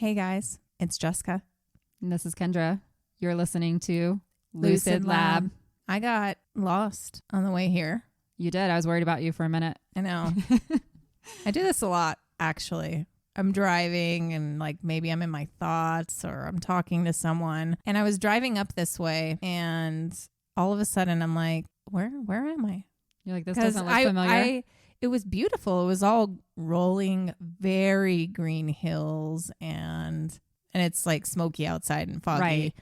Hey guys, it's Jessica. And this is Kendra. You're listening to Lucid Lab. I got lost on the way here. You did. I was worried about you for a minute. I know. I do this a lot, actually. I'm driving and like maybe I'm in my thoughts or I'm talking to someone. And I was driving up this way and all of a sudden I'm like, where am I? You're like, this doesn't look familiar. It was beautiful. It was all rolling, very green hills and it's like smoky outside and foggy. Right.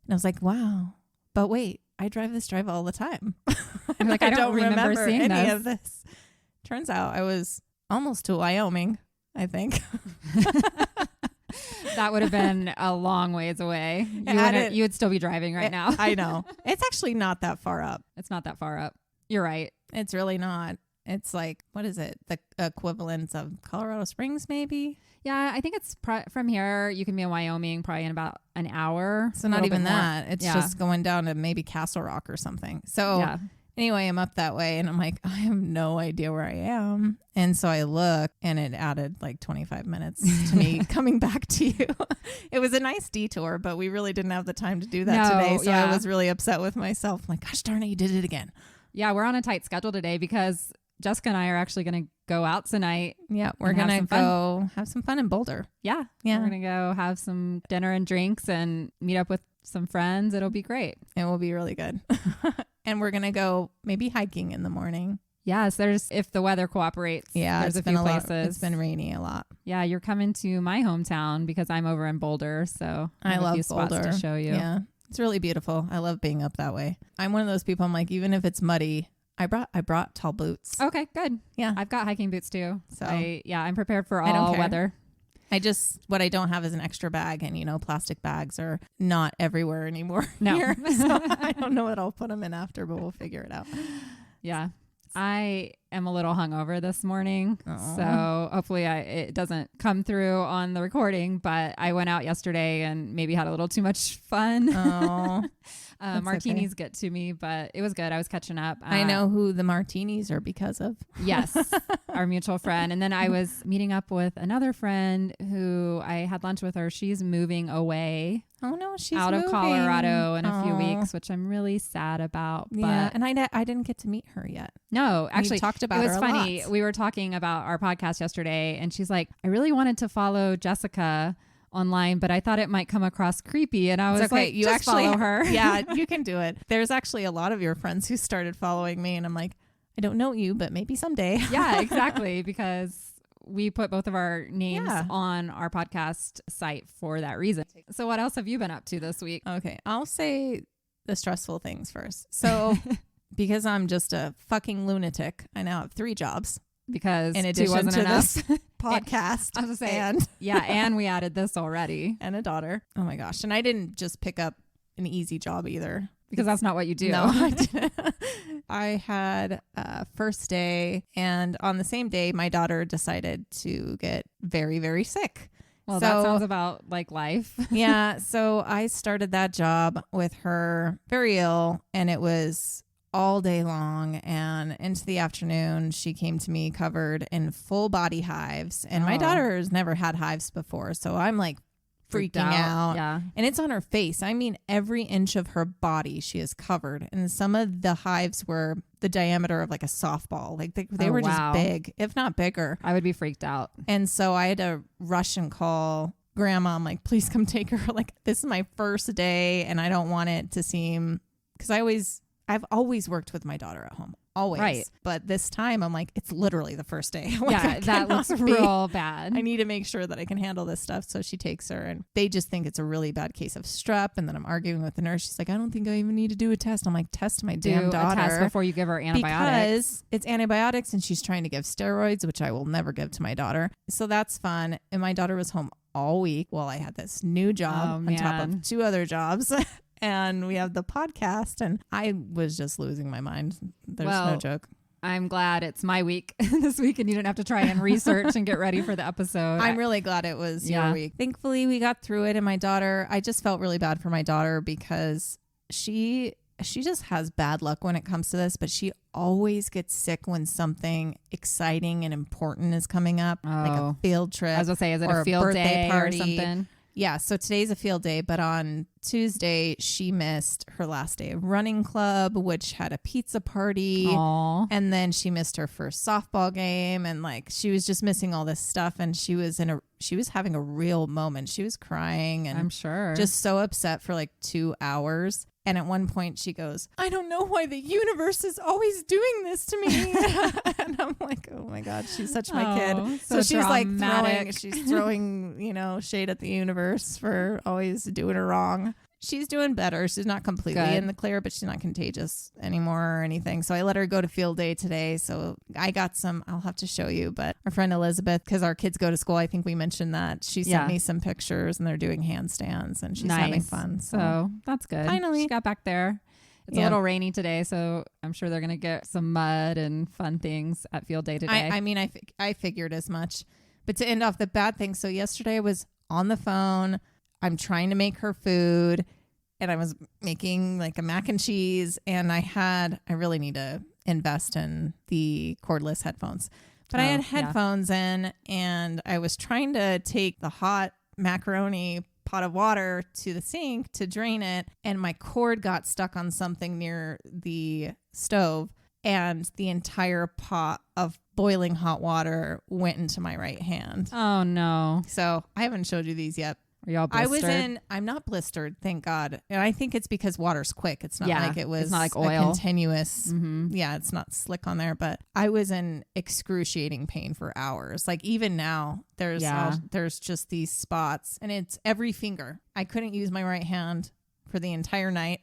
And I was like, wow. But wait, I drive this drive all the time. I'm like, I don't remember seeing any of this. Turns out I was almost to Wyoming, I think. That would have been a long ways away. You would still be driving right now. I know. It's actually not that far up. It's not that far up. You're right. It's really not. It's like, what is it? The equivalent of Colorado Springs, maybe? Yeah, I think it's from here. You can be in Wyoming probably in about an hour. So not even that. It's just going down to maybe Castle Rock or something. So anyway, I'm up that way and I'm like, I have no idea where I am. And so I look and it added like 25 minutes to me coming back to you. It was a nice detour, but we really didn't have the time to do that today. So I was really upset with myself. I'm like, gosh darn it, you did it again. Yeah, we're on a tight schedule today because Jessica and I are actually going to go out tonight. Yeah, we're going to go have some fun in Boulder. Yeah. We're going to go have some dinner and drinks and meet up with some friends. It'll be great. It will be really good. And we're going to go maybe hiking in the morning. Yes, if the weather cooperates. Yeah, there's a few places. It's been rainy a lot. Yeah, you're coming to my hometown because I'm over in Boulder. So I love a few spots Boulder to show you. Yeah, it's really beautiful. I love being up that way. I'm one of those people, I'm like, even if it's muddy, I brought tall boots. Okay, good. Yeah. I've got hiking boots too. So I'm prepared for all weather. What I don't have is an extra bag, and plastic bags are not everywhere anymore. No. Here, so I don't know what I'll put them in after, but we'll figure it out. Yeah. I am a little hungover this morning, so hopefully it doesn't come through on the recording, but I went out yesterday and maybe had a little too much fun. Oh, martinis get to me, but it was good. I was catching up. I know who the martinis are because of. Yes, our mutual friend. And then I was meeting up with another friend who I had lunch with her. She's moving away. Oh no, she's out moving. of Colorado in a few weeks, which I'm really sad about. Yeah, but and I didn't get to meet her yet. No, actually, we talked about her. It was funny. We were talking about our podcast yesterday, and she's like, "I really wanted to follow Jessica online, but I thought it might come across creepy." And I was like, "You just follow her." Yeah, you can do it. There's actually a lot of your friends who started following me, and I'm like, I don't know you, but maybe someday. Yeah, exactly, because we put both of our names on our podcast site for that reason. So what else have you been up to this week? Okay, I'll say the stressful things first. So because I'm just a fucking lunatic, I now have 3 jobs. Because in addition to enough. This podcast. I was going to say, and we added this already. And a daughter. Oh my gosh. And I didn't just pick up an easy job either. Because that's not what you do. No, I didn't. I had a first day, and on the same day, my daughter decided to get very, very sick. Well, that sounds about like life. Yeah. So I started that job with her very ill, and it was all day long, and into the afternoon she came to me covered in full body hives, and my daughter has never had hives before, so I'm like freaking out. Yeah. And it's on her face. I mean, every inch of her body she is covered, and some of the hives were the diameter of like a softball. Like they were just big, if not bigger. I would be freaked out. And so I had to rush and call grandma. I'm like, please come take her. Like, this is my first day, and I don't want it to seem, because I've always worked with my daughter at home. Always. Right. But this time I'm like, it's literally the first day. Like, yeah, that looks real bad. I need to make sure that I can handle this stuff. So she takes her, and they just think it's a really bad case of strep. And then I'm arguing with the nurse. She's like, I don't think I even need to do a test. I'm like, test my damn daughter. Do a test before you give her antibiotics. Because it's antibiotics, and she's trying to give steroids, which I will never give to my daughter. So that's fun. And my daughter was home all week while I had this new job on top of 2 other jobs. And we have the podcast, and I was just losing my mind. There's no joke. I'm glad it's my week this week, and you didn't have to try and research and get ready for the episode. I'm really glad it was your week. Thankfully, we got through it, and my daughter, I just felt really bad for my daughter because she she just has bad luck when it comes to this, but she always gets sick when something exciting and important is coming up, like a field trip. I was going to say, is it a field day party or something? Yeah, so today's a field day, but on Tuesday, she missed her last day of running club, which had a pizza party. Aww. And then she missed her first softball game, and like she was just missing all this stuff, and she was having a real moment. She was crying and I'm sure just so upset for like 2 hours. And at one point she goes, I don't know why the universe is always doing this to me. And I'm like, oh my God, she's such my kid. So she's dramatic. like throwing, shade at the universe for always doing her wrong. She's doing better. She's not completely in the clear, but she's not contagious anymore or anything. So I let her go to field day today. So I got some, I'll have to show you, but our friend Elizabeth, because our kids go to school, I think we mentioned that. She sent me some pictures and they're doing handstands and she's having fun. So that's good. Finally. She got back there. It's a little rainy today, so I'm sure they're going to get some mud and fun things at field day today. I figured as much. But to end off the bad thing, so yesterday I was on the phone. I'm trying to make her food and I was making like a mac and cheese and I really need to invest in the cordless headphones, but I had headphones in and I was trying to take the hot macaroni pot of water to the sink to drain it. And my cord got stuck on something near the stove and the entire pot of boiling hot water went into my right hand. Oh no. So I haven't showed you these yet. Are y'all blistered? I'm not blistered, thank God. And I think it's because water's quick. It's not like it was it's not like oil. A continuous. Yeah, it's not slick on there, but I was in excruciating pain for hours. Like even now, there's just these spots and it's every finger. I couldn't use my right hand for the entire night.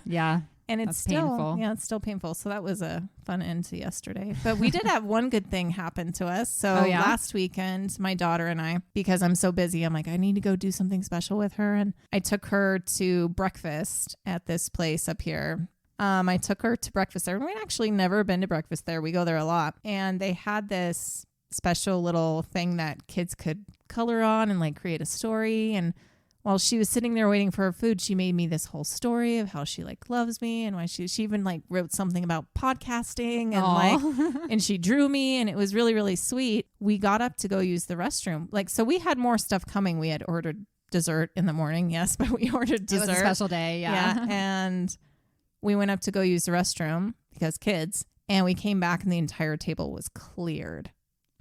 Yeah. And it's still painful. Yeah, it's still painful. So that was a fun end to yesterday. But we did have one good thing happen to us. So last weekend, my daughter and I, because I'm so busy, I'm like, I need to go do something special with her. And I took her to breakfast at this place up here. I took her to breakfast there. We'd actually never been to breakfast there. We go there a lot. And they had this special little thing that kids could color on and like create a story. And while she was sitting there waiting for her food, she made me this whole story of how she like loves me and why she even like wrote something about podcasting and and she drew me and it was really, really sweet. We got up to go use the restroom. So we had more stuff coming. We had ordered dessert in the morning. Yes, but we ordered dessert. It was a special day. Yeah. And we went up to go use the restroom because kids, and we came back and the entire table was cleared.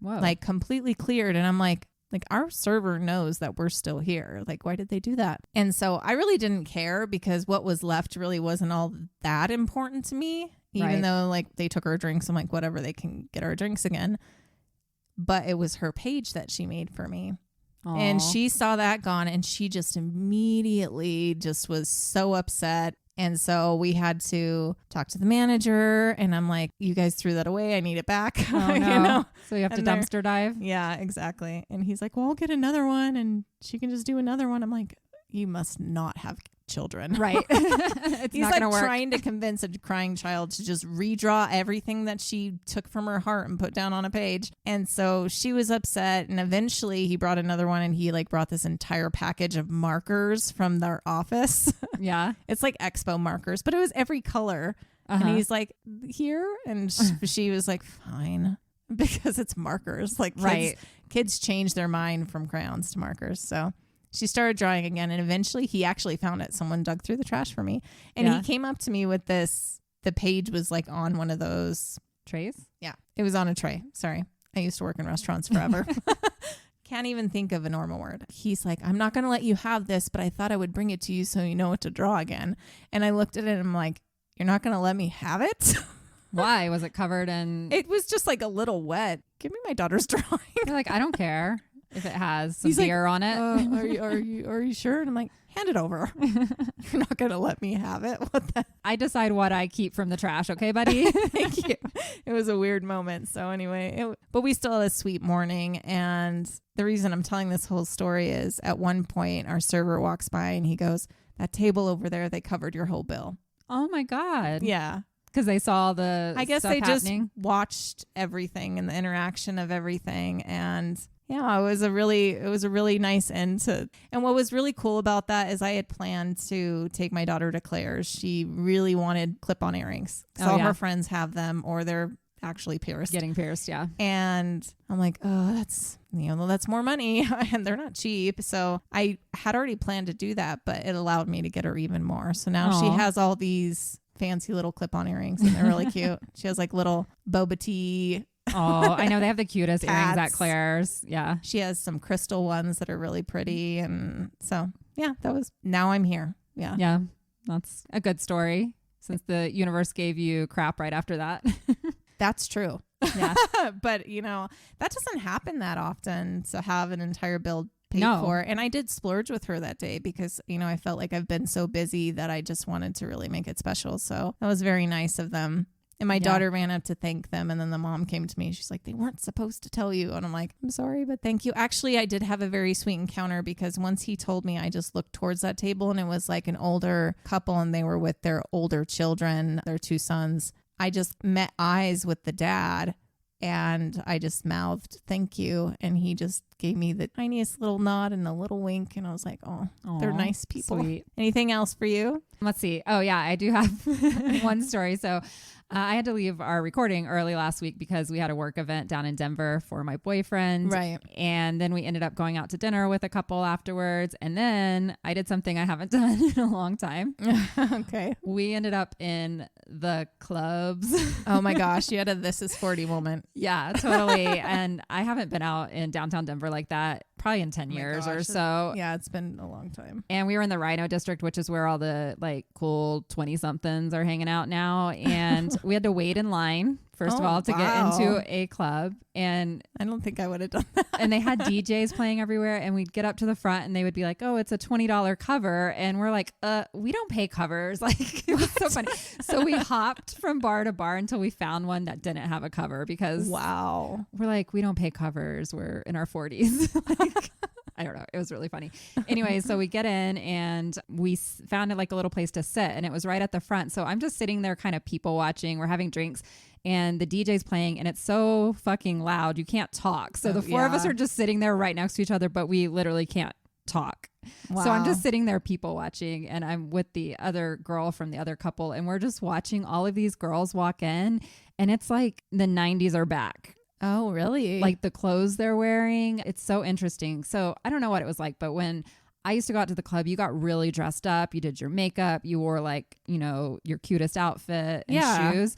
Whoa. Like completely cleared. And I'm like our server knows that we're still here. Like, why did they do that? And so I really didn't care because what was left really wasn't all that important to me, even though like they took our drinks. I'm like, whatever, they can get our drinks again. But it was her page that she made for me. Aww. And she saw that gone and she just immediately just was so upset. And so we had to talk to the manager and I'm like, you guys threw that away. I need it back. Oh, no. So you have to dumpster dive? Yeah, exactly. And he's like, well, I'll get another one and she can just do another one. I'm like, you must not have children. Right. It's He's not like gonna work. trying to convince a crying child to just redraw everything that she took from her heart and put down on a page. And so she was upset. And eventually he brought another one and he like brought this entire package of markers from their office. Yeah. It's like expo markers, but it was every color. And he's like, here? And she was like, fine. Because it's markers. Like kids change their mind from crayons to markers. So she started drawing again, and eventually he actually found it. Someone dug through the trash for me. And he came up to me with this. The page was like on one of those trays. Yeah, it was on a tray. Sorry. I used to work in restaurants forever. Can't even think of a normal word. He's like, I'm not going to let you have this, but I thought I would bring it to you so you know what to draw again. And I looked at it and I'm like, you're not going to let me have it? Why? Was it covered in? It was just like a little wet. Give me my daughter's drawing. You're like, I don't care if it has some beer on it. Are you sure? And I'm like, hand it over. You're not going to let me have it? What the? I decide what I keep from the trash. Okay, buddy? Thank you. It was a weird moment. So anyway, but we still had a sweet morning. And the reason I'm telling this whole story is at one point our server walks by and he goes, that table over there, they covered your whole bill. Oh my God. Yeah. Because they saw the I guess stuff they happening. just watched everything and the interaction of everything. And yeah, it was a really nice end to. And what was really cool about that is I had planned to take my daughter to Claire's. She really wanted clip-on earrings. So all her friends have them, or they're actually pierced. Getting pierced, yeah. And I'm like, oh, that's more money, and they're not cheap. So I had already planned to do that, but it allowed me to get her even more. So now she has all these fancy little clip-on earrings, and they're really cute. She has like little boba tea. Oh, I know they have the cutest earrings at Claire's. Yeah. She has some crystal ones that are really pretty. And so, yeah, now I'm here. Yeah. Yeah. That's a good story since the universe gave you crap right after that. That's true. Yeah. But, that doesn't happen that often to have an entire bill paid for. And I did splurge with her that day because, I felt like I've been so busy that I just wanted to really make it special. So that was very nice of them. And my daughter ran up to thank them. And then the mom came to me. She's like, they weren't supposed to tell you. And I'm like, I'm sorry, but thank you. Actually, I did have a very sweet encounter because once he told me, I just looked towards that table and it was like an older couple and they were with their older children, their 2 sons. I just met eyes with the dad and I just mouthed, thank you. And he just gave me the tiniest little nod and a little wink. And I was like, oh, they're nice people. Sweet. Anything else for you? Let's see. Oh, yeah, I do have one story. So I had to leave our recording early last week because we had a work event down in Denver for my boyfriend. Right. And then we ended up going out to dinner with a couple afterwards. And then I did something I haven't done in a long time. Okay. We ended up in the clubs. Oh my gosh. You had a This Is 40 moment. Yeah, totally. And I haven't been out in downtown Denver like that probably in 10 years or so. Yeah, it's been a long time. And we were in the Rhino District, which is where all the like cool 20-somethings are hanging out now. And we had to wait in line, first of all, to get into a club. And I don't think I would have done that. And they had DJs playing everywhere. And we'd get up to the front and they would be like, oh, it's a $20 cover. And we're like, we don't pay covers. Like, it was so funny. So we hopped from bar to bar until we found one that didn't have a cover because we're like, we don't pay covers. We're in our 40s. Like, I don't know. It was really funny. Anyway, so we get in and we found like a little place to sit and it was right at the front. So I'm just sitting there kind of people watching. We're having drinks and the DJ's playing and it's so fucking loud. You can't talk. So the 4 of us are just sitting there right next to each other, but we literally can't talk. Wow. So I'm just sitting there people watching and I'm with the other girl from the other couple and we're just watching all of these girls walk in and it's like the 90s are back. Oh, really? Like the clothes they're wearing. It's so interesting. So I don't know what it was like, but when I used to go out to the club, you got really dressed up. You did your makeup. You wore like, your cutest outfit and shoes.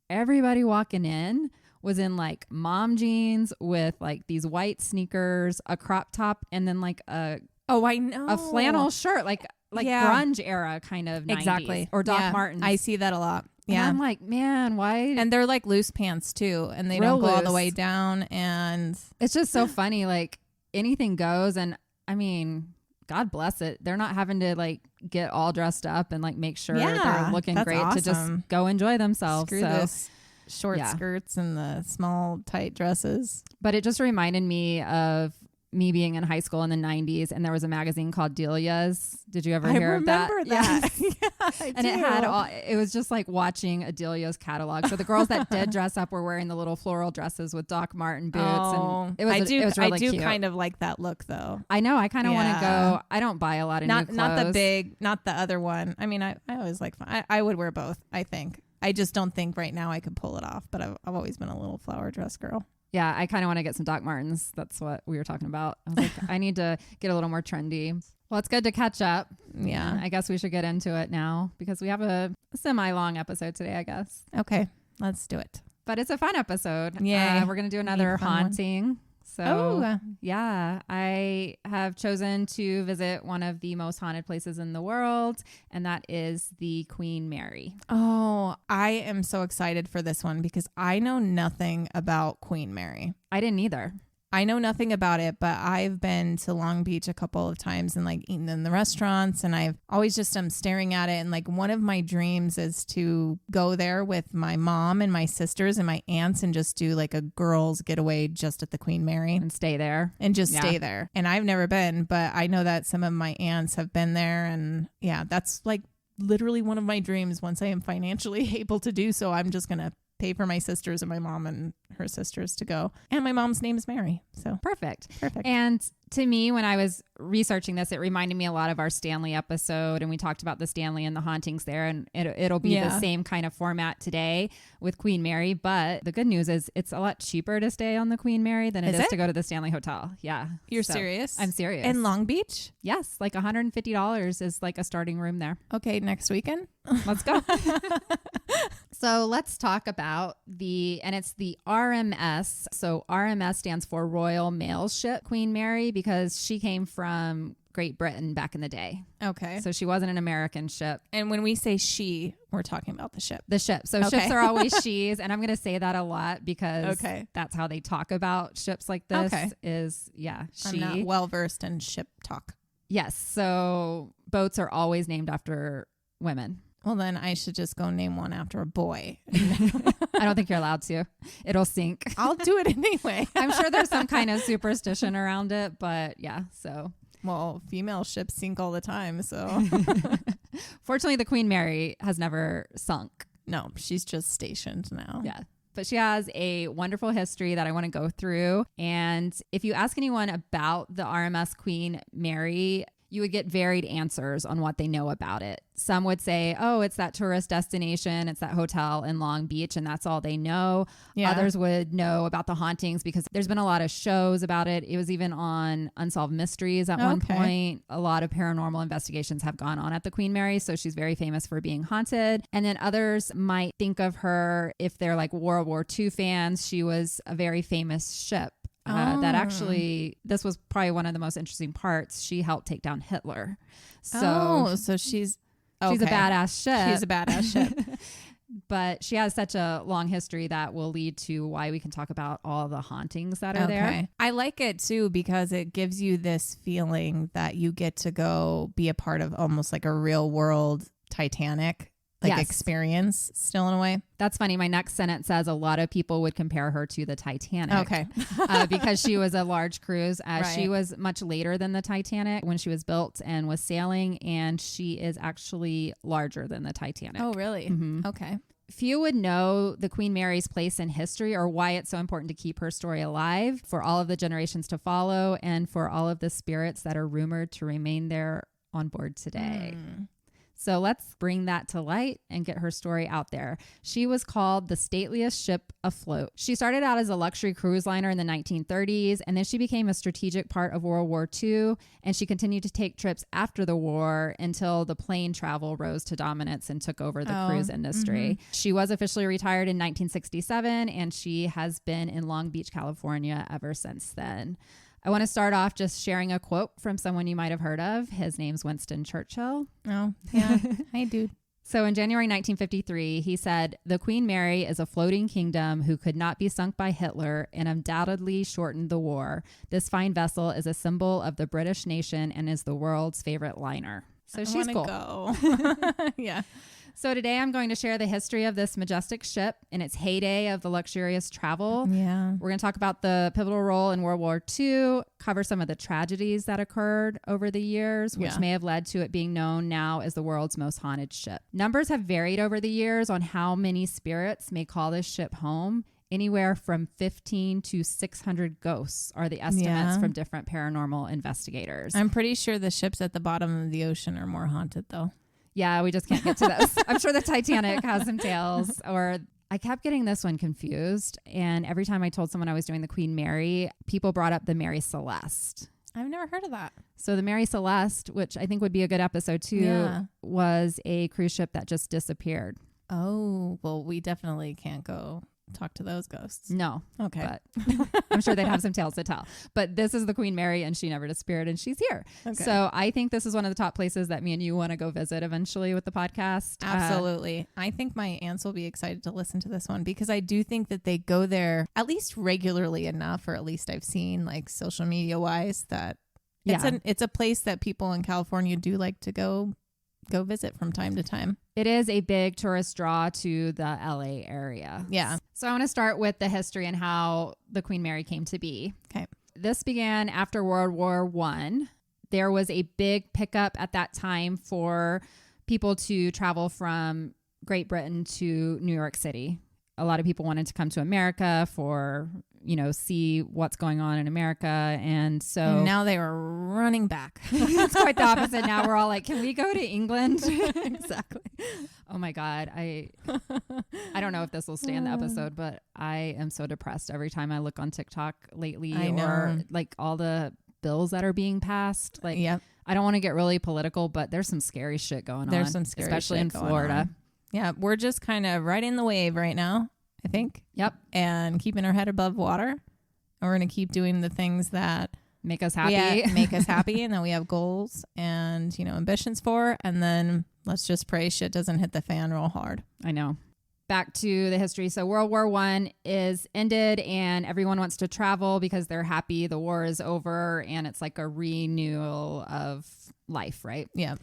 Everybody walking in was in like mom jeans with like these white sneakers, a crop top, and then like a flannel shirt, like grunge era kind of 90s. Exactly. Or Doc Martens. I see that a lot. Yeah. And I'm like, man, why? And they're like loose pants too. And they don't go all the way down. And it's just so funny. Like anything goes. And I mean, God bless it. They're not having to like get all dressed up and like make sure they're looking great to just go enjoy themselves. Screw this short skirts and the small tight dresses. But it just reminded me of me being in high school in the 90s and there was a magazine called Delia's. Did you ever hear of that? I remember that. Yes. Yeah, I and do. It was just like watching a Delia's catalog. So the girls that did dress up were wearing the little floral dresses with Doc Marten boots. And it was really cute. kind of like that look though. I know. I kind of want to go. I don't buy a lot of new clothes. Not the other one. I mean, I always like, I would wear both, I think. I just don't think right now I could pull it off, but I've always been a little flower dress girl. Yeah, I kind of want to get some Doc Martens. That's what we were talking about. I was like, I need to get a little more trendy. Well, it's good to catch up. Yeah. I guess we should get into it now because we have a semi-long episode today, I guess. Okay, let's do it. But it's a fun episode. Yeah. We're going to do another haunting. So, yeah, I have chosen to visit one of the most haunted places in the world, and that is the Queen Mary. Oh, I am so excited for this one because I know nothing about Queen Mary. I didn't either. I know nothing about it, but I've been to Long Beach a couple of times and like eaten in the restaurants and I've always just staring at it. And like one of my dreams is to go there with my mom and my sisters and my aunts and just do like a girls getaway just at the Queen Mary. And stay there. And just stay there. And I've never been, but I know that some of my aunts have been there and yeah, that's like literally one of my dreams. Once I am financially able to do so, I'm just going to pay for my sisters and my mom and her sisters to go. And my mom's name is Mary. So perfect. Perfect. And to me, when I was researching this, it reminded me a lot of our Stanley episode. And we talked about the Stanley and the hauntings there. And it'll be the same kind of format today with Queen Mary. But the good news is it's a lot cheaper to stay on the Queen Mary than it is to go to the Stanley Hotel. Yeah. You're serious? I'm serious. In Long Beach? Yes. Like $150 is like a starting room there. Okay. Next weekend? Let's go. So let's talk about it's the RMS. So RMS stands for Royal Mail Ship Queen Mary, because she came from Great Britain back in the day. Okay. So she wasn't an American ship. And when we say she, we're talking about the ship. The ship. So ships are always she's. And I'm going to say that a lot because that's how they talk about ships like this is, she. I'm not well-versed in ship talk. Yes. So boats are always named after women. Well, then I should just go name one after a boy. I don't think you're allowed to. It'll sink. I'll do it anyway. I'm sure there's some kind of superstition around it, but so. Well, female ships sink all the time, so. Fortunately, the Queen Mary has never sunk. No, she's just stationed now. Yeah. But she has a wonderful history that I want to go through. And if you ask anyone about the RMS Queen Mary, you would get varied answers on what they know about it. Some would say, oh, it's that tourist destination. It's that hotel in Long Beach, and that's all they know. Yeah. Others would know about the hauntings because there's been a lot of shows about it. It was even on Unsolved Mysteries at one point. A lot of paranormal investigations have gone on at the Queen Mary, so she's very famous for being haunted. And then others might think of her, if they're like World War II fans, she was a very famous ship. That actually, this was probably one of the most interesting parts. She helped take down Hitler. So she's a badass ship. She's a badass ship. But she has such a long history that will lead to why we can talk about all the hauntings that are there. I like it too because it gives you this feeling that you get to go be a part of almost like a real world Titanic experience still in a way. That's funny. My next sentence says a lot of people would compare her to the Titanic. Okay. Because she was a large cruise. She was much later than the Titanic when she was built and was sailing, and she is actually larger than the Titanic. Oh, really? Mm-hmm. Okay. Few would know the Queen Mary's place in history or why it's so important to keep her story alive for all of the generations to follow and for all of the spirits that are rumored to remain there on board today. So let's bring that to light and get her story out there. She was called the stateliest ship afloat. She started out as a luxury cruise liner in the 1930s, and then she became a strategic part of World War II, and she continued to take trips after the war until the plane travel rose to dominance and took over the cruise industry. She was officially retired in 1967, and she has been in Long Beach, California ever since then. I want to start off just sharing a quote from someone you might have heard of. His name's Winston Churchill. Oh, yeah. Hi, dude. So in January 1953, he said, "The Queen Mary is a floating kingdom who could not be sunk by Hitler and undoubtedly shortened the war. This fine vessel is a symbol of the British nation and is the world's favorite liner." So she's cool. Go. Yeah. So today I'm going to share the history of this majestic ship in its heyday of the luxurious travel. Yeah. We're going to talk about the pivotal role in World War II, cover some of the tragedies that occurred over the years, which may have led to it being known now as the world's most haunted ship. Numbers have varied over the years on how many spirits may call this ship home. Anywhere from 15 to 600 ghosts are the estimates from different paranormal investigators. I'm pretty sure the ships at the bottom of the ocean are more haunted, though. Yeah, we just can't get to those. I'm sure the Titanic has some tales. Or I kept getting this one confused. And every time I told someone I was doing the Queen Mary, people brought up the Mary Celeste. I've never heard of that. So the Mary Celeste, which I think would be a good episode too, was a cruise ship that just disappeared. Oh, well, we definitely can't go talk to those ghosts. No. Okay. But I'm sure they'd have some tales to tell. But this is the Queen Mary and she never disappeared and she's here. Okay. So I think this is one of the top places that me and you want to go visit eventually with the podcast. Absolutely. I think my aunts will be excited to listen to this one because I do think that they go there at least regularly enough, or at least I've seen like social media wise that it's a place that people in California do like to go visit from time to time. It is a big tourist draw to the LA area. Yeah. So I want to start with the history and how the Queen Mary came to be. Okay. This began after World War I. There was a big pickup at that time for people to travel from Great Britain to New York City. A lot of people wanted to come to America for, see what's going on in America. And so now they were running back. It's quite the opposite. Now we're all like, can we go to England? Exactly. Oh my God. I don't know if this will stay in the episode, but I am so depressed every time I look on TikTok lately. I know. Or like all the bills that are being passed. Like, yep. I don't want to get really political, but there's some scary shit going on. There's some scary especially shit in Florida. On. Yeah, we're just kind of riding the wave right now, I think. Yep. And keeping our head above water. And we're going to keep doing the things that make us happy. make us happy, and that we have goals and, ambitions for. And then let's just pray shit doesn't hit the fan real hard. I know. Back to the history. So World War I is ended and everyone wants to travel because they're happy the war is over and it's like a renewal of life, right? Yeah.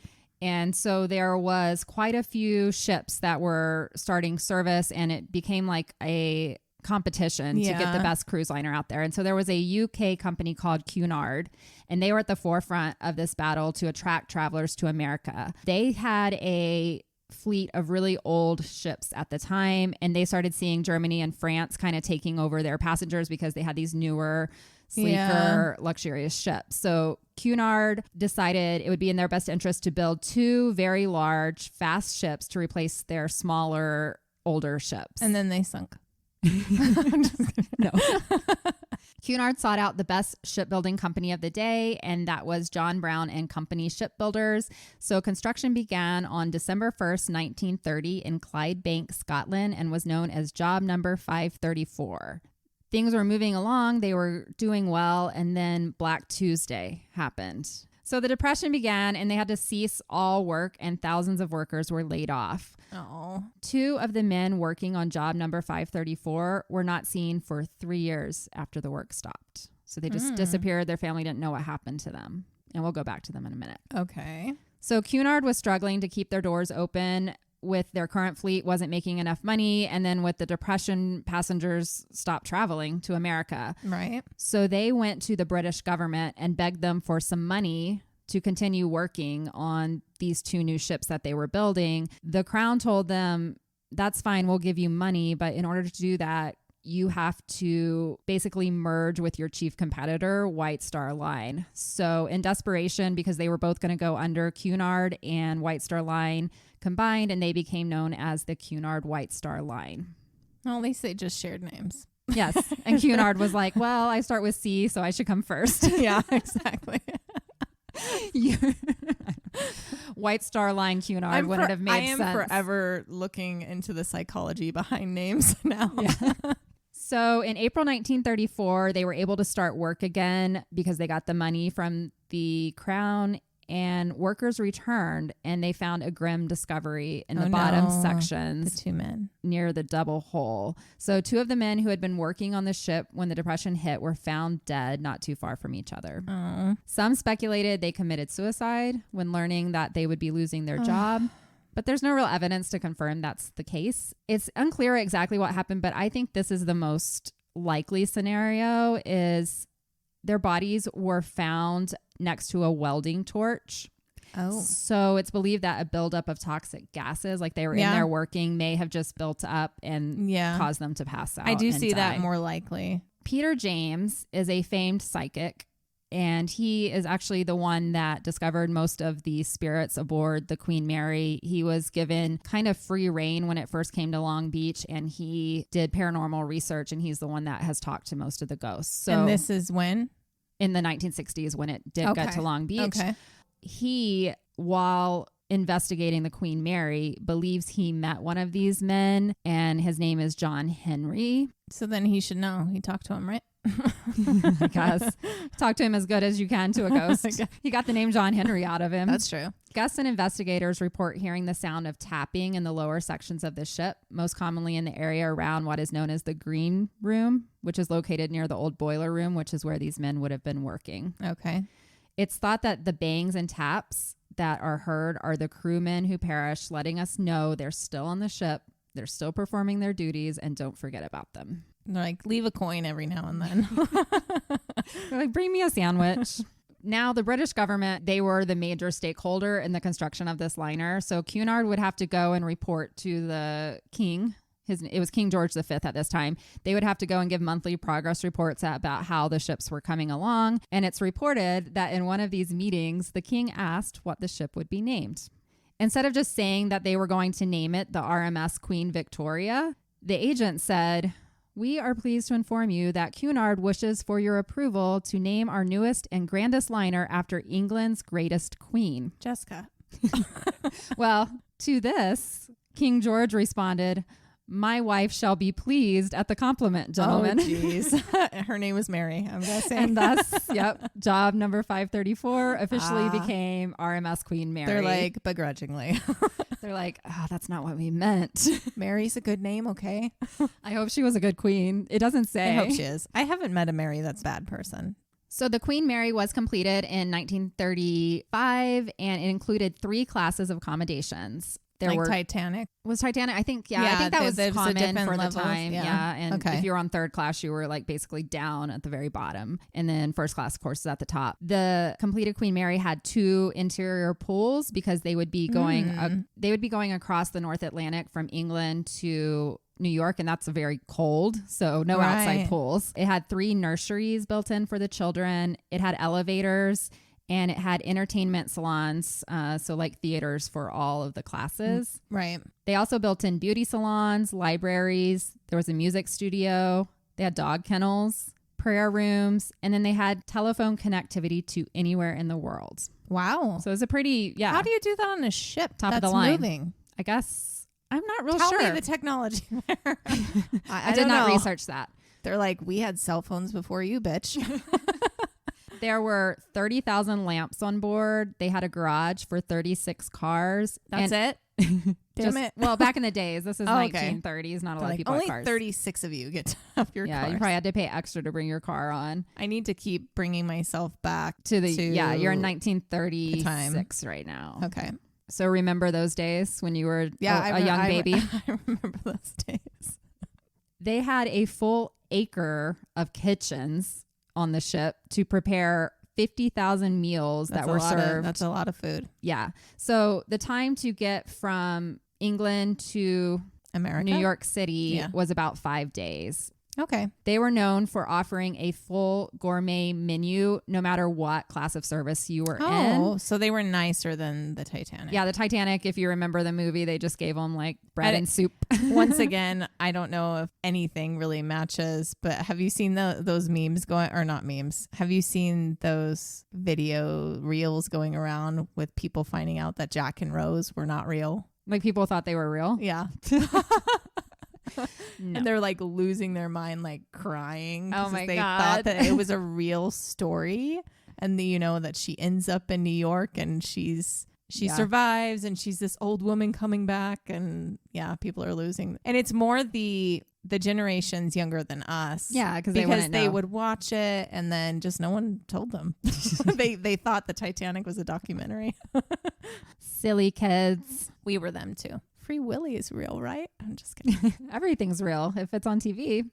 And so there was quite a few ships that were starting service, and it became like a competition to get the best cruise liner out there. And so there was a UK company called Cunard, and they were at the forefront of this battle to attract travelers to America. They had a fleet of really old ships at the time, and they started seeing Germany and France kind of taking over their passengers because they had these newer, sleeker, luxurious ships. So Cunard decided it would be in their best interest to build 2 very large, fast ships to replace their smaller, older ships. And then they sunk. No. Cunard sought out the best shipbuilding company of the day, and that was John Brown and Company Shipbuilders. So construction began on December 1st, 1930 in Clydebank, Scotland, and was known as Job Number 534. Things were moving along, they were doing well, and then Black Tuesday happened. So the Depression began, and they had to cease all work, and thousands of workers were laid off. Oh. 2 of the men working on job number 534 were not seen for 3 years after the work stopped. So they just disappeared. Their family didn't know what happened to them. And we'll go back to them in a minute. Okay. So Cunard was struggling to keep their doors open with their current fleet, wasn't making enough money. And then with the Depression, passengers stopped traveling to America. Right. So they went to the British government and begged them for some money to continue working on these 2 new ships that they were building. The Crown told them, that's fine, we'll give you money, but in order to do that, you have to basically merge with your chief competitor, White Star Line. So in desperation, because they were both going to go under, Cunard and White Star Line combined, and they became known as the Cunard White Star Line. Well, at least they just shared names. Yes. And Cunard was like, well, I start with C, so I should come first. Yeah, exactly. White Star Line Cunard wouldn't have made sense. I am forever looking into the psychology behind names now. Yeah. So in April 1934, they were able to start work again because they got the money from the Crown, and workers returned, and they found a grim discovery in the bottom sections. The 2 men. Near the double hole. So 2 of the men who had been working on the ship when the Depression hit were found dead not too far from each other. Oh. Some speculated they committed suicide when learning that they would be losing their job. But there's no real evidence to confirm that's the case. It's unclear exactly what happened, but I think this is the most likely scenario is their bodies were found next to a welding torch. Oh. So it's believed that a buildup of toxic gases, like they were in there working, may have just built up and caused them to pass out. I do see die. that more likely. Peter James is a famed psychic, and he is actually the one that discovered most of the spirits aboard the Queen Mary. He was given kind of free reign when it first came to Long Beach, and he did paranormal research, and he's the one that has talked to most of the ghosts. So and this is when? In the 1960s when it did get to Long Beach. Okay. He, while investigating the Queen Mary, believes he met one of these men, and his name is John Henry. So then he should know. He talked to him, right? I guess. Talk to him as good as you can to a ghost. He got the name John Henry out of him. That's true. Guests and investigators report hearing the sound of tapping in the lower sections of the ship, most commonly in the area around what is known as the green room, which is located near the old boiler room, which is where these men would have been working. Okay. It's thought that the bangs and taps that are heard are the crewmen who perished, letting us know they're still on the ship, they're still performing their duties, and don't forget about them. They're like, leave a coin every now and then. They're like, bring me a sandwich. Now, the British government, they were the major stakeholder in the construction of this liner. So Cunard would have to go and report to the king. It was King George V at this time. They would have to go and give monthly progress reports about how the ships were coming along. And it's reported that in one of these meetings, the king asked what the ship would be named. Instead of just saying that they were going to name it the RMS Queen Victoria, the agent said, "We are pleased to inform you that Cunard wishes for your approval to name our newest and grandest liner after England's greatest queen." Jessica. Well, to this, King George responded, "My wife shall be pleased at the compliment, gentlemen." Oh, jeez. Her name was Mary, I'm guessing. And thus, job number 534 officially became RMS Queen Mary. They're like, begrudgingly. They're like, "Oh, that's not what we meant." Mary's a good name, okay? I hope she was a good queen. It doesn't say. I hope she is. I haven't met a Mary that's a bad person. So the Queen Mary was completed in 1935, and it included 3 classes of accommodations. Titanic? Was Titanic? I think that was common for the time. Yeah. And if you were on third class, you were like basically down at the very bottom. And then first class, of course, is at the top. The completed Queen Mary had 2 interior pools because they would be going across the North Atlantic from England to New York, and that's very cold, so no outside pools. It had 3 nurseries built in for the children. It had elevators. And it had entertainment salons, so like theaters for all of the classes. Right. They also built in beauty salons, libraries. There was a music studio. They had dog kennels, prayer rooms, and then they had telephone connectivity to anywhere in the world. Wow. So it was a pretty, How do you do that on a ship? Top of the line. Moving? I guess I'm not real sure. Tell me the technology there. I did not research that. They're like, we had cell phones before you, bitch. There were 30,000 lamps on board. They had a garage for 36 cars. That's it? Damn it. Well, back in the days, this is 1930s. Not a lot of people only had cars. 36 of you get to have your car. Yeah, you probably had to pay extra to bring your car on. I need to keep bringing myself back to you're in 1936 right now. Okay. So remember those days when you were a young baby? I remember those days. They had a full acre of kitchens on the ship to prepare 50,000 meals that were served. That's a lot of food. Yeah. So the time to get from England to New York City was about 5 days. Okay. They were known for offering a full gourmet menu no matter what class of service you were in. Oh, so they were nicer than the Titanic. Yeah, the Titanic, if you remember the movie, they just gave them like bread and soup. Once again, I don't know if anything really matches, but have you seen those memes going, or not memes? Have you seen those video reels going around with people finding out that Jack and Rose were not real? Like people thought they were real? Yeah. No. And they're like losing their mind, like crying. Oh my they God. thought that it was a real story. And that she ends up in New York and she survives and she's this old woman coming back, and people are losing. And it's more the generations younger than us. Yeah, because they would watch it and then just no one told them. They thought the Titanic was a documentary. Silly kids. We were them too. Free Willy is real, right? I'm just kidding. Everything's real if it's on TV.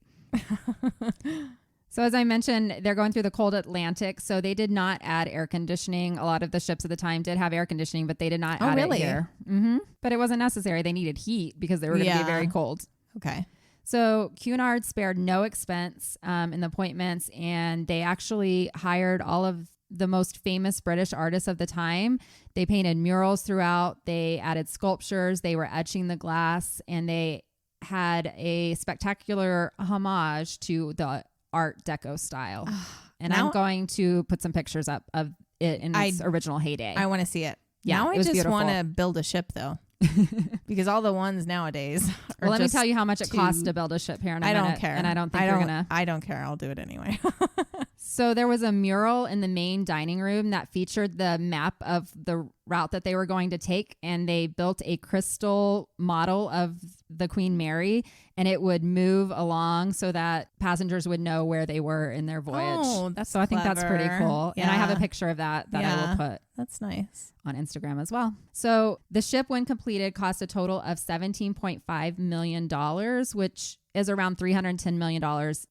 So as I mentioned, they're going through the cold Atlantic, so they did not add air conditioning. A lot of the ships at the time did have air conditioning, but they did not add it here. Mm-hmm. But it wasn't necessary. They needed heat because they were going to be very cold. Okay. So Cunard spared no expense in the appointments, and they actually hired all of the most famous British artists of the time. They painted murals throughout. They added sculptures. They were etching the glass, and they had a spectacular homage to the Art Deco style. And I'm going to put some pictures up of it in its original heyday. I want to see it. Yeah, now I just want to build a ship though. Because all the ones nowadays are let me tell you how much it costs to build a ship here in a minute. I don't care. And I don't think you're gonna. I don't care. I'll do it anyway. So there was a mural in the main dining room that featured the map of the route that they were going to take, and they built a crystal model of the Queen Mary, and it would move along so that passengers would know where they were in their voyage. Oh, that's so I think that's pretty cool. Yeah. And I have a picture of that I will put. That's nice. On Instagram as well. So the ship, when completed, cost a total of $17.5 million, which is around $310 million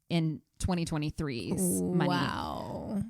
in 2023's money. Wow.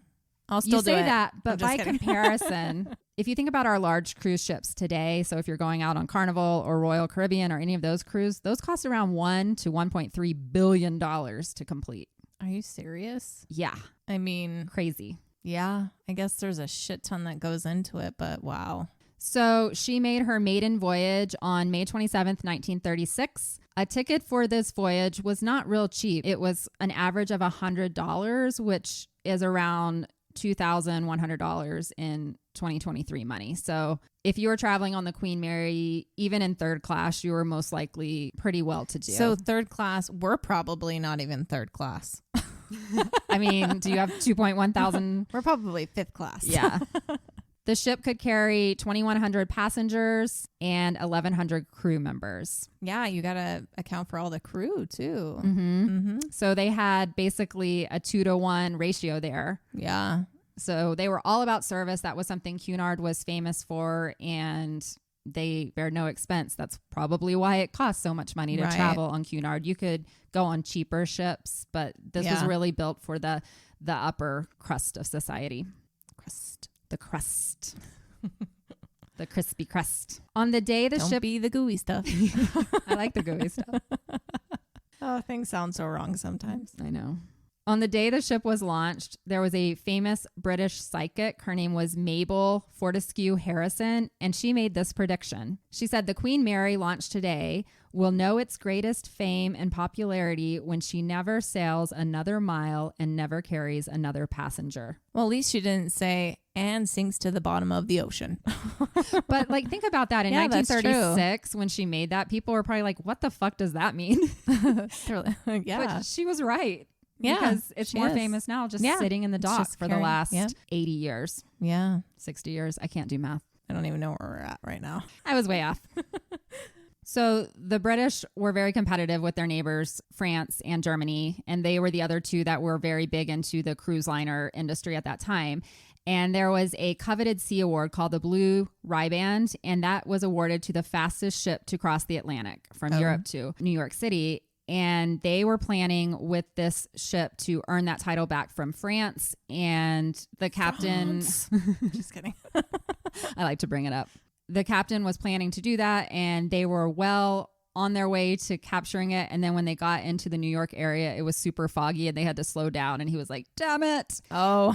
I'll still do it. You say that, but by kidding. comparison, if you think about our large cruise ships today, so if you're going out on Carnival or Royal Caribbean or any of those cruises, those cost around $1 to $1.3 billion to complete. Are you serious? Yeah. I mean, crazy. Yeah. I guess there's a shit ton that goes into it, but wow. So she made her maiden voyage on May 27th, 1936. A ticket for this voyage was not real cheap. It was an average of $100, which is around $2,100 in 2023 money. So if you were traveling on the Queen Mary, even in third class, you were most likely pretty well to do. So third class, we're probably not even third class. I mean, do you have 2.1 thousand? We're probably fifth class. Yeah. The ship could carry 2,100 passengers and 1,100 crew members. Yeah, you got to account for all the crew too. Mm-hmm. Mm-hmm. So they had basically a 2-to-1 ratio there. Yeah. So they were all about service. That was something Cunard was famous for, and they bear no expense. That's probably why it costs so much money to travel on Cunard. You could go on cheaper ships, but this was really built for the upper crust of society. The crust. The crispy crust. On the day the ship... Don't be the gooey stuff. I like the gooey stuff. Oh, things sound so wrong sometimes. I know. On the day the ship was launched, there was a famous British psychic. Her name was Mabel Fortescue Harrison, and she made this prediction. She said, the Queen Mary launched today will know its greatest fame and popularity when she never sails another mile and never carries another passenger. Well, at least she didn't say, and sinks to the bottom of the ocean. But like, think about that. In 1936, when she made that, people were probably like, what the fuck does that mean? Yeah. But she was right. Yeah, because it's more famous now, just sitting in the dock for the last 80 years. Yeah. 60 years. I can't do math. I don't even know where we're at right now. I was way off. So the British were very competitive with their neighbors, France and Germany, and they were the other two that were very big into the cruise liner industry at that time. And there was a coveted sea award called the WWII Band, and that was awarded to the fastest ship to cross the Atlantic from Europe to New York City. And they were planning with this ship to earn that title back from France. And the captain... Just kidding. I like to bring it up. The captain was planning to do that, and they were well on their way to capturing it. And then when they got into the New York area, it was super foggy and they had to slow down. And he was like, damn it. Oh.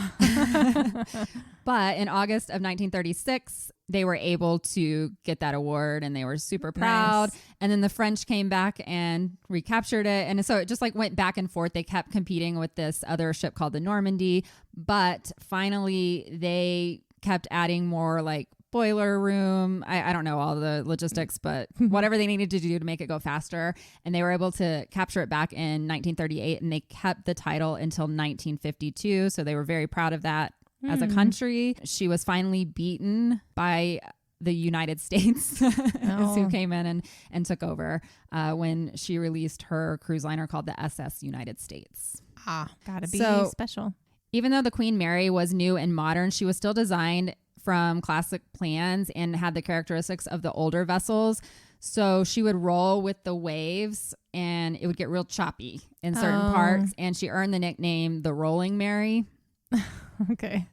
But in August of 1936, they were able to get that award and they were super proud. Nice. And then the French came back and recaptured it. And so it just like went back and forth. They kept competing with this other ship called the Normandy. But finally, they kept adding more like boiler room. I don't know all the logistics, but whatever they needed to do to make it go faster. And they were able to capture it back in 1938, and they kept the title until 1952. So they were very proud of that as a country. She was finally beaten by the United States, who came in and took over when she released her cruise liner called the SS United States. Gotta be special. Even though the Queen Mary was new and modern, she was still designed from classic plans and had the characteristics of the older vessels. So she would roll with the waves and it would get real choppy in certain parts. And she earned the nickname the Rolling Mary. Okay.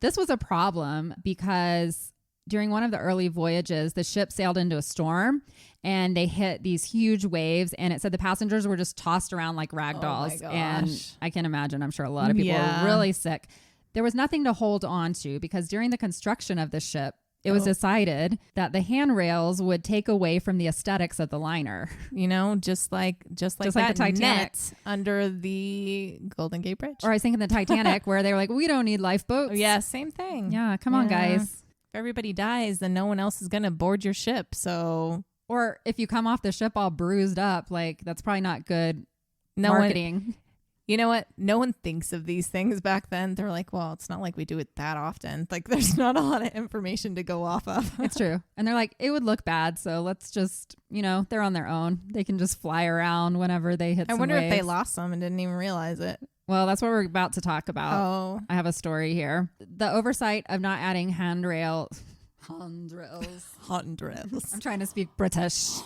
This was a problem because during one of the early voyages, the ship sailed into a storm and they hit these huge waves. And it said the passengers were just tossed around like rag dolls. And I can imagine, I'm sure a lot of people were really sick. There was nothing to hold on to because during the construction of the ship, it was decided that the handrails would take away from the aesthetics of the liner. You know, just like the Titanic net under the Golden Gate Bridge. Or I was thinking the Titanic where they were like, we don't need lifeboats. Yeah, same thing. Yeah, come on, guys. If everybody dies, then no one else is going to board your ship. So, or if you come off the ship all bruised up, like that's probably not good marketing. You know what? No one thinks of these things back then. They're like, well, it's not like we do it that often. Like there's not a lot of information to go off of. It's true. And they're like, it would look bad. So let's just, they're on their own. They can just fly around whenever they hit some waves. I wonder if they lost some and didn't even realize it. Well, that's what we're about to talk about. I have a story here. The oversight of not adding handrails. I'm trying to speak British.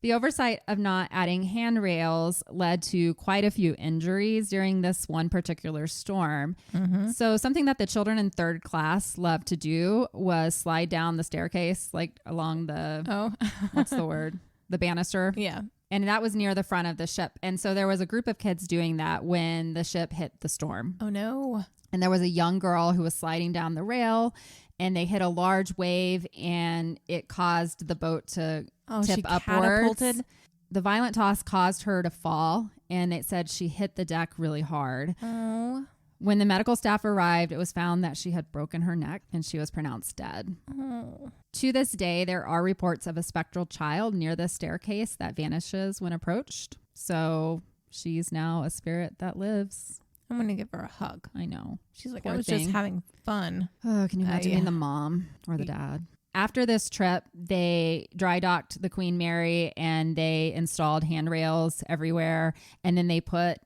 The oversight of not adding handrails led to quite a few injuries during this one particular storm. Mm-hmm. So something that the children in third class loved to do was slide down the staircase, like along the, what's the word? The banister. Yeah. And that was near the front of the ship. And so there was a group of kids doing that when the ship hit the storm. Oh, no. And there was a young girl who was sliding down the rail, and they hit a large wave, and it caused the boat to tip upwards. Catapulted. The violent toss caused her to fall, and it said she hit the deck really hard. Oh. When the medical staff arrived, it was found that she had broken her neck, and she was pronounced dead. Oh. To this day, there are reports of a spectral child near the staircase that vanishes when approached. So she's now a spirit that lives. I'm going to give her a hug. I know. She's like, I was just having fun. Oh, can you imagine being the mom or the dad? After this trip, they dry docked the Queen Mary and they installed handrails everywhere. And then they put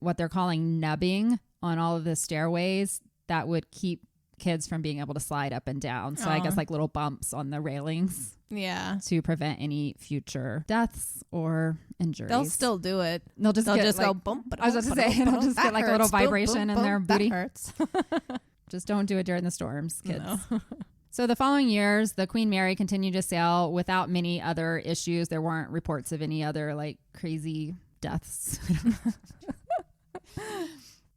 what they're calling nubbing on all of the stairways that would keep kids from being able to slide up and down. So I guess like little bumps on the railings. Yeah. To prevent any future deaths or injuries. They'll still do it. They'll just like, go bump. I was about to say, they'll just get like a little vibration in their booty. That hurts. Just don't do it during the storms, kids. No. So the following years, the Queen Mary continued to sail without many other issues. There weren't reports of any other like crazy deaths.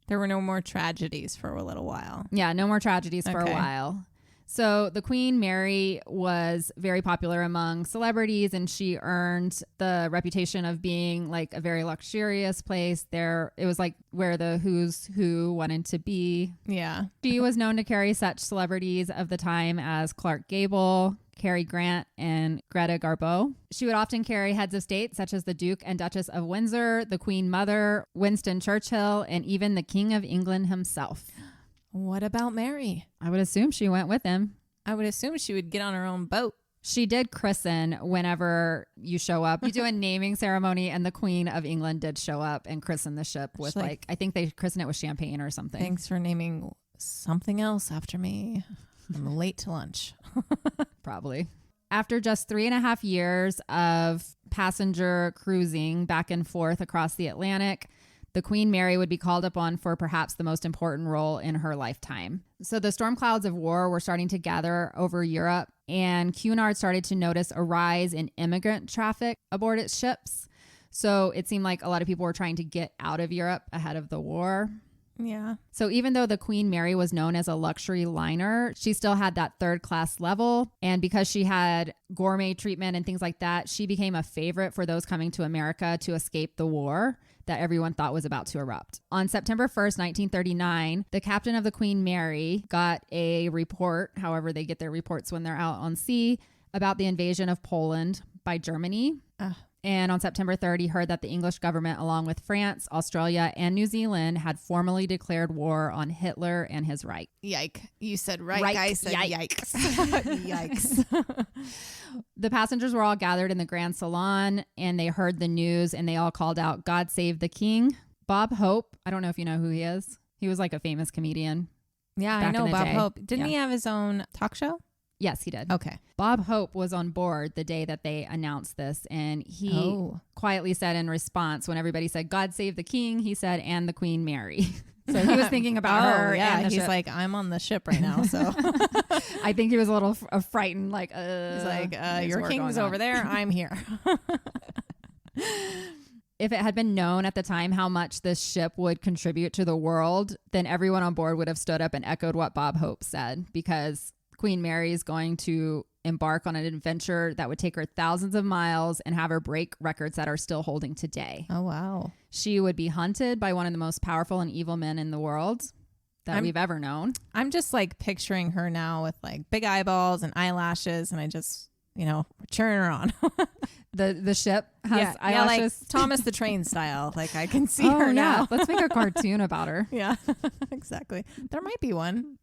There were no more tragedies for a little while. Yeah, no more tragedies for a while. So the Queen Mary was very popular among celebrities, and she earned the reputation of being like a very luxurious place. It was like where the who's who wanted to be. Yeah. She was known to carry such celebrities of the time as Clark Gable, Cary Grant, and Greta Garbo. She would often carry heads of state such as the Duke and Duchess of Windsor, the Queen Mother, Winston Churchill, and even the King of England himself. What about Mary? I would assume she went with him. I would assume she would get on her own boat. She did christen whenever you show up. You do a naming ceremony, and the Queen of England did show up and christen the ship with like I think they christened it with champagne or something. Thanks for naming something else after me. I'm late to lunch. Probably. After just 3.5 years of passenger cruising back and forth across the Atlantic, the Queen Mary would be called upon for perhaps the most important role in her lifetime. So the storm clouds of war were starting to gather over Europe, and Cunard started to notice a rise in immigrant traffic aboard its ships. So it seemed like a lot of people were trying to get out of Europe ahead of the war. Yeah. So even though the Queen Mary was known as a luxury liner, she still had that third class level. And because she had gourmet treatment and things like that, she became a favorite for those coming to America to escape the war that everyone thought was about to erupt. On September 1st, 1939, the captain of the Queen Mary got a report, however they get their reports when they're out on sea, about the invasion of Poland by Germany. And on September 3rd, he heard that the English government, along with France, Australia, and New Zealand, had formally declared war on Hitler and his Reich. Yike. You said Reich. I said yikes. Yikes. The passengers were all gathered in the Grand Salon, and they heard the news, and they all called out, "God save the King." Bob Hope, I don't know if you know who he is. He was like a famous comedian. Yeah, I know Bob Hope. Didn't he have his own talk show? Yes, he did. Okay. Bob Hope was on board the day that they announced this, and he quietly said in response, when everybody said, "God save the King," he said, "and the Queen Mary." So he was thinking about her. Yeah, and he's like, I'm on the ship right now. So I think he was a little frightened. Like, he's like, your king's over there. I'm here. If it had been known at the time how much this ship would contribute to the world, then everyone on board would have stood up and echoed what Bob Hope said, because Queen Mary is going to embark on an adventure that would take her thousands of miles and have her break records that are still holding today. Oh, wow. She would be hunted by one of the most powerful and evil men in the world that we've ever known. I'm just like picturing her now with like big eyeballs and eyelashes, and I just, cheering her on. The ship has eyelashes. Like Thomas the Train style. Like I can see her now. Let's make a cartoon about her. Yeah, exactly. There might be one.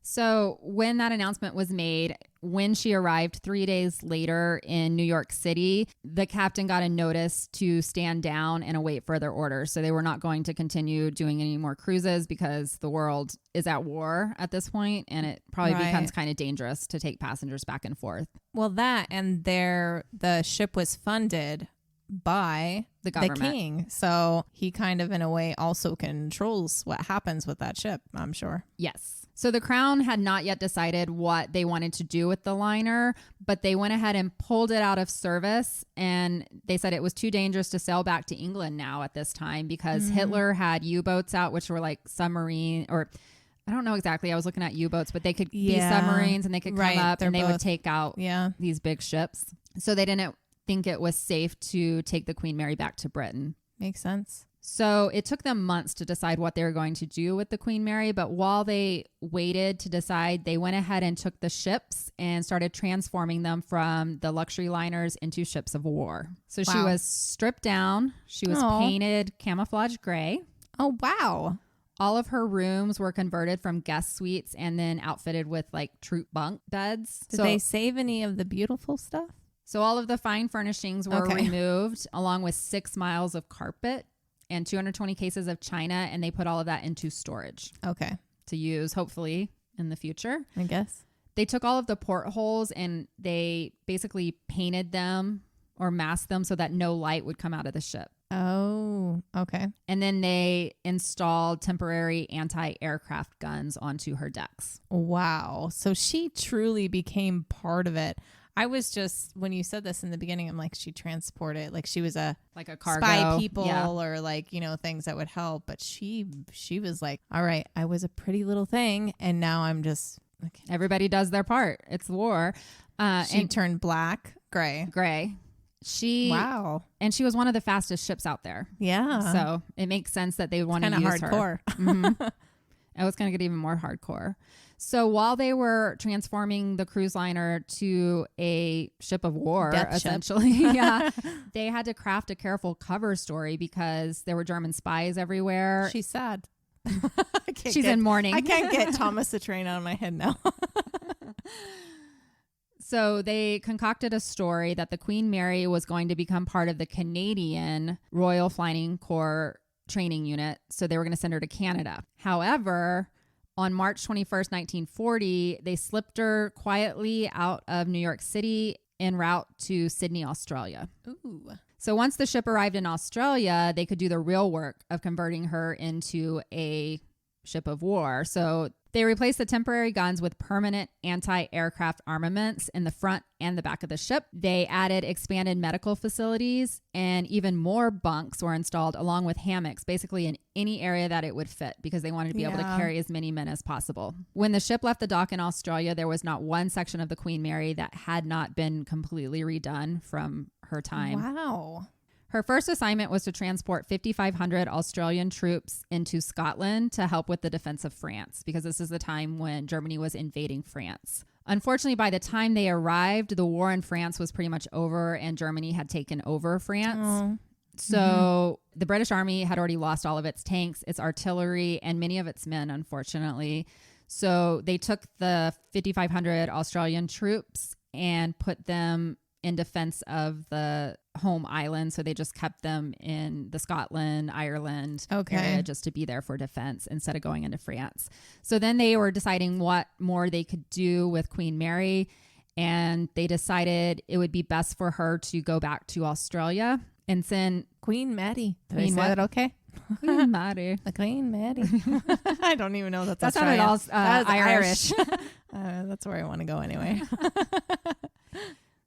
So when that announcement was made, When she arrived 3 days later in New York City, the captain got a notice to stand down and await further orders. So they were not going to continue doing any more cruises because the world is at war at this point, and it probably becomes kind of dangerous to take passengers back and forth. Well, that and the ship was funded by the government, the king. So he kind of in a way also controls what happens with that ship, I'm sure. Yes. So the Crown had not yet decided what they wanted to do with the liner, but they went ahead and pulled it out of service. And they said it was too dangerous to sail back to England now at this time because Hitler had U-boats out, which were like submarine, or I don't know exactly. I was looking at U-boats, but they could be submarines and they could come up and they would take out these big ships. So they didn't think it was safe to take the Queen Mary back to Britain. Makes sense. So it took them months to decide what they were going to do with the Queen Mary. But while they waited to decide, they went ahead and took the ships and started transforming them from the luxury liners into ships of war. So she was stripped down. She was painted camouflage gray. Oh, wow. All of her rooms were converted from guest suites and then outfitted with like troop bunk beds. Did they save any of the beautiful stuff? So all of the fine furnishings were removed, along with 6 miles of carpet and 220 cases of china, and they put all of that into storage. Okay. To use, hopefully, in the future. I guess. They took all of the portholes and they basically painted them or masked them so that no light would come out of the ship. Oh, okay. And then they installed temporary anti-aircraft guns onto her decks. Wow. So she truly became part of it. I was just, when you said this in the beginning, I'm like, she transported, like she was like a cargo spy people or like, you know, things that would help. But she was like, all right, I was a pretty little thing. And now I'm just. Okay. Everybody does their part. It's war. She turned gray. Wow. And she was one of the fastest ships out there. Yeah. So it makes sense that they would want to use hardcore. Her. I was going to get even more hardcore. So while they were transforming the cruise liner to a ship of war, essentially, they had to craft a careful cover story because there were German spies everywhere. She's sad. She's in mourning. I can't get Thomas the Train out of my head now. So they concocted a story that the Queen Mary was going to become part of the Canadian Royal Flying Corps training unit. So they were going to send her to Canada. However, on March 21st, 1940, they slipped her quietly out of New York City en route to Sydney, Australia. Ooh. So once the ship arrived in Australia, they could do the real work of converting her into a ship of war. So they replaced the temporary guns with permanent anti-aircraft armaments in the front and the back of the ship. They added expanded medical facilities, and even more bunks were installed along with hammocks, basically in any area that it would fit, because they wanted to be able to carry as many men as possible. When the ship left the dock in Australia, there was not one section of the Queen Mary that had not been completely redone from her time. Wow. Her first assignment was to transport 5,500 Australian troops into Scotland to help with the defense of France, because this is the time when Germany was invading France. Unfortunately, by the time they arrived, the war in France was pretty much over and Germany had taken over France. So the British Army had already lost all of its tanks, its artillery, and many of its men, unfortunately. So they took the 5,500 Australian troops and put them in defense of the home island. So they just kept them in the Scotland, Ireland area just to be there for defense instead of going into France. So then they were deciding what more they could do with Queen Mary. And they decided it would be best for her to go back to Australia and send Queen Mary. Did I say that okay? Queen Mary. The Queen Mary. I don't even know that's Australian. That sounded all Irish. That's where I want to go anyway.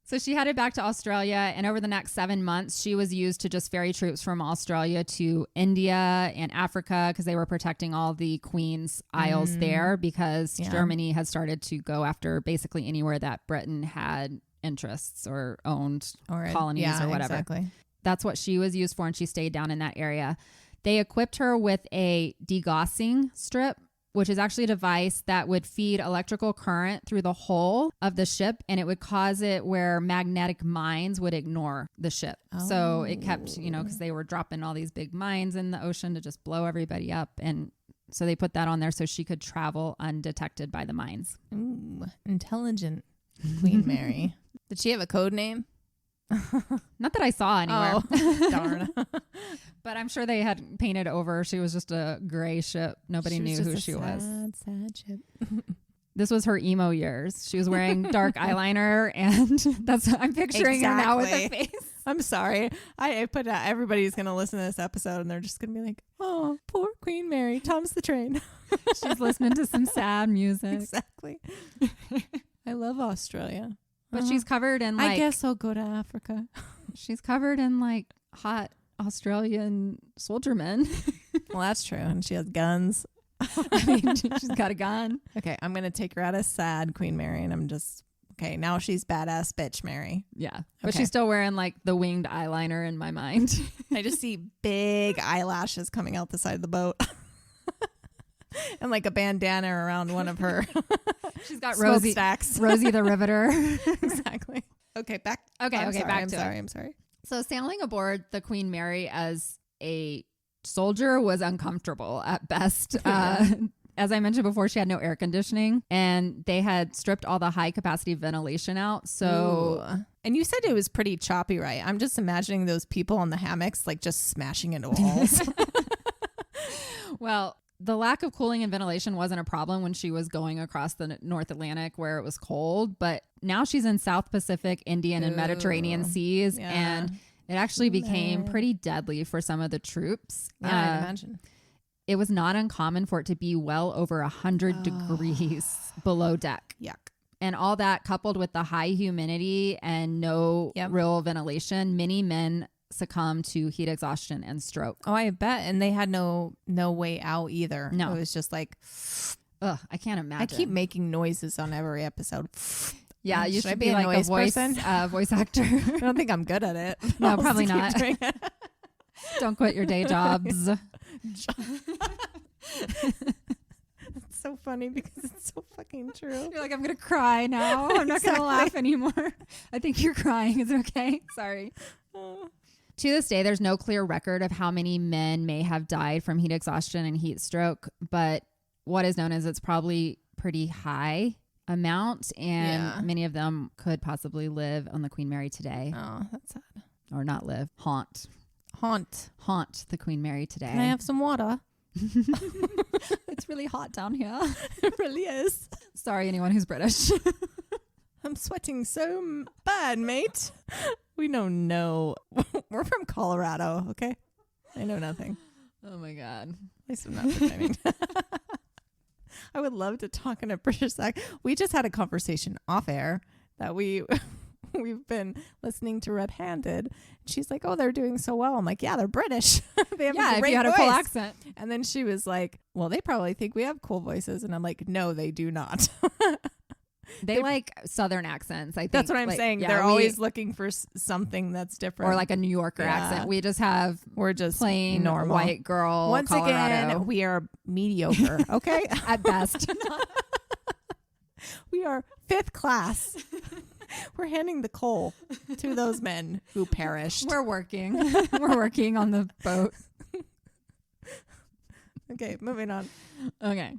So she headed back to Australia, and over the next 7 months, she was used to just ferry troops from Australia to India and Africa, because they were protecting all the Queen's Isles there, because Germany had started to go after basically anywhere that Britain had interests or owned colonies or whatever. Exactly. That's what she was used for, and she stayed down in that area. They equipped her with a degaussing strip, which is actually a device that would feed electrical current through the hull of the ship, and it would cause it where magnetic mines would ignore the ship. So it kept, because they were dropping all these big mines in the ocean to just blow everybody up. And so they put that on there so she could travel undetected by the mines. Ooh, intelligent. Queen Mary. Did she have a code name? Not that I saw anywhere. Oh, darn. But I'm sure they had painted over. She was just a gray ship. Nobody knew who she was. Sad ship. This was her emo years. She was wearing dark eyeliner, and I'm picturing her now with her face. I'm sorry. I put out, everybody's going to listen to this episode and they're just going to be like, oh, poor Queen Mary. Tom's the train. She's listening to some sad music. Exactly. I love Australia. But she's covered in I guess I'll go to Africa. She's covered in hot Australian soldiermen. Well, that's true. And she has guns. I mean, she's got a gun. Okay, I'm going to take her out as sad Queen Mary, and I'm just, okay, now she's badass bitch Mary. Yeah. But she's still wearing the winged eyeliner in my mind. I just see big eyelashes coming out the side of the boat. And a bandana around one of her. She's got Rosie stacks. Rosie the Riveter. Exactly. Okay, back. Okay, back to it. I'm sorry. So sailing aboard the Queen Mary as a soldier was uncomfortable at best. As I mentioned before, she had no air conditioning, and they had stripped all the high capacity ventilation out. So, and you said it was pretty choppy, right? I'm just imagining those people on the hammocks just smashing into walls. Well, the lack of cooling and ventilation wasn't a problem when she was going across the North Atlantic where it was cold, but now she's in South Pacific, Indian, and Mediterranean seas, and it actually became pretty deadly for some of the troops. Yeah, I imagine. It was not uncommon for it to be well over 100 degrees below deck. Yuck. And all that coupled with the high humidity and no real ventilation, many men succumb to heat exhaustion and stroke. Oh, I bet. And they had no way out either. No. It was just ugh, I can't imagine. I keep making noises on every episode. Yeah, you should be a voice person? Voice actor. I don't think I'm good at it. No, probably not. Don't quit your day jobs. It's so funny because it's so fucking true. You're like, I'm going to cry now. I'm not going to laugh anymore. I think you're crying. Is it okay? Sorry. To this day, there's no clear record of how many men may have died from heat exhaustion and heat stroke, but what is known is it's probably pretty high amount, and many of them could possibly live on the Queen Mary today. Oh, that's sad. Or not live. Haunt the Queen Mary today. Can I have some water? It's really hot down here. It really is. Sorry, anyone who's British. I'm sweating so bad, mate. We don't know. We're from Colorado, okay? I know nothing. Oh my God. At least I'm not pretending. I would love to talk in a British accent. We just had a conversation off air that we've been listening to Red Handed. She's like, oh, they're doing so well. I'm like, yeah, they're British. They have a great if you had voice. A cool accent. And then she was like, well, they probably think we have cool voices. And I'm like, no, they do not. They like Southern accents. I think that's what I'm saying. Yeah, they're always looking for something that's different, or like a New Yorker accent. We're just plain normal white girl. Once Colorado. again, we are mediocre. Okay, at best. We are fifth class. We're handing the coal to those men who perished. We're working. We're working on the boat. Okay, moving on. Okay.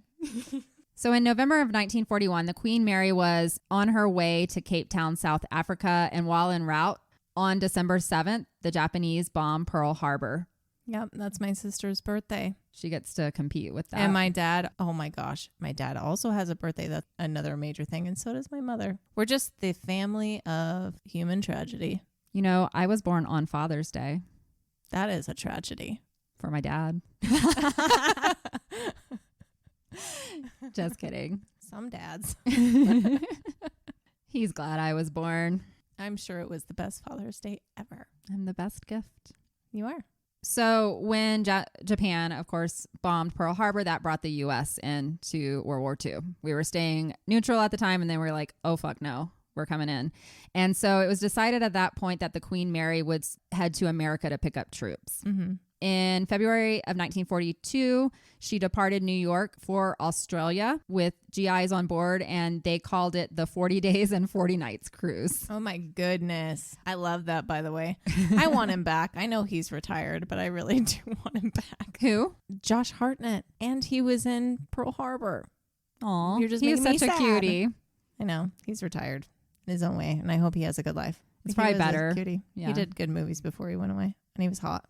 So in November of 1941, the Queen Mary was on her way to Cape Town, South Africa, and while en route on December 7th, the Japanese bombed Pearl Harbor. Yep, that's my sister's birthday. She gets to compete with that. And my dad, oh my gosh, my dad also has a birthday. That's another major thing, and so does my mother. We're just the family of human tragedy. You know, I was born on Father's Day. That is a tragedy. For my dad. Just kidding. Some dads. He's glad I was born. I'm sure it was the best Father's Day ever. I'm the best gift. You are. So when Japan, of course, bombed Pearl Harbor, that brought the U.S. into World War II. We were staying neutral at the time, and then we were like, oh, fuck no, we're coming in. And so it was decided at that point that the Queen Mary would head to America to pick up troops. Mm-hmm. In February of 1942, she departed New York for Australia with GIs on board, and they called it the 40 Days and 40 Nights cruise. Oh my goodness. I love that, by the way. I want him back. I know he's retired, but I really do want him back. Who? Josh Hartnett. And he was in Pearl Harbor. Aw, You're just he's making such me a sad. cutie. I know. He's retired. in his own way, and I hope he has a good life. It's probably better. Cutie. Yeah. He did good movies before he went away, and he was hot.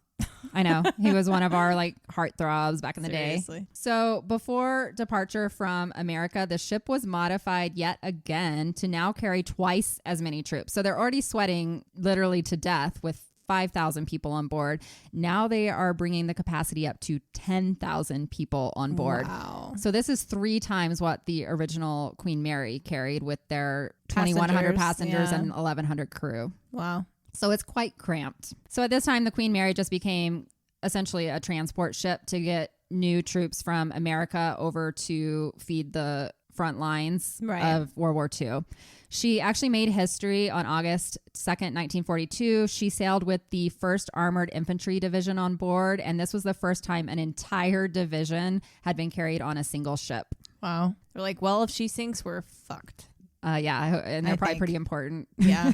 I know. He was one of our like heartthrobs back in the Seriously. day. So before departure from America, the ship was modified yet again to now carry twice as many troops. So they're already sweating literally to death with 5,000 people on board. Now they are bringing the capacity up to 10,000 people on board. Wow. So this is 3 times what the original Queen Mary carried with their 2,100 passengers and 1,100 crew. Wow. So it's quite cramped. So at this time, the Queen Mary just became essentially a transport ship to get new troops from America over to feed the front lines of World War II. She actually made history on August 2nd, 1942. She sailed with the 1st Armored Infantry Division on board, and this was the first time an entire division had been carried on a single ship. Wow. They're like, well, if she sinks, we're fucked. Yeah, and they're probably pretty important. Yeah.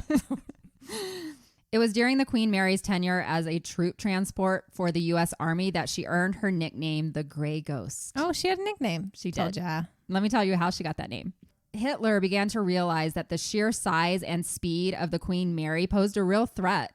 It was during the Queen Mary's tenure as a troop transport for the U.S. Army that she earned her nickname, the Gray Ghost. Oh, she had a nickname. She did. Ya. Let me tell you how she got that name. Hitler began to realize that the sheer size and speed of the Queen Mary posed a real threat,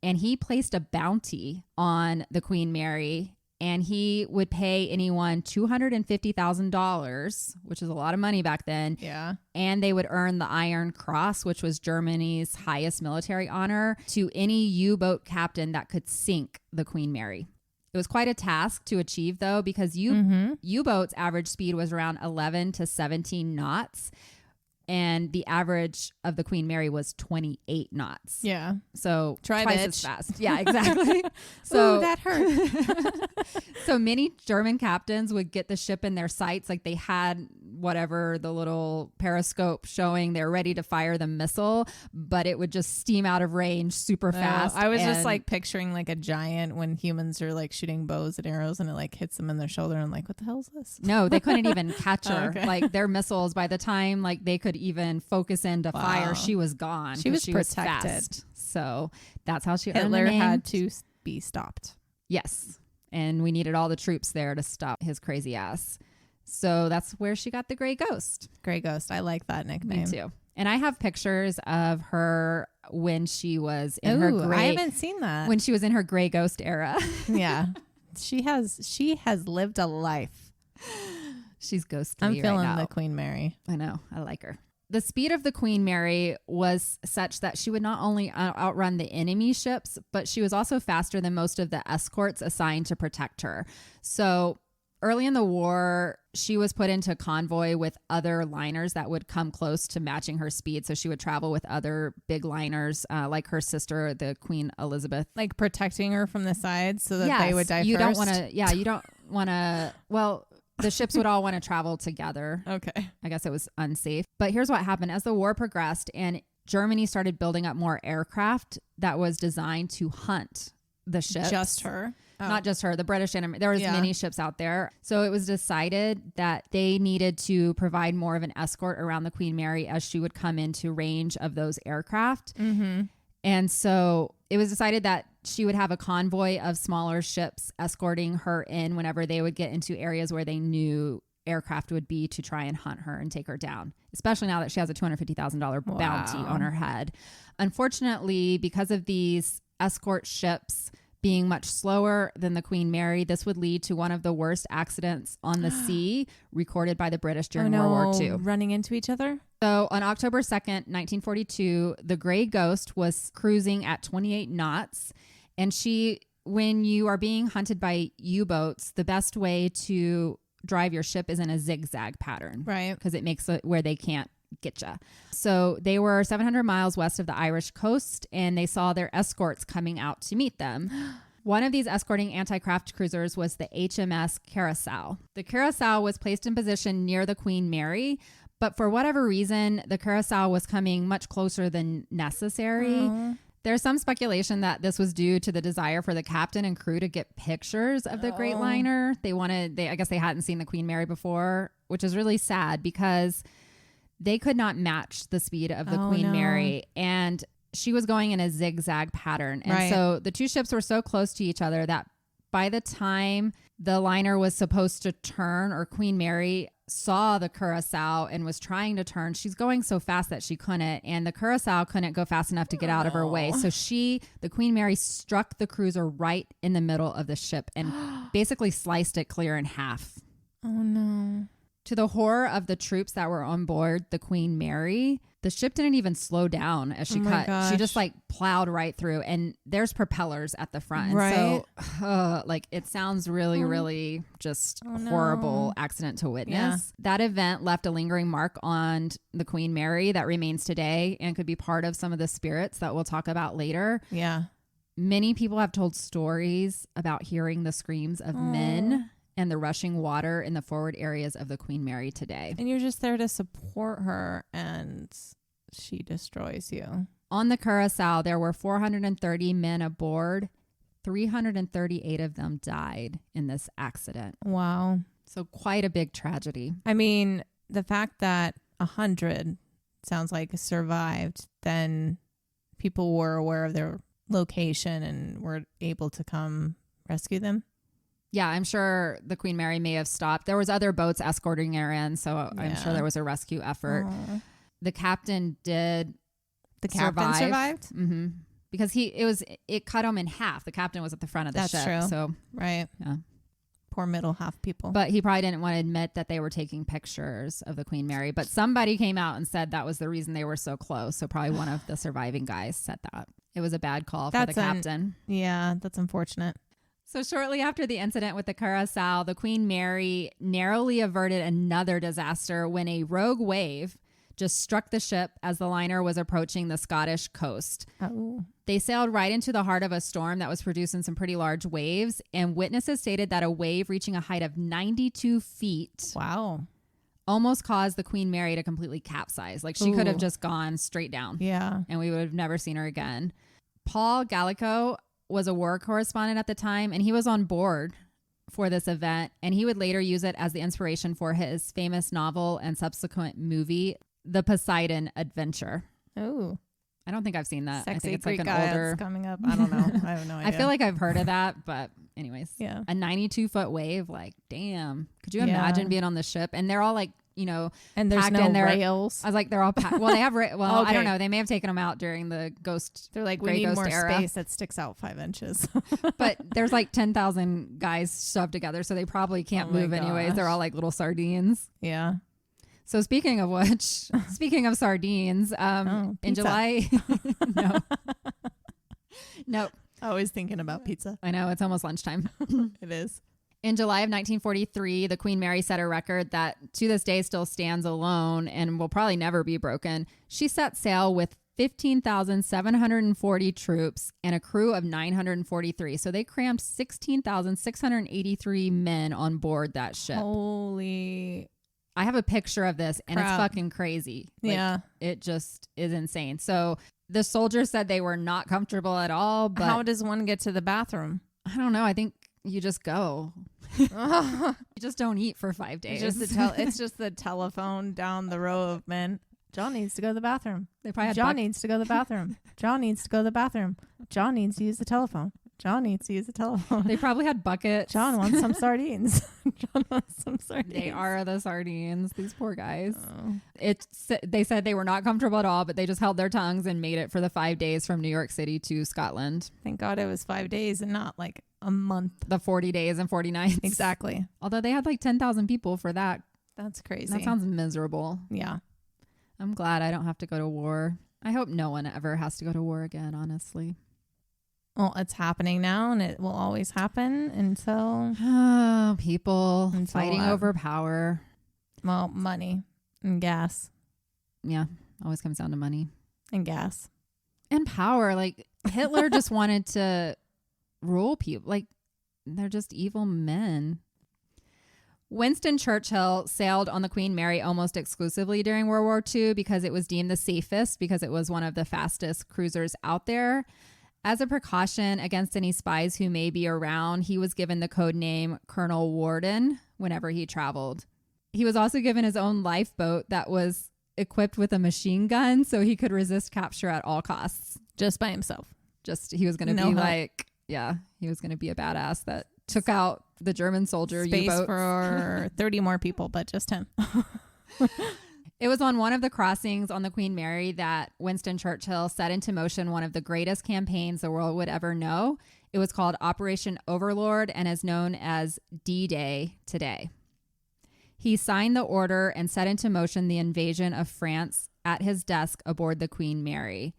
and he placed a bounty on the Queen Mary, and he would pay anyone $250,000, which is a lot of money back then. Yeah. And they would earn the Iron Cross, which was Germany's highest military honor, to any U-boat captain that could sink the Queen Mary. It was quite a task to achieve, though, because U-boats' average speed was around 11 to 17 knots. And the average of the Queen Mary was 28 knots. Yeah. So twice as fast. Yeah, exactly. So ooh, that hurt. So many German captains would get the ship in their sights. Like they had whatever, the little periscope showing they're ready to fire the missile, but it would just steam out of range super fast. I was just like picturing like a giant when humans are like shooting bows and arrows and it like hits them in their shoulder and like, what the hell is this? No, they couldn't even catch her. Okay. Like their missiles, by the time like they could even focus in to fire, she was gone. She was protected. Fast. So that's how she earned Hitler the name. had to be stopped. Yes. And we needed all the troops there to stop his crazy ass. So that's where she got the Gray Ghost. Gray Ghost. I like that nickname. Me too. And I have pictures of her when she was in her gray. I haven't seen that. When she was in her Gray Ghost era. Yeah. She has lived a life. She's ghostly. I'm feeling right now. the Queen Mary. I know. I like her. The speed of the Queen Mary was such that she would not only outrun the enemy ships, but she was also faster than most of the escorts assigned to protect her. So early in the war, she was put into convoy with other liners that would come close to matching her speed. So she would travel with other big liners, like her sister, the Queen Elizabeth. Like protecting her from the sides so that they would die you first? Don't want to. Yeah, you don't want to. Well, the ships would all want to travel together. Okay. I guess it was unsafe. But here's what happened. As the war progressed and Germany started building up more aircraft that was designed to hunt the ships. Just her? Oh. Not just her, the British and there was many ships out there. So it was decided that they needed to provide more of an escort around the Queen Mary as she would come into range of those aircraft. Mm-hmm. And so it was decided that she would have a convoy of smaller ships escorting her in whenever they would get into areas where they knew aircraft would be to try and hunt her and take her down, especially now that she has a $250,000 bounty on her head. Unfortunately, because of these escort ships being much slower than the Queen Mary, this would lead to one of the worst accidents on the sea recorded by the British during World War II. Running into each other? So on October 2nd, 1942, the Gray Ghost was cruising at 28 knots. And when you are being hunted by U-boats, the best way to drive your ship is in a zigzag pattern. Right. Because it makes it where they can't get you. So they were 700 miles west of the Irish coast, and they saw their escorts coming out to meet them. One of these escorting anti-craft cruisers was the HMS Carousel. The Carousel was placed in position near the Queen Mary, but for whatever reason, the Carousel was coming much closer than necessary. There's some speculation that this was due to the desire for the captain and crew to get pictures of the great liner. I guess they hadn't seen the Queen Mary before, which is really sad because they could not match the speed of the Queen Mary, and she was going in a zigzag pattern. And so the two ships were so close to each other that By the time the liner was supposed to turn, or Queen Mary saw the Curacao and was trying to turn, she's going so fast that she couldn't, and the Curacao couldn't go fast enough to get out of her way. So the Queen Mary struck the cruiser right in the middle of the ship and basically sliced it clear in half. Oh no. To the horror of the troops that were on board the Queen Mary, the ship didn't even slow down as she cut. Gosh. She just like plowed right through, and there's propellers at the front. Right. So like it sounds really, really just horrible accident to witness. Yeah. That event left a lingering mark on the Queen Mary that remains today and could be part of some of the spirits that we'll talk about later. Yeah. Many people have told stories about hearing the screams of men and the rushing water in the forward areas of the Queen Mary today. And you're just there to support her, and she destroys you. On the Curacao, there were 430 men aboard. 338 of them died in this accident. Wow. So quite a big tragedy. I mean, the fact that 100 sounds like survived, then people were aware of their location and were able to come rescue them. Yeah, I'm sure the Queen Mary may have stopped. There was other boats escorting her in, so I'm sure there was a rescue effort. Aww. The captain did captain survived? Mm-hmm. Because it cut him in half. The captain was at the front of the ship. That's true. So, right. Yeah. Poor middle half people. But he probably didn't want to admit that they were taking pictures of the Queen Mary. But somebody came out and said that was the reason they were so close. So probably one of the surviving guys said that. It was a bad call for the captain. Yeah, that's unfortunate. So shortly after the incident with the Curacao, the Queen Mary narrowly averted another disaster when a rogue wave just struck the ship as the liner was approaching the Scottish coast. Oh. They sailed right into the heart of a storm that was producing some pretty large waves, and witnesses stated that a wave reaching a height of 92 feet almost caused the Queen Mary to completely capsize. Like she could have just gone straight down. Yeah. And we would have never seen her again. Paul Gallico was a war correspondent at the time, and he was on board for this event, and he would later use it as the inspiration for his famous novel and subsequent movie, The Poseidon Adventure. Oh, I don't think I've seen that. Sexy I think it's Greek like an guy older coming up. I don't know. I have no idea. I feel like I've heard of that, but anyways, yeah, a 92-foot wave. Like, damn, could you imagine being on the ship? And they're all like, you know, and there's packed no in their rails. I was like, they're all packed. Well, they have. Well, I don't know. They may have taken them out during the ghost. They're like, we need more space that sticks out 5 inches. But there's like 10,000 guys shoved together, so they probably can't move anyways. They're all like little sardines. Yeah. So speaking of which, speaking of sardines, in July, no, always thinking about pizza. I know it's almost lunchtime. It is. In July of 1943, the Queen Mary set a record that to this day still stands alone and will probably never be broken. She set sail with 15,740 troops and a crew of 943. So they crammed 16,683 men on board that ship. Holy. I have a picture of this and it's fucking crazy. Like, yeah. It just is insane. So the soldiers said they were not comfortable at all. But how does one get to the bathroom? I don't know. I think you just go. You just don't eat for 5 days. It's just the telephone down the row of men. John needs to go to the bathroom. They probably had John needs to go to the bathroom. John needs to go to the bathroom. John needs to use the telephone. John needs to use the telephone. They probably had buckets. John wants some sardines. John wants some sardines. They are the sardines. These poor guys. Oh. They said they were not comfortable at all, but they just held their tongues and made it for the 5 days from New York City to Scotland. Thank God it was 5 days and not like a month. The 40 days and 40 nights. Exactly. Although they had like 10,000 people for that. That's crazy. That sounds miserable. Yeah. I'm glad I don't have to go to war. I hope no one ever has to go to war again, honestly. Well, it's happening now and it will always happen until people fighting over power. Well, money and gas. Yeah, always comes down to money. And gas. And power. Like Hitler just wanted to rule people. Like they're just evil men. Winston Churchill sailed on the Queen Mary almost exclusively during World War II because it was deemed the safest because it was one of the fastest cruisers out there. As a precaution against any spies who may be around, he was given the code name Colonel Warden whenever he traveled. He was also given his own lifeboat that was equipped with a machine gun so he could resist capture at all costs. Just by himself. He was going to be like, he was going to be a badass that took out the German soldier space U-boats. for 30 more people, but just him. It was on one of the crossings on the Queen Mary that Winston Churchill set into motion one of the greatest campaigns the world would ever know. It was called Operation Overlord and is known as D-Day today. He signed the order and set into motion the invasion of France at his desk aboard the Queen Mary.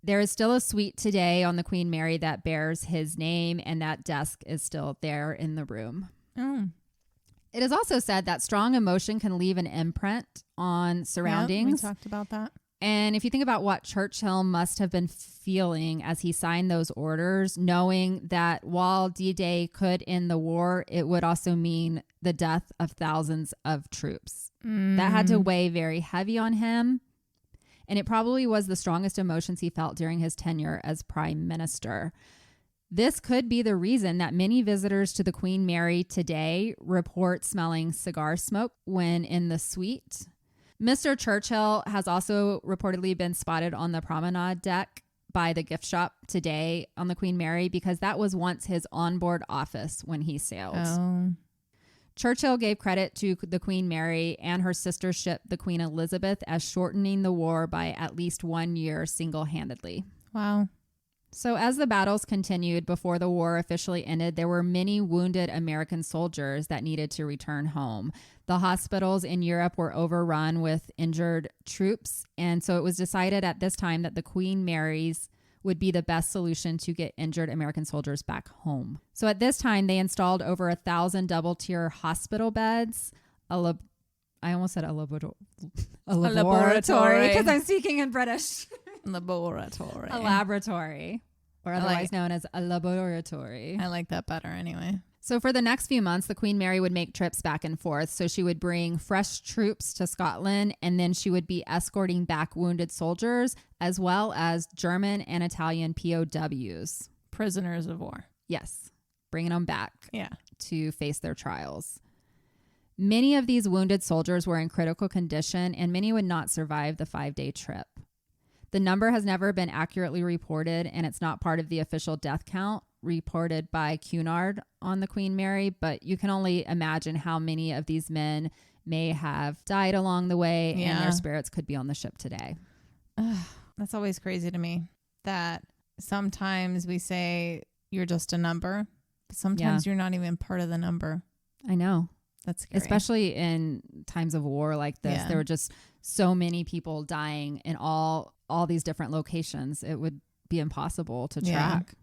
There is still a suite today on the Queen Mary that bears his name, and that desk is still there in the room. Oh. It is also said that strong emotion can leave an imprint on surroundings. Yeah, we talked about that. And if you think about what Churchill must have been feeling as he signed those orders, knowing that while D-Day could end the war, it would also mean the death of thousands of troops. That had to weigh very heavy on him. And it probably was the strongest emotions he felt during his tenure as prime minister. This could be the reason that many visitors to the Queen Mary today report smelling cigar smoke when in the suite. Mr. Churchill has also reportedly been spotted on the promenade deck by the gift shop today on the Queen Mary because that was once his onboard office when he sailed. Oh. Churchill gave credit to the Queen Mary and her sister ship, the Queen Elizabeth, as shortening the war by at least 1 year single-handedly. Wow. So as the battles continued before the war officially ended, there were many wounded American soldiers that needed to return home. The hospitals in Europe were overrun with injured troops, and so it was decided at this time that the Queen Marys would be the best solution to get injured American soldiers back home. So at this time, they installed over 1,000 double-tier hospital beds, I almost said a laboratory because I'm speaking in British. Laboratory. A laboratory, or otherwise known as a laboratory. I like that better anyway. So for the next few months, the Queen Mary would make trips back and forth. So she would bring fresh troops to Scotland, and then she would be escorting back wounded soldiers, as well as German and Italian POWs. Prisoners of war. Yes. Bringing them back Yeah. to face their trials. Many of these wounded soldiers were in critical condition, and many would not survive the 5-day trip. The number has never been accurately reported, and it's not part of the official death count reported by Cunard on the Queen Mary, but you can only imagine how many of these men may have died along the way, and their spirits could be on the ship today. That's always crazy to me that sometimes we say you're just a number, but sometimes you're not even part of the number. I know. That's scary. Especially in times of war like this. There were just so many people dying in all these different locations. It would be impossible to track.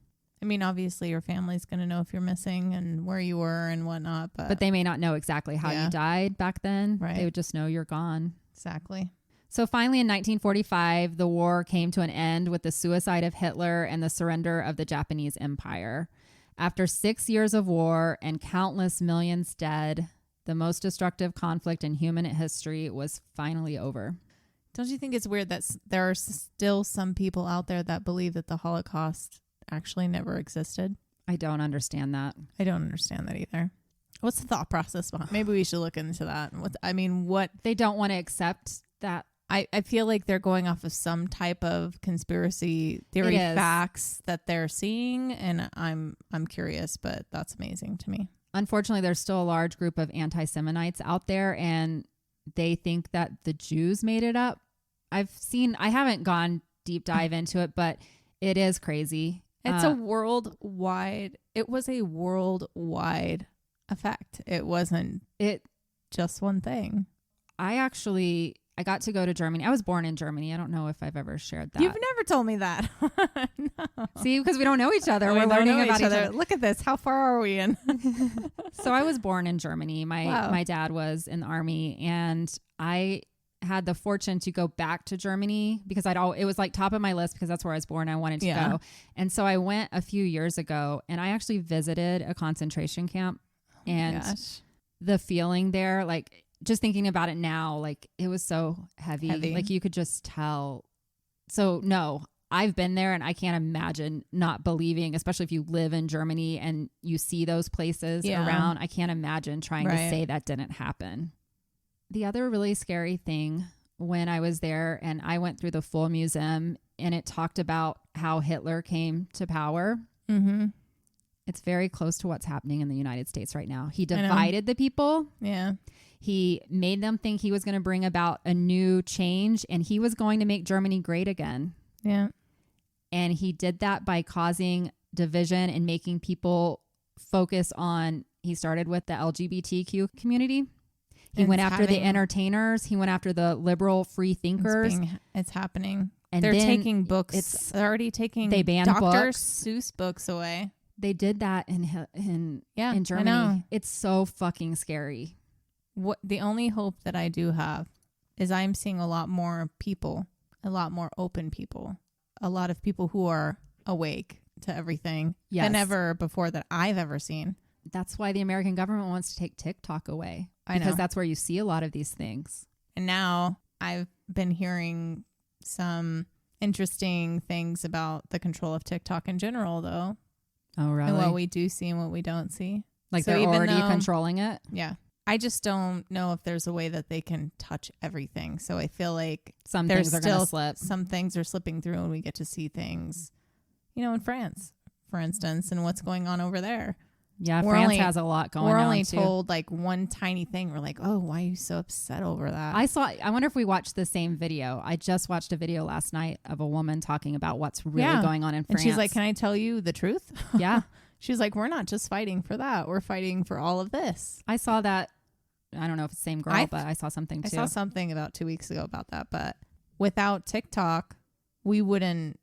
I mean, obviously your family's going to know if you're missing and where you were and whatnot, but they may not know exactly how you died back then. Right. They would just know you're gone. Exactly. So finally in 1945, the war came to an end with the suicide of Hitler and the surrender of the Japanese Empire. After 6 years of war and countless millions dead, the most destructive conflict in human history was finally over. Don't you think it's weird that there are still some people out there that believe that the Holocaust actually never existed? I don't understand that. I don't understand that either. What's the thought process behind? Maybe we should look into that. What they don't want to accept that. I feel like they're going off of some type of conspiracy theory facts that they're seeing, and I'm curious, but that's amazing to me. Unfortunately, there's still a large group of anti-Seminites out there, and they think that the Jews made it up. I haven't gone deep dive into it, but it is crazy. It was a worldwide effect. It wasn't just one thing. I got to go to Germany. I was born in Germany. I don't know if I've ever shared that. You've never told me that. No. See, because we don't know each other. We're learning about each other. Look at this. How far are we in? So I was born in Germany. My dad was in the army, and I had the fortune to go back to Germany because it was like top of my list because that's where I was born. I wanted to go. And so I went a few years ago, and I actually visited a concentration camp. And the feeling there, like just thinking about it now, like it was so heavy. Like you could just tell. So no, I've been there, and I can't imagine not believing, especially if you live in Germany and you see those places around. I can't imagine trying to say that didn't happen. The other really scary thing when I was there, and I went through the full museum, and it talked about how Hitler came to power. Mm-hmm. It's very close to what's happening in the United States right now. He divided the people. Yeah. He made them think he was going to bring about a new change, and he was going to make Germany great again. Yeah. And he did that by causing division and making people focus on, he started with the LGBTQ community. He went after the entertainers. He went after the liberal free thinkers. It's happening. And they're taking books. They're already taking they banned Dr. books. Seuss books away. They did that in Germany. I know. It's so fucking scary. What the only hope that I do have is I'm seeing a lot more people, a lot more open people, a lot of people who are awake to everything than ever before that I've ever seen. That's why the American government wants to take TikTok away. Because that's where you see a lot of these things. And now I've been hearing some interesting things about the control of TikTok in general, though. Oh, really? And what we do see and what we don't see. Like they're already controlling it? Yeah. I just don't know if there's a way that they can touch everything. So I feel like some things are going to slip. Some things are slipping through, and we get to see things, in France, for instance, and what's going on over there. Yeah, France has a lot going on. We're only told like one tiny thing. We're like, oh, why are you so upset over that? I wonder if we watched the same video. I just watched a video last night of a woman talking about what's really going on in France. And she's like, can I tell you the truth? Yeah. She's like, we're not just fighting for that. We're fighting for all of this. I saw that. I don't know if it's the same girl, but I saw something too. I saw something about 2 weeks ago about that. But without TikTok, we wouldn't.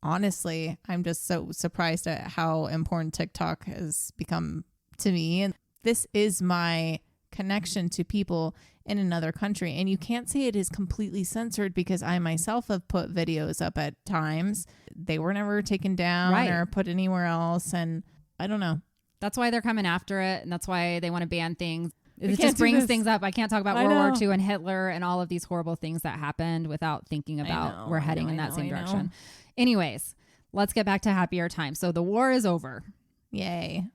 Honestly, I'm just so surprised at how important TikTok has become to me. And this is my connection to people in another country. And you can't say it is completely censored because I myself have put videos up at times. They were never taken down or put anywhere else. And I don't know. That's why they're coming after it. And that's why they want to ban things. It just brings things up. I can't talk about World War II and Hitler and all of these horrible things that happened without thinking about we're heading in that same direction. Anyways, let's get back to happier times. So the war is over. Yay.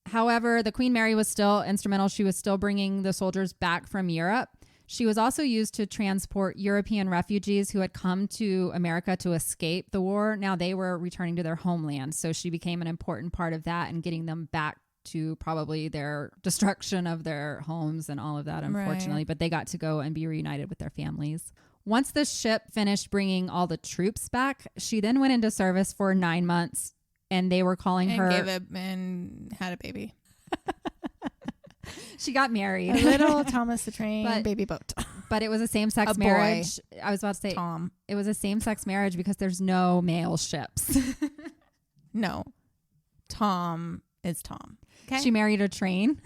However, the Queen Mary was still instrumental. She was still bringing the soldiers back from Europe. She was also used to transport European refugees who had come to America to escape the war. Now they were returning to their homeland. So she became an important part of that and getting them back to probably their destruction of their homes and all of that, unfortunately. But they got to go and be reunited with their families. Once the ship finished bringing all the troops back, she then went into service for 9 months, and they were calling her... and had a baby. She got married. A little Thomas the Train baby boat. But it was a same-sex marriage. I was about to say... Tom. It was a same-sex marriage because there's no male ships. No. Tom is Tom. Okay. She married a train.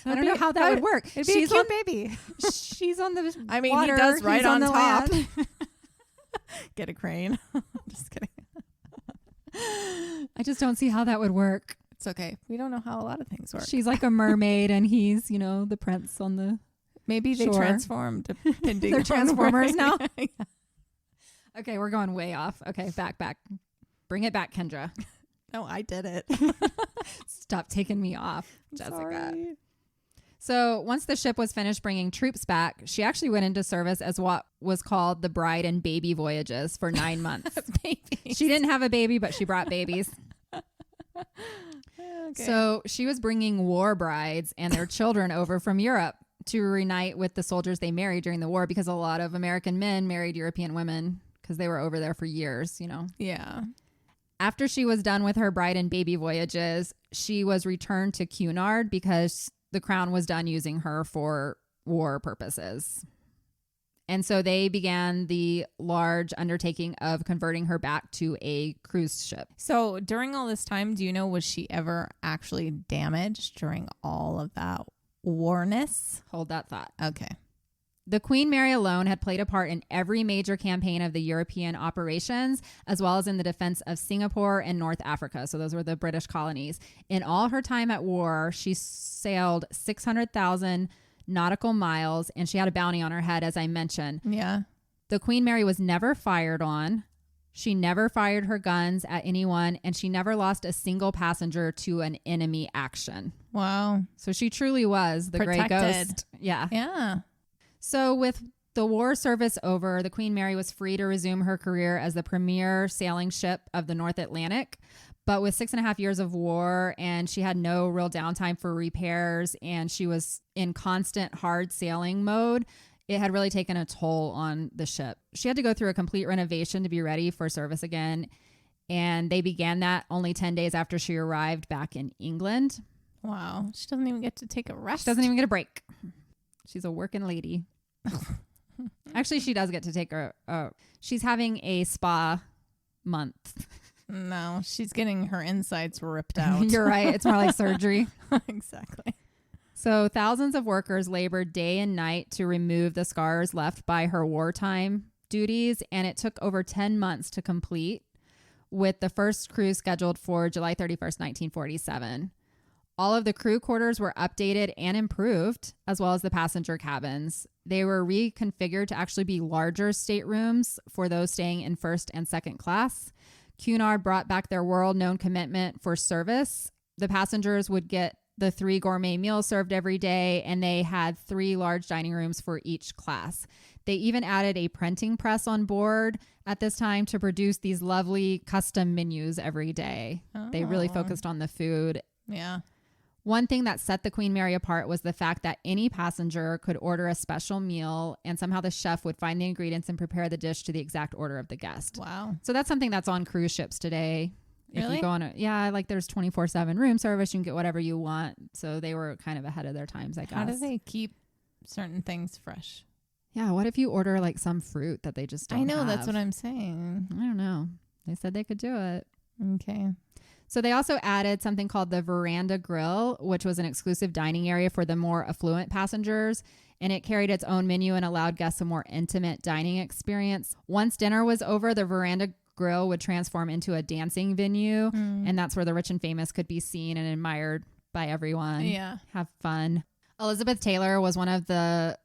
I don't know how that would work. It'd be a cute baby. She's on the water, he does right on top. Get a crane. Just kidding. I just don't see how that would work. It's okay. We don't know how a lot of things work. She's like a mermaid and he's, the prince on the Maybe they shore. Transformed. They're Transformers now? Yeah. Okay, we're going way off. Okay, back. Bring it back, Kendra. No, I did it. Stop taking me off, Jessica. Sorry. So once the ship was finished bringing troops back, she actually went into service as what was called the bride and baby voyages for 9 months. She didn't have a baby, but she brought babies. Okay. So she was bringing war brides and their children over from Europe to reunite with the soldiers they married during the war, because a lot of American men married European women because they were over there for years, Yeah. After she was done with her bride and baby voyages, she was returned to Cunard because the crown was done using her for war purposes. And so they began the large undertaking of converting her back to a cruise ship. So during all this time, do you know, was she ever actually damaged during all of that warness? Hold that thought. Okay. The Queen Mary alone had played a part in every major campaign of the European operations, as well as in the defense of Singapore and North Africa. So those were the British colonies. In all her time at war, she sailed 600,000 nautical miles, and she had a bounty on her head, as I mentioned. Yeah. The Queen Mary was never fired on. She never fired her guns at anyone, and she never lost a single passenger to an enemy action. Wow. So she truly was the Grey Ghost. Yeah. Yeah. So with the war service over, the Queen Mary was free to resume her career as the premier sailing ship of the North Atlantic. But with 6.5 years of war, and she had no real downtime for repairs, and she was in constant hard sailing mode, it had really taken a toll on the ship. She had to go through a complete renovation to be ready for service again. And they began that only 10 days after she arrived back in England. Wow. She doesn't even get to take a rest. She doesn't even get a break. She's a working lady. Actually, she does get to take she's having a spa month. No, she's getting her insides ripped out. You're right. It's more like surgery. Exactly. So thousands of workers labored day and night to remove the scars left by her wartime duties, and it took over 10 months to complete, with the first cruise scheduled for July 31st, 1947. All of the crew quarters were updated and improved, as well as the passenger cabins. They were reconfigured to actually be larger staterooms for those staying in first and second class. Cunard brought back their world-known commitment for service. The passengers would get the 3 gourmet meals served every day, and they had 3 large dining rooms for each class. They even added a printing press on board at this time to produce these lovely custom menus every day. Oh. They really focused on the food. Yeah. One thing that set the Queen Mary apart was the fact that any passenger could order a special meal, and somehow the chef would find the ingredients and prepare the dish to the exact order of the guest. Wow. So that's something that's on cruise ships today. Really? If you go on like there's 24/7 room service, you can get whatever you want. So they were kind of ahead of their times, I guess. How do they keep certain things fresh? Yeah, what if you order like some fruit that they just don't have? That's what I'm saying. I don't know. They said they could do it. Okay. So they also added something called the Veranda Grill, which was an exclusive dining area for the more affluent passengers. And it carried its own menu and allowed guests a more intimate dining experience. Once dinner was over, the Veranda Grill would transform into a dancing venue. And that's where the rich and famous could be seen and admired by everyone. Yeah. Have fun. Elizabeth Taylor was one of the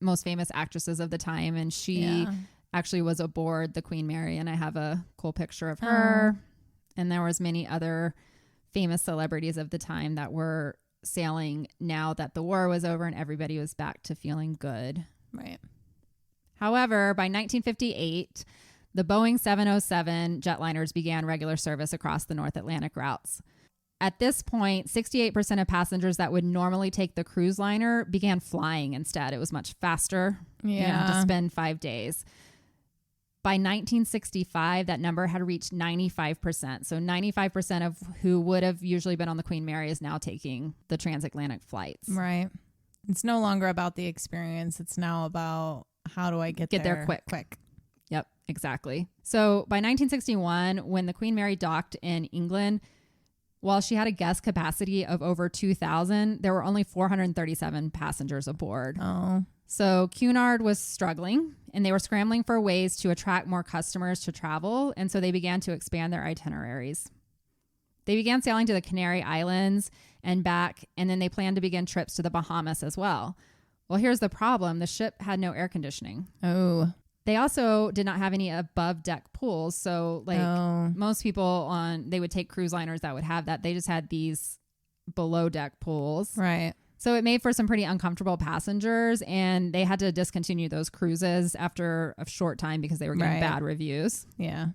most famous actresses of the time. And she actually was aboard the Queen Mary. And I have a cool picture of her. And there was many other famous celebrities of the time that were sailing now that the war was over and everybody was back to feeling good. Right. However, by 1958, the Boeing 707 jetliners began regular service across the North Atlantic routes. At this point, 68% of passengers that would normally take the cruise liner began flying instead. It was much faster. Yeah. You didn't have to spend 5 days. By 1965, that number had reached 95%. So 95% of who would have usually been on the Queen Mary is now taking the transatlantic flights. Right. It's no longer about the experience. It's now about how do I get there quick. Yep, exactly. So by 1961, when the Queen Mary docked in England, while she had a guest capacity of over 2,000, there were only 437 passengers aboard. Oh. So Cunard was struggling, and they were scrambling for ways to attract more customers to travel, and so they began to expand their itineraries. They began sailing to the Canary Islands and back, and then they planned to begin trips to the Bahamas as well. Well, here's the problem. The ship had no air conditioning. Oh. They also did not have any above deck pools. So most people they would take cruise liners that would have that. They just had these below deck pools. Right. So it made for some pretty uncomfortable passengers, and they had to discontinue those cruises after a short time because they were getting bad reviews. Yeah.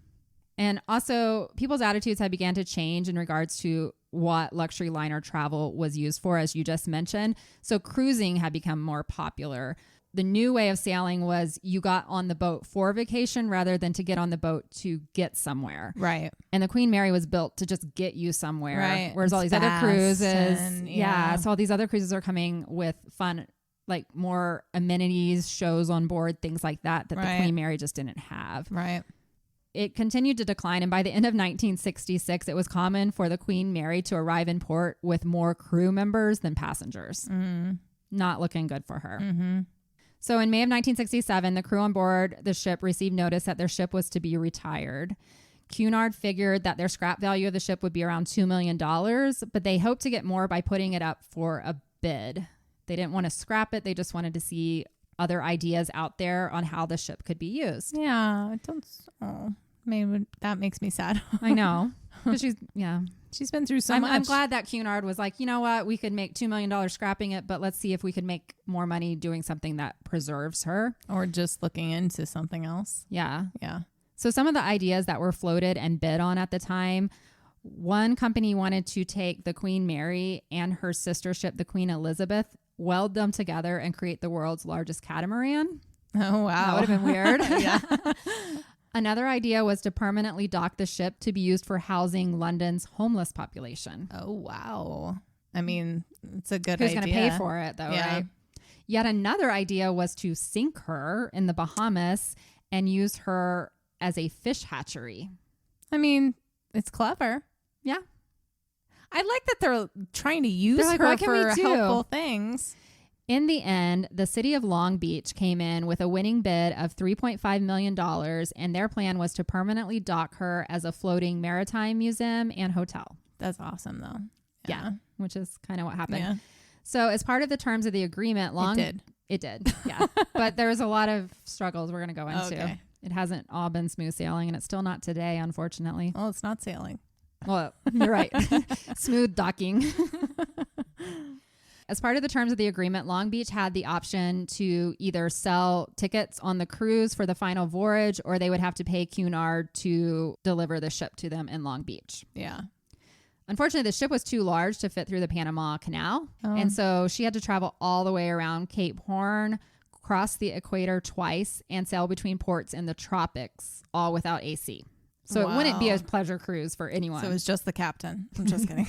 And also people's attitudes had began to change in regards to what luxury liner travel was used for, as you just mentioned. So cruising had become more popular. The new way of sailing was you got on the boat for vacation rather than to get on the boat to get somewhere. Right. And the Queen Mary was built to just get you somewhere. Right. Whereas all these other cruises. Yeah. So all these other cruises are coming with fun, like more amenities, shows on board, things like that the Queen Mary just didn't have. Right. It continued to decline. And by the end of 1966, it was common for the Queen Mary to arrive in port with more crew members than passengers. Mm-hmm. Not looking good for her. Mm-hmm. So in May of 1967, the crew on board the ship received notice that their ship was to be retired. Cunard figured that their scrap value of the ship would be around $2 million, but they hoped to get more by putting it up for a bid. They didn't want to scrap it. They just wanted to see other ideas out there on how the ship could be used. Yeah, maybe that makes me sad. I know. Because She's been through so much. I'm glad that Cunard was like, you know what? We could make $2 million scrapping it, but let's see if we could make more money doing something that preserves her. Or just looking into something else. Yeah. Yeah. So some of the ideas that were floated and bid on at the time, one company wanted to take the Queen Mary and her sister ship, the Queen Elizabeth, weld them together and create the world's largest catamaran. Oh, wow. That would have been weird. Yeah. Another idea was to permanently dock the ship to be used for housing London's homeless population. Oh, wow. I mean, it's a good Who's idea. Who's going to pay for it, though, right? Yet another idea was to sink her in the Bahamas and use her as a fish hatchery. I mean, it's clever. Yeah. I like that they're trying to use her for helpful things. In the end, the city of Long Beach came in with a winning bid of $3.5 million, and their plan was to permanently dock her as a floating maritime museum and hotel. That's awesome, though. Yeah, which is kind of what happened. Yeah. So as part of the terms of the agreement, It did, yeah. But there was a lot of struggles we're going to go into. Okay. It hasn't all been smooth sailing, and it's still not today, unfortunately. Well, it's not sailing. Well, you're right. Smooth docking. As part of the terms of the agreement, Long Beach had the option to either sell tickets on the cruise for the final voyage, or they would have to pay Cunard to deliver the ship to them in Long Beach. Yeah. Unfortunately, the ship was too large to fit through the Panama Canal. And so she had to travel all the way around Cape Horn, cross the equator twice, and sail between ports in the tropics, all without AC. So it wouldn't be a pleasure cruise for anyone. So it was just the captain. I'm just kidding.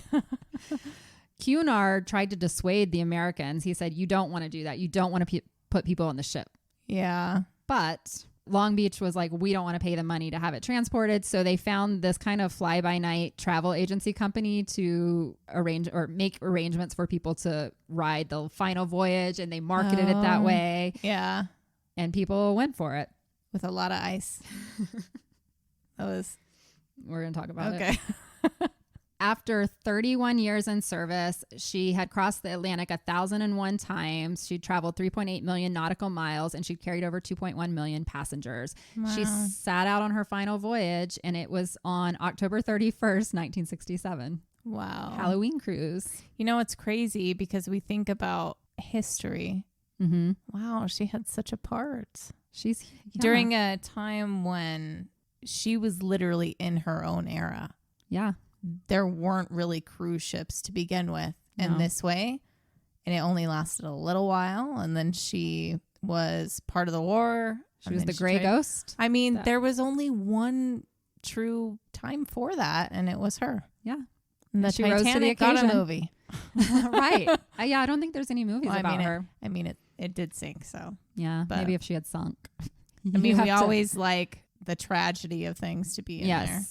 Cunard tried to dissuade the Americans. He said, you don't want to do that. You don't want to put people on the ship. Yeah. But Long Beach was like, we don't want to pay the money to have it transported. So they found this kind of fly-by-night travel agency company to arrange or make arrangements for people to ride the final voyage. And they marketed it that way. Yeah. And people went for it. With a lot of ice. We're going to talk about it. Okay. After 31 years in service, she had crossed the Atlantic 1,001 times. She traveled 3.8 million nautical miles, and she carried over 2.1 million passengers. Wow. She sat out on her final voyage, and it was on October 31st, 1967. Wow. Halloween cruise. You know, it's crazy because we think about history. Mm-hmm. Wow, she had such a part. She's during a time when she was literally in her own era. Yeah. There weren't really cruise ships to begin with in this way. And it only lasted a little while. And then she was part of the war. She was the gray ghost. I mean, there was only one true time for that. And it was her. Yeah. And the Titanic got a movie. Right. Yeah, I don't think there's any movies about her. It did sink. So yeah, but maybe if she had sunk. I mean, we always like the tragedy of things to be in there.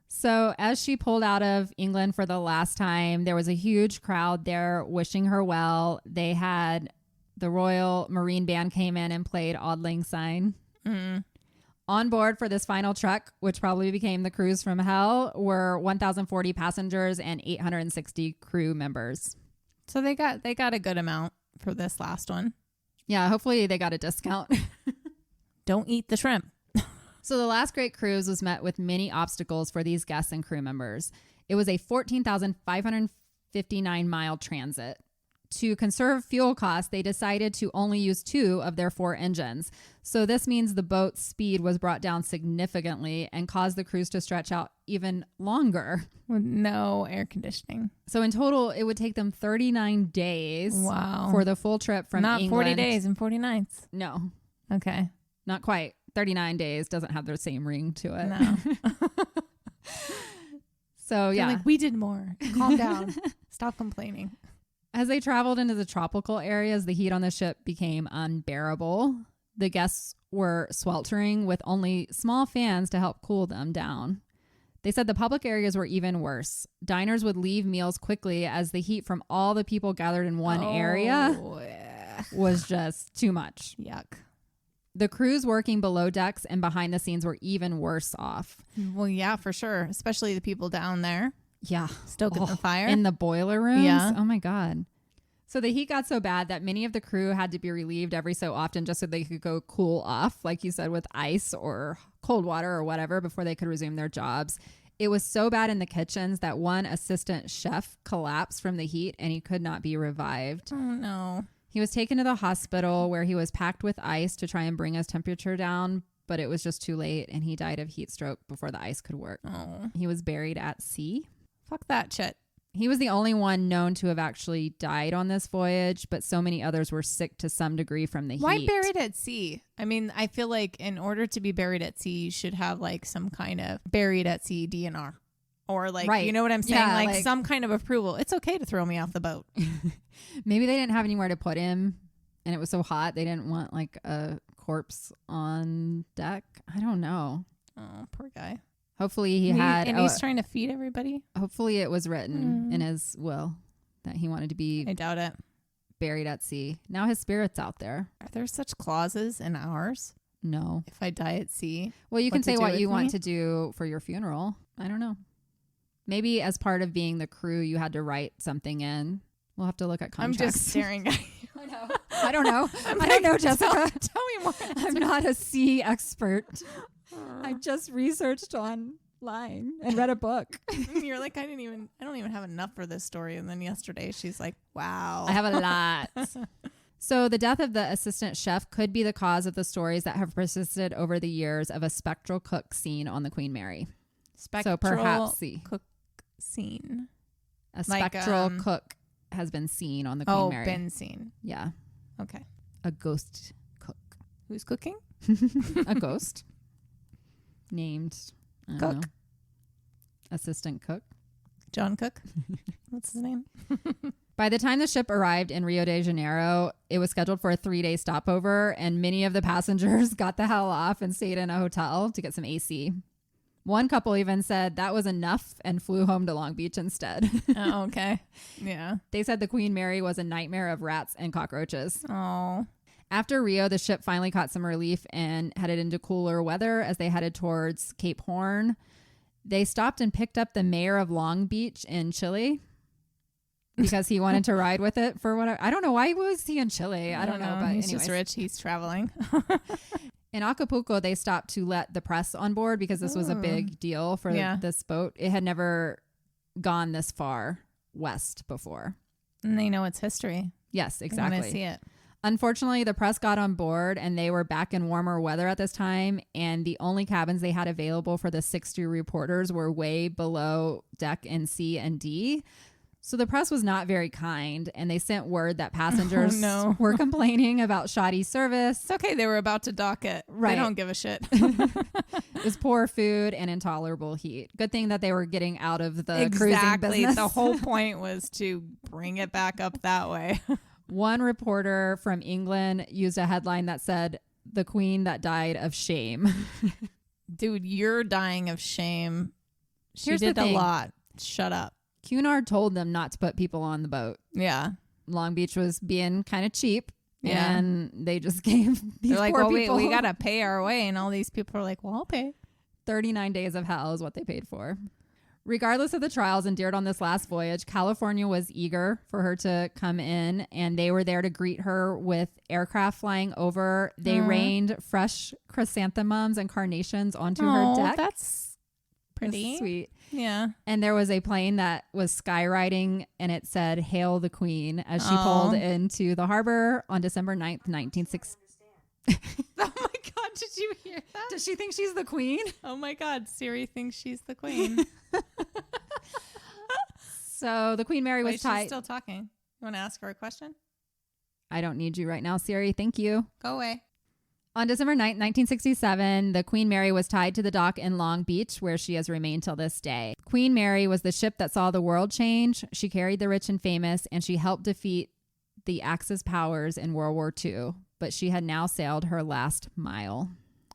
So as she pulled out of England for the last time, there was a huge crowd there wishing her well. They had the Royal Marine Band came in and played Auld Lang Syne. Mm. On board for this final trek, which probably became the cruise from hell, were 1,040 passengers and 860 crew members. So they got a good amount for this last one. Yeah, hopefully they got a discount. Don't eat the shrimp. So the last great cruise was met with many obstacles for these guests and crew members. It was a 14,559 mile transit. To conserve fuel costs, they decided to only use 2 of their 4 engines. So this means the boat's speed was brought down significantly and caused the cruise to stretch out even longer. With no air conditioning. So in total, it would take them 39 days for the full trip from England. Not 40 days and 40 nights. No. Okay. Not quite. 39 days doesn't have the same ring to it. No. So yeah. Like, we did more. Calm down. Stop complaining. As they traveled into the tropical areas, the heat on the ship became unbearable. The guests were sweltering with only small fans to help cool them down. They said the public areas were even worse. Diners would leave meals quickly as the heat from all the people gathered in one area was just too much. Yuck. The crews working below decks and behind the scenes were even worse off. Well, yeah, for sure. Especially the people down there. Yeah. Stoking the fire. In the boiler rooms. Yeah. Oh my God. So the heat got so bad that many of the crew had to be relieved every so often just so they could go cool off, like you said, with ice or cold water or whatever before they could resume their jobs. It was so bad in the kitchens that one assistant chef collapsed from the heat and he could not be revived. Oh, no. He was taken to the hospital where he was packed with ice to try and bring his temperature down, but it was just too late and he died of heat stroke before the ice could work. Oh. He was buried at sea. Fuck that shit. He was the only one known to have actually died on this voyage, but so many others were sick to some degree from the heat. Why buried at sea? I mean, I feel like in order to be buried at sea, you should have like some kind of buried at sea DNR. Or like, right. You know what I'm saying? Yeah, like some kind of approval. It's okay to throw me off the boat. Maybe they didn't have anywhere to put him and it was so hot they didn't want like a corpse on deck. I don't know. Oh, poor guy. Hopefully he's trying to feed everybody. Hopefully it was written in his will that he wanted to be I doubt it. Buried at sea. Now his spirit's out there. Are there such clauses in ours? No. If I die at sea. Well, you can say what you want to do for your funeral. I don't know. Maybe as part of being the crew, you had to write something in. We'll have to look at contracts. I'm just staring at you. I know. I don't know. I don't know, Jessica. Tell me more. I'm not a sea expert. I just researched online and read a book. You're like, I don't even have enough for this story. And then yesterday she's like, wow. I have a lot. So the death of the assistant chef could be the cause of the stories that have persisted over the years of a spectral cook seen on the Queen Mary. Spectral cook seen. A spectral cook has been seen on the Queen Mary. Oh, been seen. Yeah. Okay. A ghost cook. Who's cooking? A ghost. Named Cook. Assistant cook. John Cook. What's his name? By the time the ship arrived in Rio de Janeiro, it was scheduled for a 3-day stopover, and many of the passengers got the hell off and stayed in a hotel to get some AC. One couple even said that was enough and flew home to Long Beach instead. Oh, okay. Yeah. They said the Queen Mary was a nightmare of rats and cockroaches. Oh. After Rio, the ship finally caught some relief and headed into cooler weather as they headed towards Cape Horn. They stopped and picked up the mayor of Long Beach in Chile because he wanted to ride with it for whatever. I don't know. Why was he in Chile? I don't know. But he's just rich. He's traveling. In Acapulco, they stopped to let the press on board because this was a big deal for this boat. It had never gone this far west before. And they know it's history. Yes, exactly. I want to see it. Unfortunately, the press got on board and they were back in warmer weather at this time. And the only cabins they had available for the 60 reporters were way below deck in C and D. So the press was not very kind, and they sent word that passengers were complaining about shoddy service. It's okay. They were about to dock it. Right. They don't give a shit. It was poor food and intolerable heat. Good thing that they were getting out of the cruising business. The whole point was to bring it back up that way. One reporter from England used a headline that said, "The Queen that died of shame." Dude, you're dying of shame. Here's did a lot. Shut up. Cunard told them not to put people on the boat. Yeah. Long Beach was being kind of cheap. Yeah. And they just gave these poor people. We got to pay our way. And all these people are like, well, I'll pay. 39 days of hell is what they paid for. Regardless of the trials endured on this last voyage, California was eager for her to come in, and they were there to greet her with aircraft flying over. They rained fresh chrysanthemums and carnations onto her deck. That's pretty. That's sweet. Yeah. And there was a plane that was skywriting, and it said, "Hail the Queen," as she pulled into the harbor on December 9th, 1960. Oh my God, did you hear that? Does she think she's the queen? Oh my God, Siri thinks she's the queen. So the Queen Mary was tied. She's still talking. You want to ask her a question? I don't need you right now, Siri. Thank you. Go away. On December 9th, 1967, the Queen Mary was tied to the dock in Long Beach, where she has remained till this day. Queen Mary was the ship that saw the world change. She carried the rich and famous, and she helped defeat the Axis powers in World War II. But she had now sailed her last mile.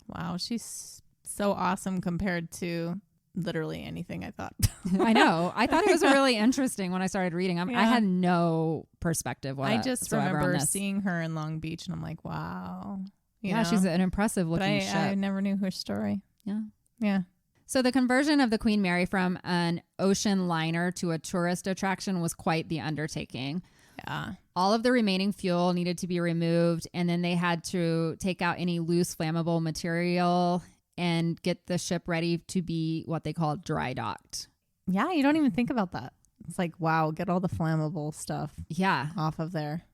Wow, she's so awesome compared to literally anything I thought. I know. I thought it was really interesting when I started reading. I had no perspective whatsoever. I just remember seeing her in Long Beach, and I'm like, wow. You know? She's an impressive looking ship. I never knew her story. Yeah. Yeah. So the conversion of the Queen Mary from an ocean liner to a tourist attraction was quite the undertaking. Yeah. All of the remaining fuel needed to be removed, and then they had to take out any loose flammable material and get the ship ready to be what they call dry docked. Yeah, you don't even think about that. It's like, wow, get all the flammable stuff off of there.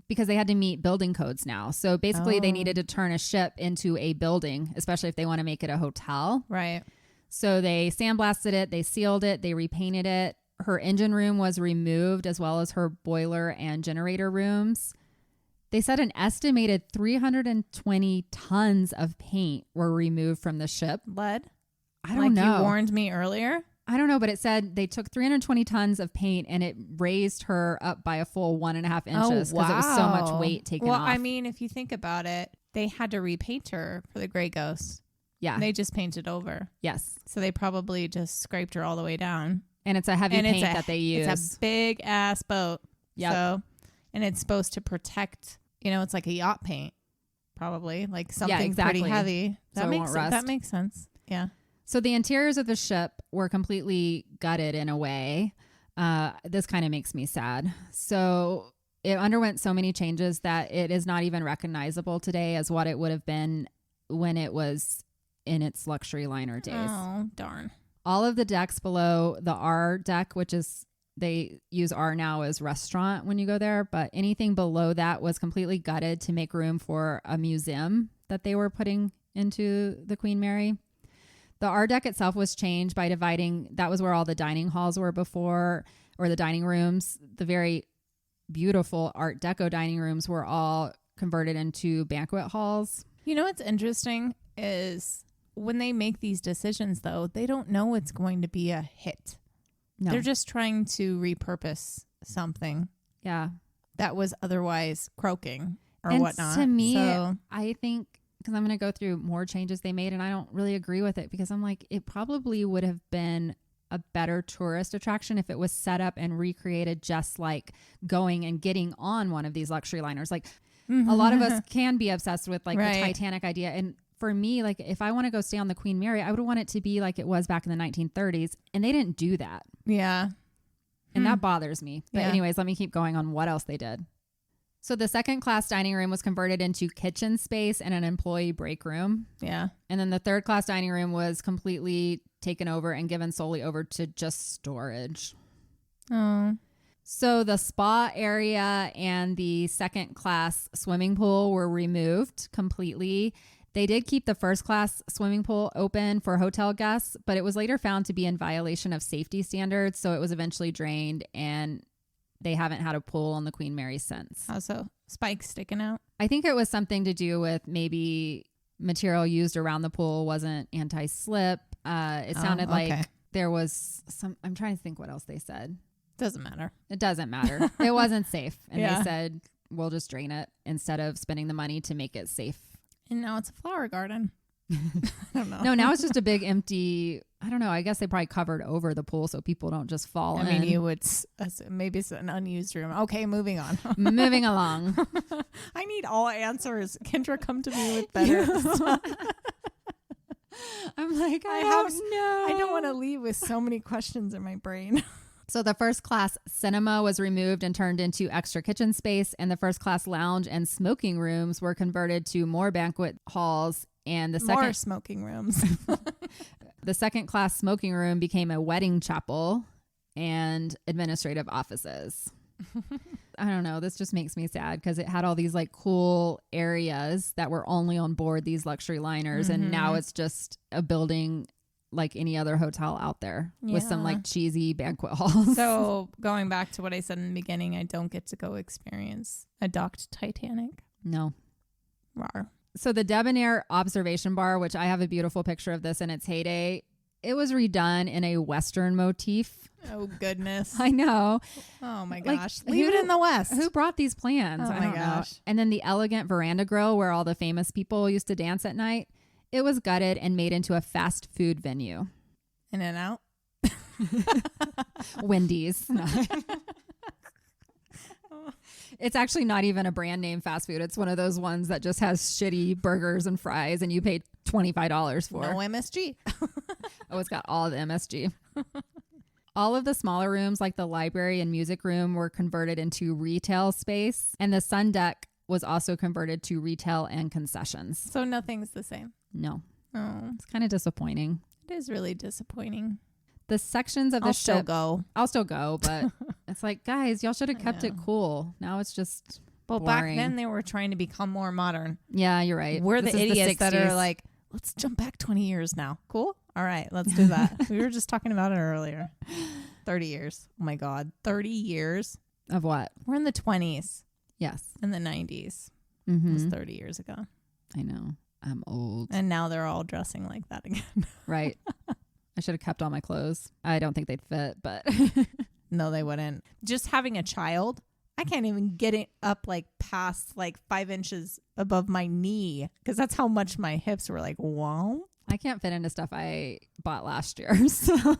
Because they had to meet building codes now. So basically they needed to turn a ship into a building, especially if they want to make it a hotel. Right. So they sandblasted it, they sealed it, they repainted it. Her engine room was removed as well as her boiler and generator rooms. They said an estimated 320 tons of paint were removed from the ship. Lead? I don't know. You warned me earlier. I don't know, but it said they took 320 tons of paint and it raised her up by a full 1.5 inches because it was so much weight taken off. Well, I mean, if you think about it, they had to repaint her for the Gray Ghost. Yeah. And they just painted over. Yes. So they probably just scraped her all the way down. And it's a heavy paint that they use. It's a big ass boat. Yeah. So, and it's supposed to protect, it's like a yacht paint, probably like something pretty heavy. That makes sense. Yeah. So the interiors of the ship were completely gutted in a way. This kind of makes me sad. So it underwent so many changes that it is not even recognizable today as what it would have been when it was in its luxury liner days. Oh, darn. All of the decks below the R deck, which is, they use R now as restaurant when you go there, but anything below that was completely gutted to make room for a museum that they were putting into the Queen Mary. The R deck itself was changed by dividing. That was where all the dining halls were before, or the dining rooms. The very beautiful Art Deco dining rooms were all converted into banquet halls. You know what's interesting is when they make these decisions, though, they don't know it's going to be a hit. No. They're just trying to repurpose something. Yeah. That was otherwise croaking or and whatnot. To me, I think, because I'm going to go through more changes they made, and I don't really agree with it because I'm like, it probably would have been a better tourist attraction if it was set up and recreated just like going and getting on one of these luxury liners. Like a lot of us can be obsessed with like the Titanic idea. And for me, like if I want to go stay on the Queen Mary, I would want it to be like it was back in the 1930s. And they didn't do that. Yeah. And that bothers me. But anyways, let me keep going on what else they did. So the second class dining room was converted into kitchen space and an employee break room. Yeah. And then the third class dining room was completely taken over and given solely over to just storage. Oh. So the spa area and the second class swimming pool were removed completely. They did keep the first class swimming pool open for hotel guests, but it was later found to be in violation of safety standards. So it was eventually drained, and they haven't had a pool on the Queen Mary since. How so? Spikes sticking out? I think it was something to do with maybe material used around the pool wasn't anti-slip. It sounded like there was some, I'm trying to think what else they said. Doesn't matter. It doesn't matter. It wasn't safe. And they said, we'll just drain it instead of spending the money to make it safe. And now it's a flower garden. I don't know. No, now it's just a big empty, I don't know. I guess they probably covered over the pool so people don't just fall in. I mean, you would, maybe it's an unused room. Okay, moving on. Moving along. I need all answers. Kendra, come to me with better stuff. I'm like, I don't want to leave with so many questions in my brain. So the first class cinema was removed and turned into extra kitchen space, and the first class lounge and smoking rooms were converted to more banquet halls. And more smoking rooms. The second class smoking room became a wedding chapel and administrative offices. I don't know. This just makes me sad because it had all these like cool areas that were only on board these luxury liners. Mm-hmm. And now it's just a building like any other hotel out there with some like cheesy banquet halls. So going back to what I said in the beginning, I don't get to go experience a docked Titanic. No. Rawr. So the Debonair Observation Bar, which I have a beautiful picture of this in its heyday, it was redone in a Western motif. Oh, goodness. I know. Oh, my gosh. Leave it in the West. Who brought these plans? Oh, I my gosh. know. And then the elegant veranda grill where all the famous people used to dance at night, it was gutted and made into a fast food venue. In and out? Wendy's. No. It's actually not even a brand name fast food. It's one of those ones that just has shitty burgers and fries and you pay $25 for. No MSG. Oh, it's got all the MSG. All of the smaller rooms like the library and music room were converted into retail space, and the sun deck was also converted to retail and concessions. So nothing's the same. No. Oh, It's kind of disappointing. it is really disappointing. The sections of the ship. I'll still go, but it's like, guys, y'all should have kept it cool. Now it's just boring. Back then they were trying to become more modern. Yeah, you're right. We're the idiots that are like, let's jump back 20 years now. Cool? All right, let's do that. We were just talking about it earlier. 30 years. Oh my God. 30 years. Of what? We're in the 20s. Yes. In the 90s. Mm-hmm. It was 30 years ago. I know. I'm old. And now they're all dressing like that again. Right. I should have kept all my clothes. I don't think they'd fit, but. No, they wouldn't. Just having a child, I can't even get it up like past like 5 inches above my knee because that's how much my hips were like, wow. I can't fit into stuff I bought last year. So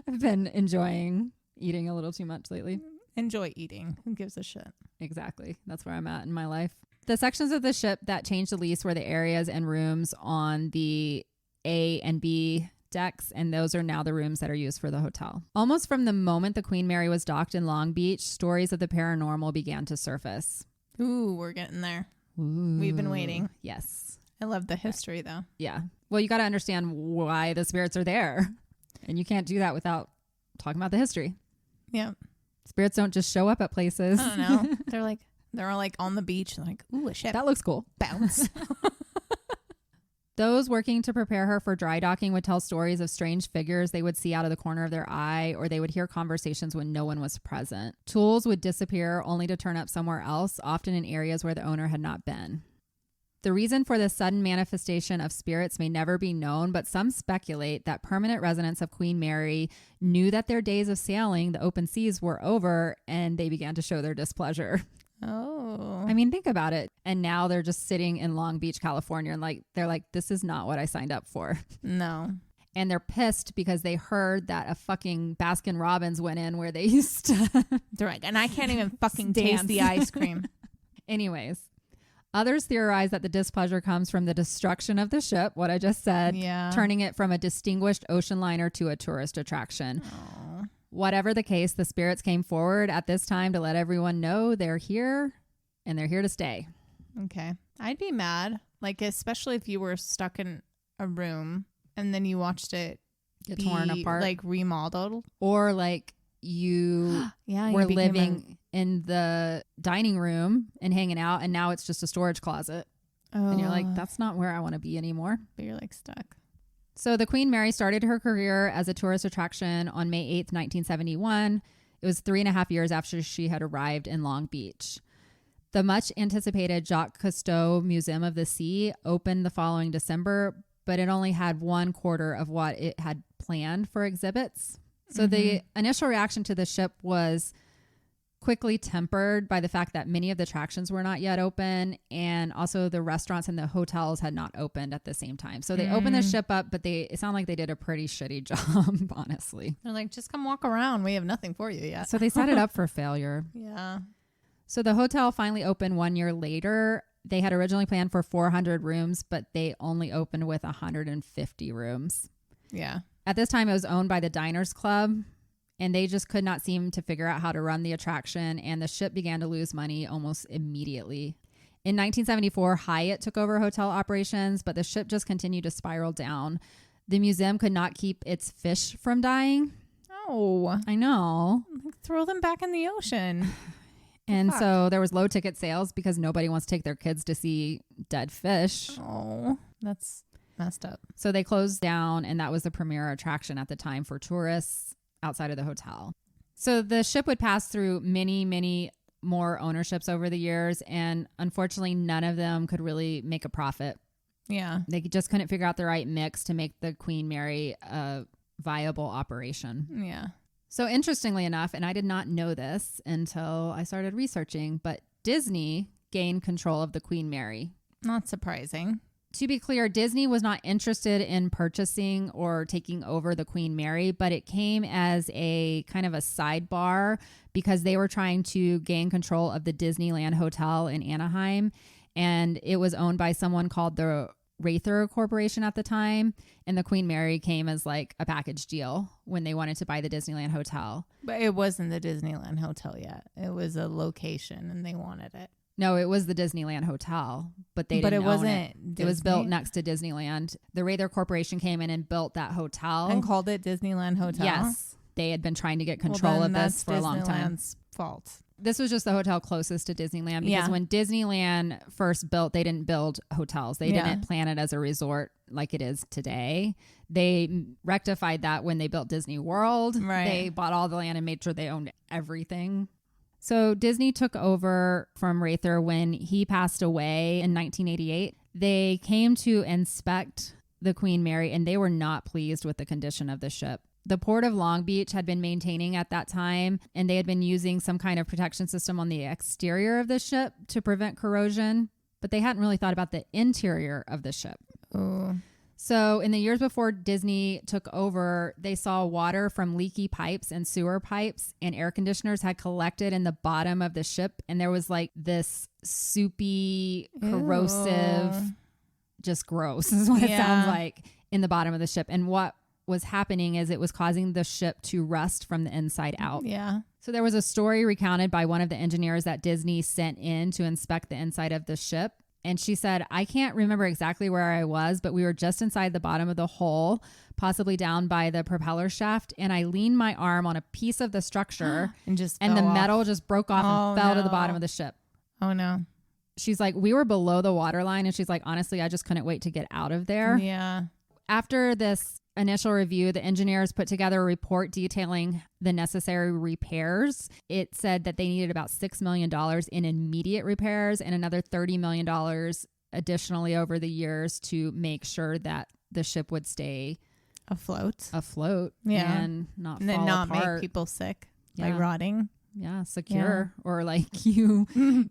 I've been enjoying eating a little too much lately. Enjoy eating. Who gives a shit? Exactly. That's where I'm at in my life. The sections of the ship that changed the least were the areas and rooms on the A and B decks, and those are now the rooms that are used for the hotel. Almost from the moment the Queen Mary was docked in Long Beach, stories of the paranormal began to surface. Ooh, we're getting there. Ooh. We've been waiting. Yes. I love the history, though. Yeah. Well, you got to understand why the spirits are there, and you can't do that without talking about the history. Yeah. Spirits don't just show up at places. I don't know. They're all like on the beach, like, ooh, a ship. That looks cool. Bounce. Those working to prepare her for dry docking would tell stories of strange figures they would see out of the corner of their eye, or they would hear conversations when no one was present. Tools would disappear only to turn up somewhere else, often in areas where the owner had not been. The reason for this sudden manifestation of spirits may never be known, but some speculate that permanent residents of Queen Mary knew that their days of sailing the open seas were over, and they began to show their displeasure. Oh. I mean, think about it. And now they're just sitting in Long Beach, California, and they're like, this is not what I signed up for. No. And they're pissed because they heard that a fucking Baskin Robbins went in where they used to. They're like, and I can't even fucking taste the ice cream. Anyways, others theorize that the displeasure comes from the destruction of the ship, what I just said, turning it from a distinguished ocean liner to a tourist attraction. Aww. Whatever the case, the spirits came forward at this time to let everyone know they're here and they're here to stay. Okay. I'd be mad, like, especially if you were stuck in a room and then you watched it get torn apart, like remodeled, or like you were living in the dining room and hanging out, and now it's just a storage closet. And you're like, that's not where I want to be anymore. But you're like stuck. So the Queen Mary started her career as a tourist attraction on May 8th, 1971. It was 3.5 years after she had arrived in Long Beach. The much anticipated Jacques Cousteau Museum of the Sea opened the following December, but it only had 1/4 of what it had planned for exhibits. So the initial reaction to the ship was quickly tempered by the fact that many of the attractions were not yet open, and also the restaurants and the hotels had not opened at the same time. So they opened the ship up, but it sounded like they did a pretty shitty job, honestly. They're like, just come walk around. We have nothing for you yet. So they set it up for failure. Yeah. So the hotel finally opened 1 year later. They had originally planned for 400 rooms, but they only opened with 150 rooms. Yeah. At this time, it was owned by the Diners Club, and they just could not seem to figure out how to run the attraction, and the ship began to lose money almost immediately. In 1974, Hyatt took over hotel operations, but the ship just continued to spiral down. The museum could not keep its fish from dying. Oh. I know. Throw them back in the ocean. And so there was low ticket sales because nobody wants to take their kids to see dead fish. Oh, that's messed up. So they closed down, and that was the premier attraction at the time for tourists outside of the hotel. So the ship would pass through many, many more ownerships over the years, and unfortunately none of them could really make a profit. Yeah. They just couldn't figure out the right mix to make the Queen Mary a viable operation. Yeah. So interestingly enough, and I did not know this until I started researching, but Disney gained control of the Queen Mary. Not surprising. To be clear, Disney was not interested in purchasing or taking over the Queen Mary, but it came as a kind of a sidebar because they were trying to gain control of the Disneyland Hotel in Anaheim, and it was owned by someone called the Rather Corporation at the time, and the Queen Mary came as like a package deal when they wanted to buy the Disneyland Hotel. But it wasn't the Disneyland Hotel yet. It was a location, and they wanted it. No, it was the Disneyland Hotel, but they didn't own it. It was built next to Disneyland. The Rather Corporation came in and built that hotel. And called it Disneyland Hotel? Yes. They had been trying to get control of this for a long time. Disneyland's fault. This was just the hotel closest to Disneyland because when Disneyland first built, they didn't build hotels. They didn't plan it as a resort like it is today. They rectified that when they built Disney World. Right. They bought all the land and made sure they owned everything. So Disney took over from Rather when he passed away in 1988. They came to inspect the Queen Mary and they were not pleased with the condition of the ship. The Port of Long Beach had been maintaining at that time, and they had been using some kind of protection system on the exterior of the ship to prevent corrosion, but they hadn't really thought about the interior of the ship. Oh. So in the years before Disney took over, they saw water from leaky pipes and sewer pipes and air conditioners had collected in the bottom of the ship. And there was like this soupy, corrosive, just gross is what it sounds like in the bottom of the ship. And what was happening is it was causing the ship to rust from the inside out. Yeah. So there was a story recounted by one of the engineers that Disney sent in to inspect the inside of the ship. And she said, I can't remember exactly where I was, but we were just inside the bottom of the hull, possibly down by the propeller shaft. And I leaned my arm on a piece of the structure and the metal just broke off and fell to the bottom of the ship. Oh, no. She's like, we were below the waterline. And she's like, honestly, I just couldn't wait to get out of there. Yeah. After this initial review, the engineers put together a report detailing the necessary repairs. It said that they needed about $6 million in immediate repairs and another $30 million additionally over the years to make sure that the ship would stay afloat and not fall apart. Make people sick by rotting. Yeah, secure or like you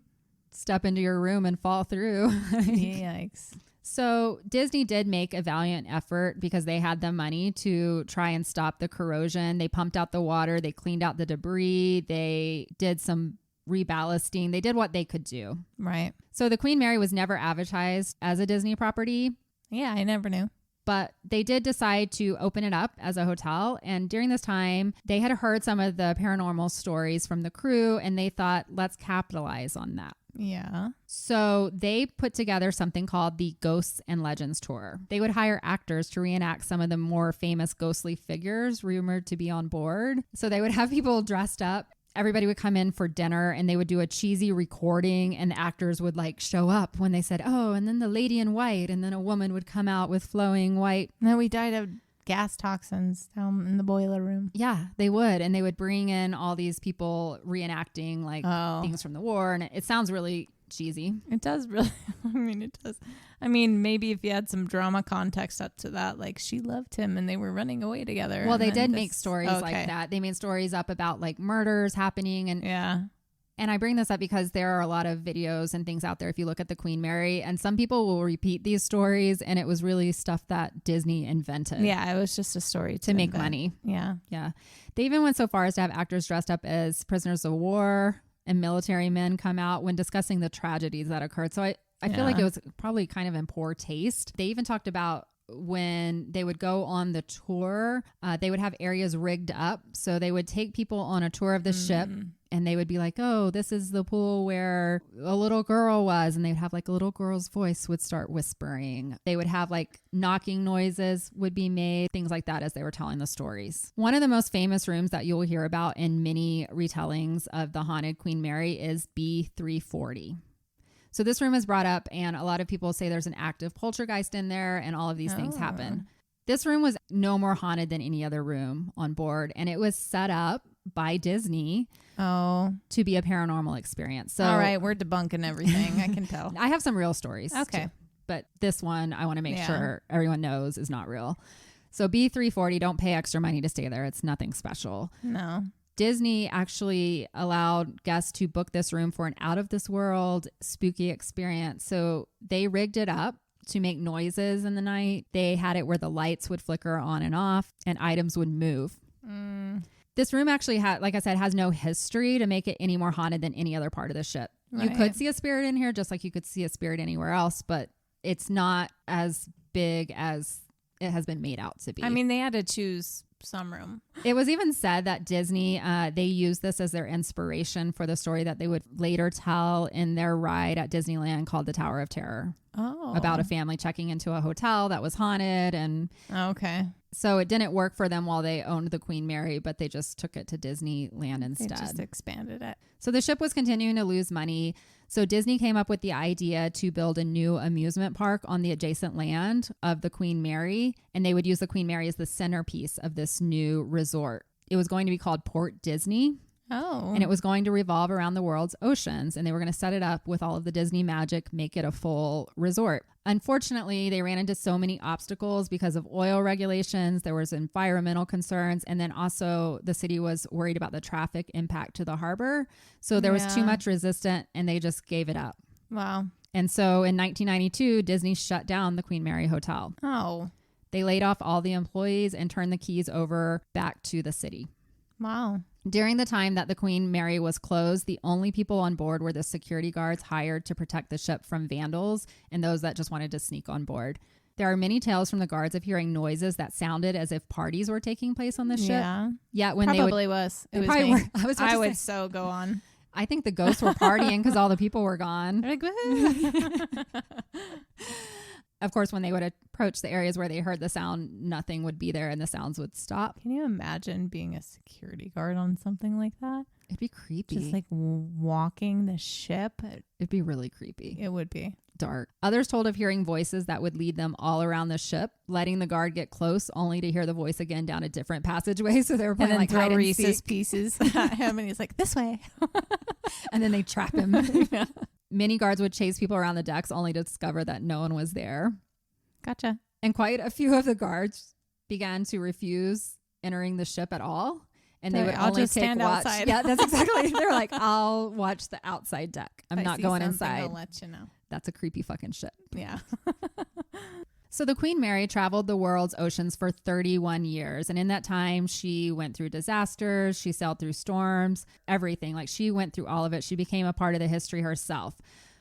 step into your room and fall through. Yikes. So Disney did make a valiant effort because they had the money to try and stop the corrosion. They pumped out the water. They cleaned out the debris. They did some reballasting. They did what they could do. Right. So the Queen Mary was never advertised as a Disney property. Yeah, I never knew. But they did decide to open it up as a hotel. And during this time, they had heard some of the paranormal stories from the crew and they thought, let's capitalize on that. Yeah. So they put together something called the Ghosts and Legends Tour. They would hire actors to reenact some of the more famous ghostly figures rumored to be on board. So they would have people dressed up. Everybody would come in for dinner and they would do a cheesy recording and the actors would like show up when they said, oh, and then the lady in white. And then a woman would come out with flowing white. No, we died of gas toxins down in the boiler room. Yeah, they would. And they would bring in all these people reenacting like things from the war. And it sounds really cheesy. It does really. I mean, it does. I mean, maybe if you had some drama context up to that, like she loved him and they were running away together. Well, they did make stories like that. They made stories up about like murders happening. And And I bring this up because there are a lot of videos and things out there if you look at the Queen Mary, and some people will repeat these stories and it was really stuff that Disney invented. Yeah, it was just a story to make money. Yeah. Yeah. They even went so far as to have actors dressed up as prisoners of war and military men come out when discussing the tragedies that occurred. So I feel like it was probably kind of in poor taste. They even talked about when they would go on the tour, they would have areas rigged up. So they would take people on a tour of the ship and they would be like, oh, this is the pool where a little girl was. And they would have like a little girl's voice would start whispering. They would have like knocking noises would be made, things like that as they were telling the stories. One of the most famous rooms that you'll hear about in many retellings of the haunted Queen Mary is B340. So this room is brought up and a lot of people say there's an active poltergeist in there and all of these things happen. This room was no more haunted than any other room on board, and it was set up by Disney to be a paranormal experience. So, all right, we're debunking everything. I can tell. I have some real stories. Okay. Too, but this one I want to make sure everyone knows is not real. So B340, don't pay extra money to stay there. It's nothing special. No. Disney actually allowed guests to book this room for an out-of-this-world spooky experience. So they rigged it up to make noises in the night. They had it where the lights would flicker on and off and items would move. This room actually had, like I said, has no history to make it any more haunted than any other part of the ship. Right. You could see a spirit in here just like you could see a spirit anywhere else, but it's not as big as it has been made out to be. I mean, they had to choose some room. It was even said that Disney, they used this as their inspiration for the story that they would later tell in their ride at Disneyland called the Tower of Terror. Oh. About a family checking into a hotel that was haunted. And okay. So it didn't work for them while they owned the Queen Mary, but they just took it to Disneyland instead. They just expanded it. So the ship was continuing to lose money. So Disney came up with the idea to build a new amusement park on the adjacent land of the Queen Mary. And they would use the Queen Mary as the centerpiece of this new resort. It was going to be called Port Disney. Oh. And it was going to revolve around the world's oceans. And they were going to set it up with all of the Disney magic, make it a full resort. Unfortunately, they ran into so many obstacles because of oil regulations. There was environmental concerns. And then also the city was worried about the traffic impact to the harbor. So there was too much resistance and they just gave it up. Wow. And so in 1992, Disney shut down the Queen Mary Hotel. Oh. They laid off all the employees and turned the keys over back to the city. Wow. During the time that the Queen Mary was closed, the only people on board were the security guards hired to protect the ship from vandals and those that just wanted to sneak on board. There are many tales from the guards of hearing noises that sounded as if parties were taking place on the ship. Yeah, when probably they was. It was probably me. were. I would so go on. I think the ghosts were partying because all the people were gone. They're like, woo. Of course, when they would approach the areas where they heard the sound, nothing would be there and the sounds would stop. Can you imagine being a security guard on something like that? It'd be creepy. Just like walking the ship. It'd be really creepy. It would be. Dark. Others told of hearing voices that would lead them all around the ship, letting the guard get close only to hear the voice again down a different passageway. So they were playing like hide and Reese's seek. Pieces at him and he's like, this way. And then they trap him. Yeah. Many guards would chase people around the decks only to discover that no one was there. Gotcha. And quite a few of the guards began to refuse entering the ship at all. And they would only just take stand watch. outside. Yeah, that's exactly. They're like, I'll watch the outside deck. I'm not going inside. I'll let you know. That's a creepy fucking ship. Yeah. So the Queen Mary traveled the world's oceans for 31 years. And in that time, she went through disasters. She sailed through storms, everything. Like she went through all of it. She became a part of the history herself.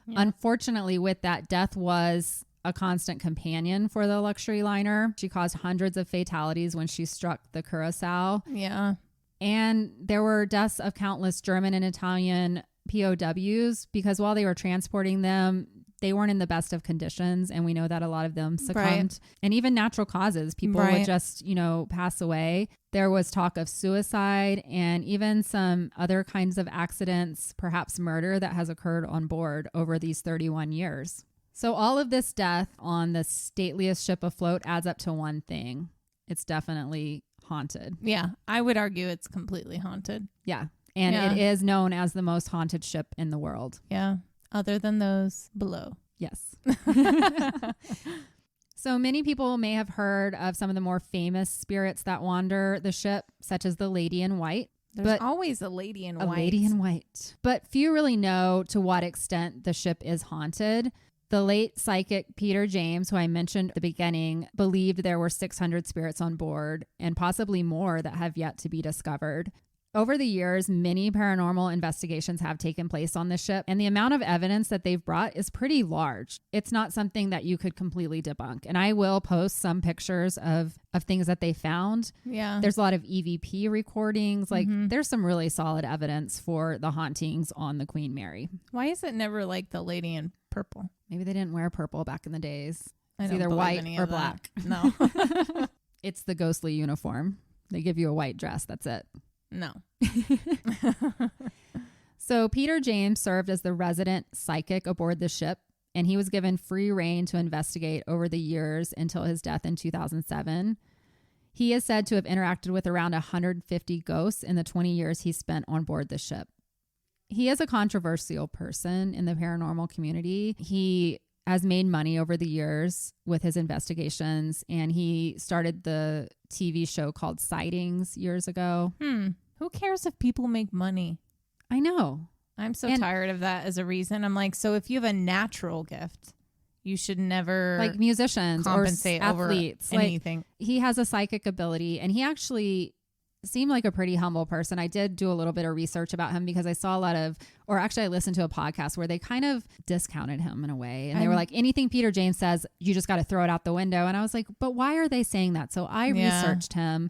Yeah. Unfortunately, with that, death was a constant companion for the luxury liner. She caused hundreds of fatalities when she struck the Curacao. Yeah. And there were deaths of countless German and Italian POWs because while they were transporting them, they weren't in the best of conditions. And we know that a lot of them succumbed. Right. And even natural causes, people would just, pass away. There was talk of suicide and even some other kinds of accidents, perhaps murder that has occurred on board over these 31 years. So all of this death on the stateliest ship afloat adds up to one thing. It's definitely haunted. Yeah, I would argue it's completely haunted. Yeah. And it is known as the most haunted ship in the world. Yeah. Other than those below. Yes. So many people may have heard of some of the more famous spirits that wander the ship, such as the Lady in White. There's always a lady in white. A lady in white. But few really know to what extent the ship is haunted. The late psychic Peter James, who I mentioned at the beginning, believed there were 600 spirits on board and possibly more that have yet to be discovered. Over the years, many paranormal investigations have taken place on the ship, and the amount of evidence that they've brought is pretty large. It's not something that you could completely debunk. And I will post some pictures of things that they found. Yeah. There's a lot of EVP recordings. Like, there's some really solid evidence for the hauntings on the Queen Mary. Why is it never like the lady in purple? Maybe they didn't wear purple back in the days. It's either white or black. No. It's the ghostly uniform. They give you a white dress. That's it. No. So Peter James served as the resident psychic aboard the ship, and he was given free rein to investigate over the years until his death in 2007. He is said to have interacted with around 150 ghosts in the 20 years he spent on board the ship. He is a controversial person in the paranormal community. He has made money over the years with his investigations, and he started the TV show called Sightings years ago. Who cares if people make money? I know. I'm so tired of that as a reason. I'm like, so if you have a natural gift, you should never like musicians compensate or athletes. Over anything. Like, he has a psychic ability, and he actually seemed like a pretty humble person. I did do a little bit of research about him because I saw I listened to a podcast where they kind of discounted him in a way. And they were like, anything Peter James says, you just got to throw it out the window. And I was like, but why are they saying that? So I researched him.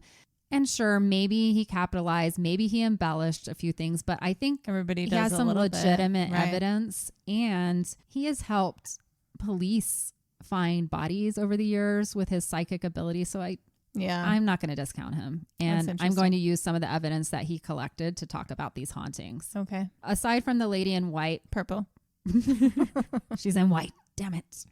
And sure, maybe he capitalized, maybe he embellished a few things, but I think everybody he does has some legitimate right. evidence, and he has helped police find bodies over the years with his psychic ability. So I'm not going to discount him. And I'm going to use some of the evidence that he collected to talk about these hauntings. Okay. Aside from the lady in white. Purple. She's in white. Damn it.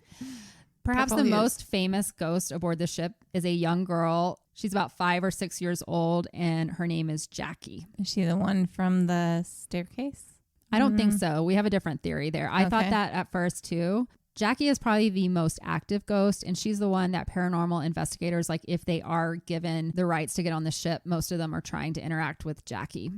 Perhaps Purple the most famous ghost aboard the ship is a young girl. She's about 5 or 6 years old, and her name is Jackie. Is she the one from the staircase? I don't think so. We have a different theory there. I thought that at first too. Jackie is probably the most active ghost, and she's the one that paranormal investigators, like if they are given the rights to get on the ship, most of them are trying to interact with Jackie.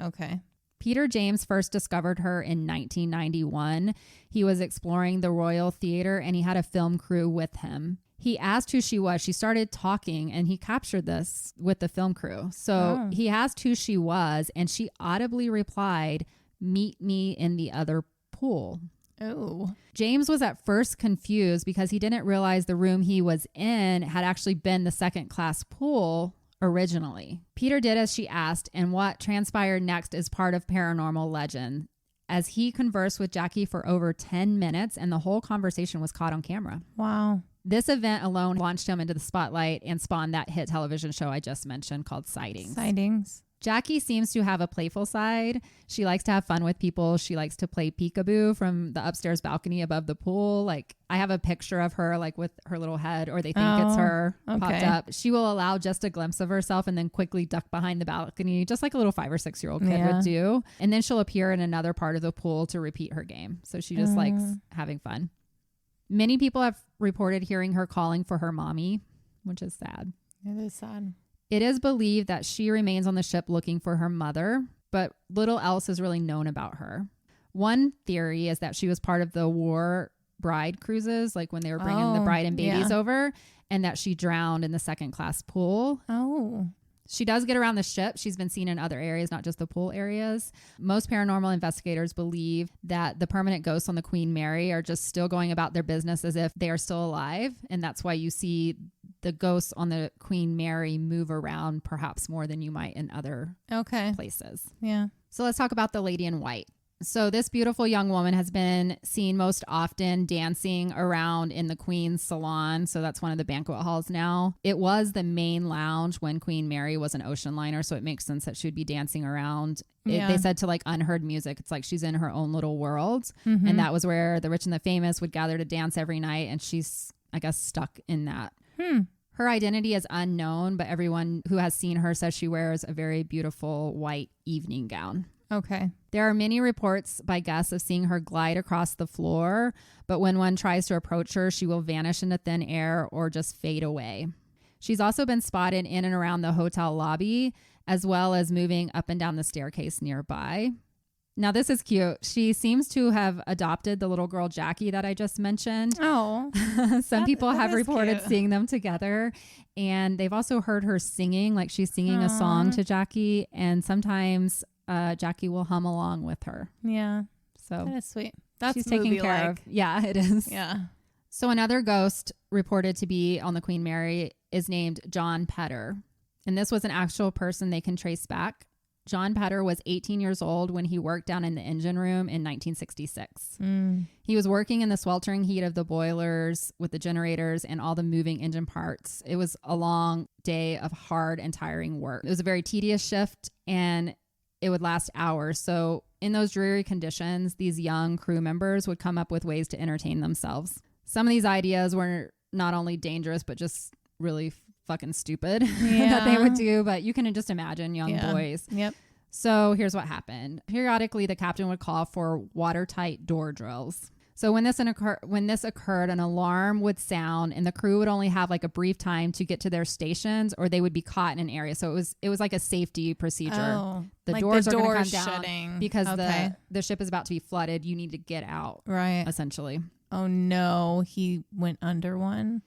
Okay. Peter James first discovered her in 1991. He was exploring the Royal Theatre, and he had a film crew with him. He asked who she was. She started talking, and he captured this with the film crew. So he asked who she was, and she audibly replied, "Meet me in the other pool." Oh. James was at first confused because he didn't realize the room he was in had actually been the second class pool originally. Peter did as she asked, and what transpired next is part of paranormal legend, as he conversed with Jackie for over 10 minutes, and the whole conversation was caught on camera. Wow. This event alone launched him into the spotlight and spawned that hit television show I just mentioned called Sightings. Jackie seems to have a playful side. She likes to have fun with people. She likes to play peekaboo from the upstairs balcony above the pool. Like, I have a picture of her, like with her little head, or they think it's her popped up. She will allow just a glimpse of herself and then quickly duck behind the balcony, just like a little 5 or 6 year old kid would do. And then she'll appear in another part of the pool to repeat her game. So she just likes having fun. Many people have reported hearing her calling for her mommy, which is sad. It is sad. It is believed that she remains on the ship looking for her mother, but little else is really known about her. One theory is that she was part of the war bride cruises, like when they were bringing the bride and babies over, and that she drowned in the second class pool. Oh. She does get around the ship. She's been seen in other areas, not just the pool areas. Most paranormal investigators believe that the permanent ghosts on the Queen Mary are just still going about their business as if they are still alive. And that's why you see the ghosts on the Queen Mary move around perhaps more than you might in other places. Yeah. So let's talk about the lady in white. So this beautiful young woman has been seen most often dancing around in the Queen's salon. So that's one of the banquet halls now. It was the main lounge when Queen Mary was an ocean liner. So it makes sense that she would be dancing around. They said to like unheard music. It's like she's in her own little world. Mm-hmm. And that was where the rich and the famous would gather to dance every night. And she's, I guess, stuck in that. Her identity is unknown, but everyone who has seen her says she wears a very beautiful white evening gown. Okay. There are many reports by guests of seeing her glide across the floor, but when one tries to approach her, she will vanish into thin air or just fade away. She's also been spotted in and around the hotel lobby, as well as moving up and down the staircase nearby. Now, this is cute. She seems to have adopted the little girl Jackie that I just mentioned. Oh. Some people have reported cute. seeing them together, and they've also heard her singing, like she's singing a song to Jackie, and sometimes Jackie will hum along with her. Yeah. So that's sweet. That's she's taken care of. Yeah, it is. Yeah. So another ghost reported to be on the Queen Mary is named John Petter. And this was an actual person they can trace back. John Petter was 18 years old when he worked down in the engine room in 1966. He was working in the sweltering heat of the boilers with the generators and all the moving engine parts. It was a long day of hard and tiring work. It was a very tedious shift, and it would last hours. So in those dreary conditions, these young crew members would come up with ways to entertain themselves. Some of these ideas were not only dangerous, but just really fucking stupid that they would do. But you can just imagine young boys. Yep. So here's what happened. Periodically, the captain would call for watertight door drills. So when this occurred, an alarm would sound, and the crew would only have like a brief time to get to their stations, or they would be caught in an area. So it was like a safety procedure. Oh, the like doors the are going doors to come down shutting. because the ship is about to be flooded. You need to get out, right? Essentially. Oh no, he went under one.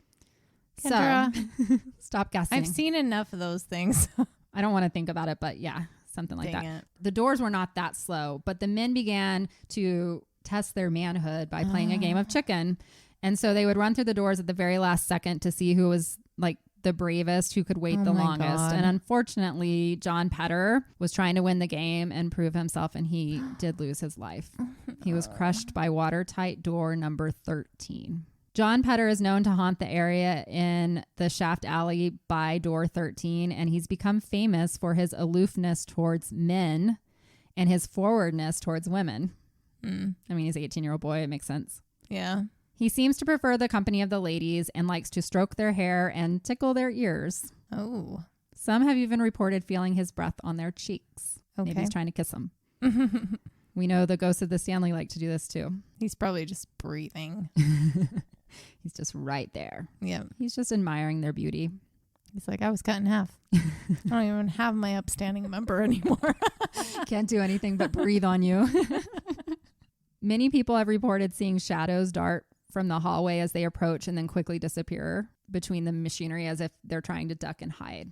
Kendra. So stop guessing. I've seen enough of those things. I don't want to think about it, but yeah, something like Dang that. it. The doors were not that slow, but the men began to test their manhood by playing a game of chicken. And so they would run through the doors at the very last second to see who was like the bravest who could wait the longest. God. And unfortunately, John Petter was trying to win the game and prove himself, and he did lose his life. He was crushed by watertight door number 13. John Petter is known to haunt the area in the shaft alley by door 13, and he's become famous for his aloofness towards men and his forwardness towards women. I mean, he's an 18-year-old boy. It makes sense. Yeah. He seems to prefer the company of the ladies and likes to stroke their hair and tickle their ears. Oh. Some have even reported feeling his breath on their cheeks. Okay. Maybe he's trying to kiss them. We know the ghosts of the Stanley like to do this too. He's probably just breathing. He's just right there. Yeah. He's just admiring their beauty. He's like, I was cut in half. I don't even have my upstanding member anymore. Can't do anything but breathe on you. Many people have reported seeing shadows dart from the hallway as they approach and then quickly disappear between the machinery as if they're trying to duck and hide.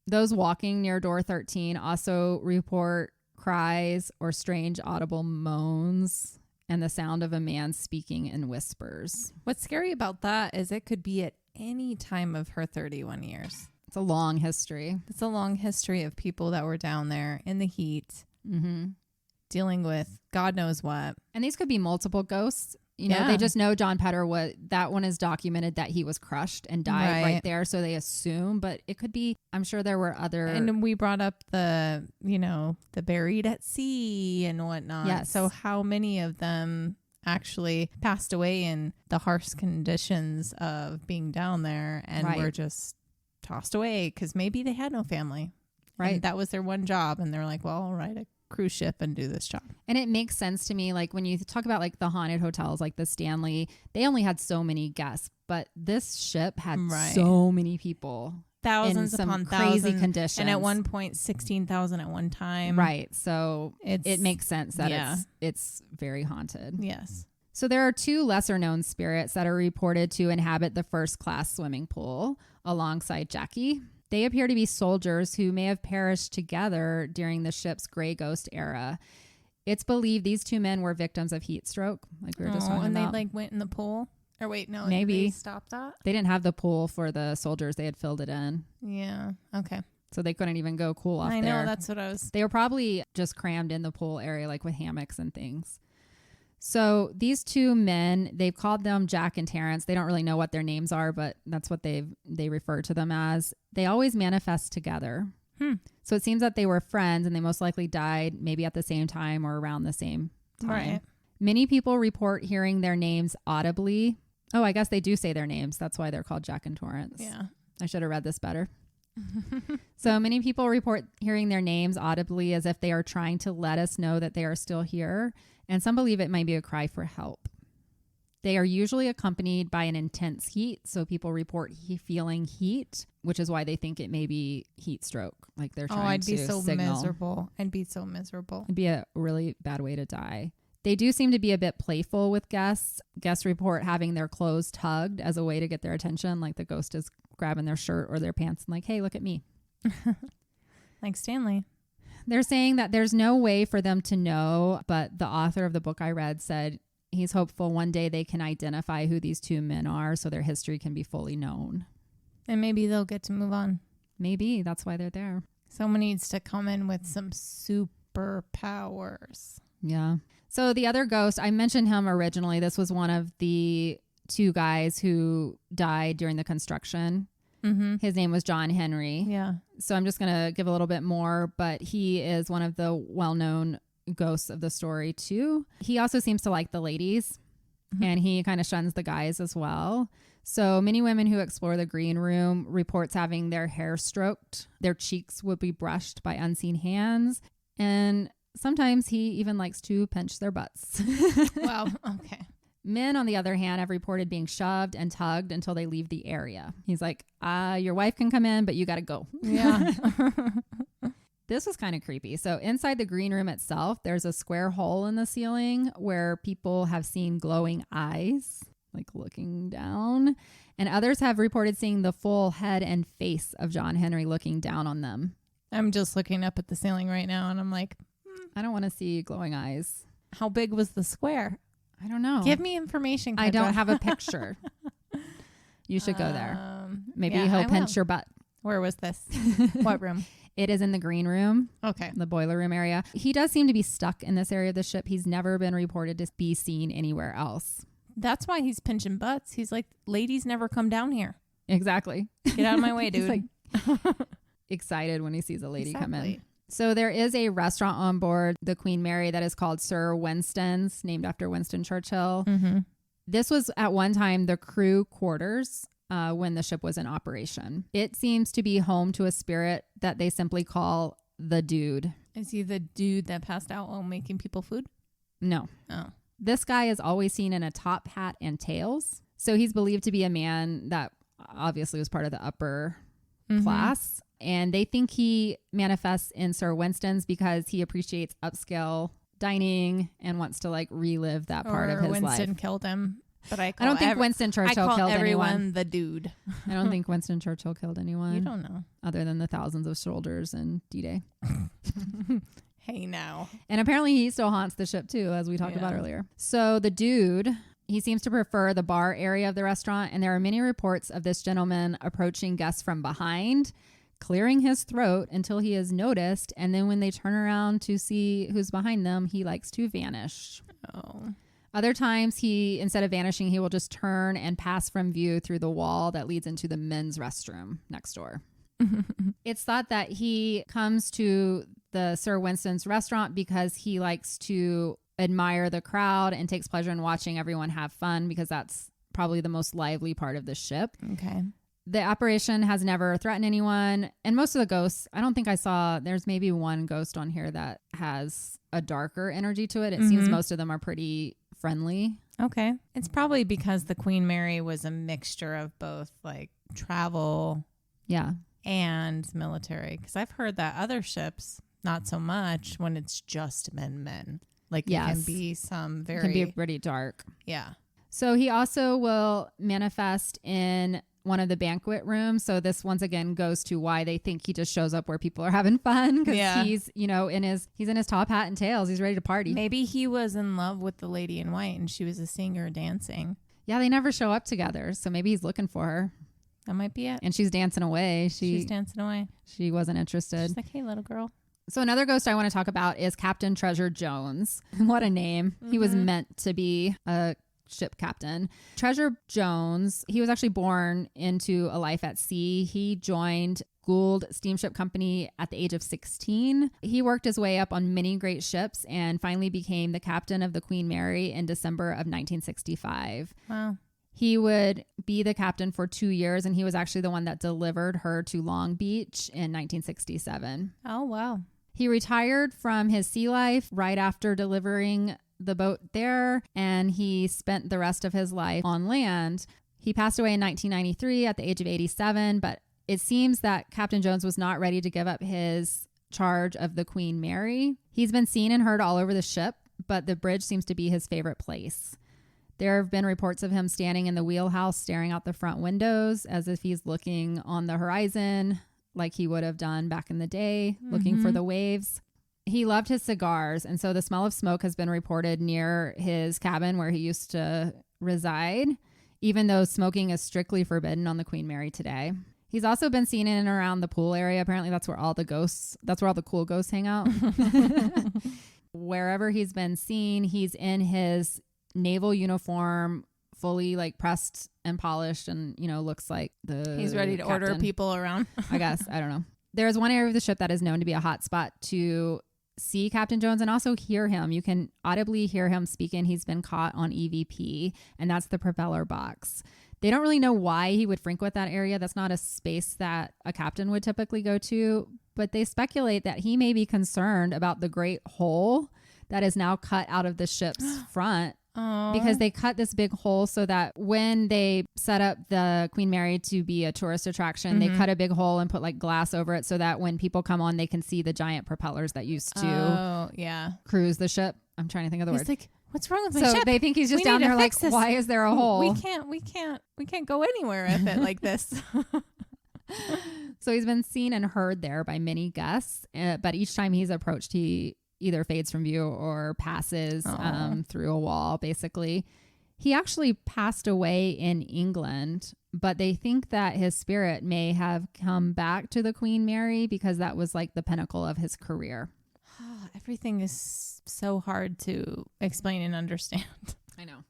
Those walking near door 13 also report cries or strange audible moans and the sound of a man speaking in whispers. What's scary about that is it could be at any time of her 31 years. It's a long history. It's a long history of people that were down there in the heat, dealing with God knows what. And these could be multiple ghosts. You know, they just know John Petter that one is documented that he was crushed and died right there. So they assume, but it could be, I'm sure there were other. And we brought up the buried at sea and whatnot. Yes. So how many of them actually passed away in the harsh conditions of being down there and were just tossed away because maybe they had no family. Right. And that was their one job. And they're like, well, I'll ride a cruise ship and do this job. And it makes sense to me. Like when you talk about like the haunted hotels, like the Stanley, they only had so many guests, but this ship had so many people. Thousands in some upon crazy thousands, conditions. And at one point, 16,000 at one time. Right. So it makes sense that it's very haunted. Yes. So there are two lesser known spirits that are reported to inhabit the first class swimming pool alongside Jackie. They appear to be soldiers who may have perished together during the ship's gray ghost era. It's believed these two men were victims of heat stroke, like we were just talking about. And they went in the pool? Or wait, no, maybe did they stop that? They didn't have the pool for the soldiers. They had filled it in. Yeah. Okay. So they couldn't even go cool off there. I know, that's what I was. They were probably just crammed in the pool area, like with hammocks and things. So these two men, they've called them Jack and Terrence. They don't really know what their names are, but that's what they refer to them as. They always manifest together. So it seems that they were friends and they most likely died maybe at the same time or around the same time. Right. Many people report hearing their names audibly. Oh, I guess they do say their names. That's why they're called Jack and Terrence. Yeah. I should have read this better. So many people report hearing their names audibly as if they are trying to let us know that they are still here. And some believe it might be a cry for help. They are usually accompanied by an intense heat. So people report feeling heat, which is why they think it may be heat stroke. Like they're trying to signal. I'd be so miserable. I'd be so miserable. It'd be a really bad way to die. They do seem to be a bit playful with guests. Guests report having their clothes tugged as a way to get their attention. Like the ghost is grabbing their shirt or their pants and like, hey, look at me. Like Stanley. They're saying that there's no way for them to know, but the author of the book I read said he's hopeful one day they can identify who these two men are so their history can be fully known. And maybe they'll get to move on. Maybe. That's why they're there. Someone needs to come in with some superpowers. Yeah. So the other ghost, I mentioned him originally. This was one of the two guys who died during the construction. His name was John Henry. Yeah. So I'm just going to give a little bit more, but he is one of the well-known ghosts of the story too. He also seems to like the ladies and he kind of shuns the guys as well. So many women who explore the green room reports having their hair stroked. Their cheeks would be brushed by unseen hands. And sometimes he even likes to pinch their butts. Wow. Okay. Men, on the other hand, have reported being shoved and tugged until they leave the area. He's like, your wife can come in, but you got to go. Yeah. This was kind of creepy. So inside the green room itself, there's a square hole in the ceiling where people have seen glowing eyes, like looking down. And others have reported seeing the full head and face of John Henry looking down on them. I'm just looking up at the ceiling right now and I'm like, I don't want to see glowing eyes. How big was the square? I don't know. Give me information, Kendra. I don't have a picture. You should go there. Maybe he'll pinch your butt. Where was this? What room? It is in the green room. Okay. The boiler room area. He does seem to be stuck in this area of the ship. He's never been reported to be seen anywhere else. That's why he's pinching butts. He's like, ladies never come down here. Exactly. Get out of my way, dude. He's like excited when he sees a lady come in. So there is a restaurant on board the Queen Mary that is called Sir Winston's, named after Winston Churchill. Mm-hmm. This was at one time the crew quarters when the ship was in operation. It seems to be home to a spirit that they simply call the dude. Is he the dude that passed out while making people food? No. Oh. This guy is always seen in a top hat and tails. So he's believed to be a man that obviously was part of the upper class. And they think he manifests in Sir Winston's because he appreciates upscale dining and wants to like relive that part of his life. Winston killed him. But I don't think Winston Churchill killed anyone. The dude. I don't think Winston Churchill killed anyone. You don't know. Other than the thousands of soldiers in D-Day. Hey now. And apparently he still haunts the ship too, as we talked about earlier. So the dude, he seems to prefer the bar area of the restaurant. And there are many reports of this gentleman approaching guests from behind, clearing his throat until he is noticed. And then when they turn around to see who's behind them, he likes to vanish. Oh. Other times he, instead of vanishing, he will just turn and pass from view through the wall that leads into the men's restroom next door. It's thought that he comes to the Sir Winston's restaurant because he likes to admire the crowd and takes pleasure in watching everyone have fun, because that's probably the most lively part of the ship. Okay. The operation has never threatened anyone. And most of the ghosts, I don't think I saw, there's maybe one ghost on here that has a darker energy to it. It seems most of them are pretty friendly. Okay. It's probably because the Queen Mary was a mixture of both like travel and military. Because I've heard that other ships, not so much when it's just men. Like it can be some very... It can be pretty dark. Yeah. So he also will manifest in one of the banquet rooms. So this once again goes to why they think he just shows up where people are having fun, because he's, you know, he's in his top hat and tails. He's ready to party. Maybe he was in love with the lady in white and she was a singer dancing. Yeah, they never show up together. So maybe he's looking for her. That might be it. And she's dancing away. She's dancing away. She wasn't interested. She's like, hey, little girl. So another ghost I want to talk about is Captain Treasure Jones. What a name. He was meant to be a ship captain. Treasure Jones, he was actually born into a life at sea. He joined Gould Steamship Company at the age of 16. He worked his way up on many great ships and finally became the captain of the Queen Mary in December of 1965. Wow. He would be the captain for 2 years, and he was actually the one that delivered her to Long Beach in 1967. Oh, wow. He retired from his sea life right after delivering the boat there, and he spent the rest of his life on land. He passed away in 1993 at the age of 87, but it seems that Captain Jones was not ready to give up his charge of the Queen Mary. He's been seen and heard all over the ship, but the bridge seems to be his favorite place. There have been reports of him standing in the wheelhouse staring out the front windows as if he's looking on the horizon like he would have done back in the day, looking for the waves. He loved his cigars, and so the smell of smoke has been reported near his cabin where he used to reside, even though smoking is strictly forbidden on the Queen Mary today. He's also been seen in and around the pool area. Apparently that's where all the cool ghosts hang out. Wherever he's been seen, he's in his naval uniform, fully like pressed and polished, and looks like he's ready to order people around. I guess. I don't know. There's one area of the ship that is known to be a hot spot to see Captain Jones and also hear him. You can audibly hear him speaking. He's been caught on EVP, and that's the propeller box. They don't really know why he would frequent that area. That's not a space that a captain would typically go to, but they speculate that he may be concerned about the great hole that is now cut out of the ship's front. Oh. Because they cut this big hole so that when they set up the Queen Mary to be a tourist attraction, they cut a big hole and put like glass over it so that when people come on, they can see the giant propellers that used to cruise the ship. I'm trying to think of the word. He's like, what's wrong with my ship? So they think he's just down there like, why is there a hole? We can't go anywhere with it like this. So he's been seen and heard there by many guests, but each time he's approached, he either fades from view or passes through a wall, basically. He actually passed away in England, but they think that his spirit may have come back to the Queen Mary because that was like the pinnacle of his career. Everything is so hard to explain and understand. I know.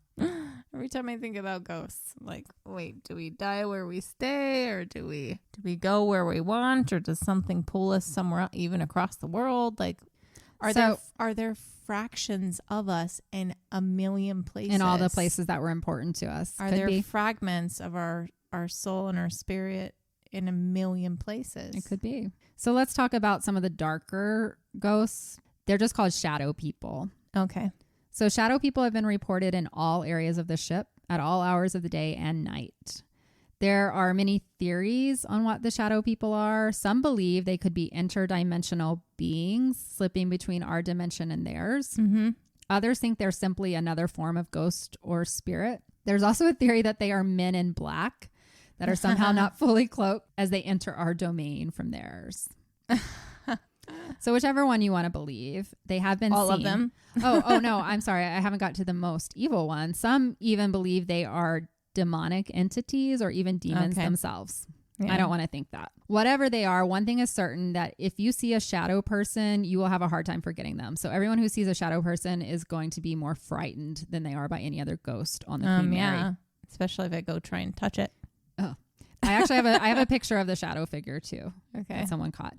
Every time I think about ghosts, I'm like, wait, do we die where we stay, or do we go where we want, or does something pull us somewhere, even across the world? Like, are there fractions of us in a million places? In all the places that were important to us. Are there fragments of our soul and our spirit in a million places? It could be. So let's talk about some of the darker ghosts. They're just called shadow people. Okay. So shadow people have been reported in all areas of the ship at all hours of the day and night. There are many theories on what the shadow people are. Some believe they could be interdimensional beings slipping between our dimension and theirs. Mm-hmm. Others think they're simply another form of ghost or spirit. There's also a theory that they are men in black that are somehow not fully cloaked as they enter our domain from theirs. So whichever one you want to believe, they have been all seen. of them. Oh no, I'm sorry. I haven't got to the most evil one. Some even believe they are demonic entities or even demons themselves. Yeah. I don't want to think that. Whatever they are, one thing is certain, that if you see a shadow person, you will have a hard time forgetting them. So everyone who sees a shadow person is going to be more frightened than they are by any other ghost on the Queen Mary. Yeah, especially if I go try and touch it. Oh, I actually have a picture of the shadow figure too. Okay. That someone caught.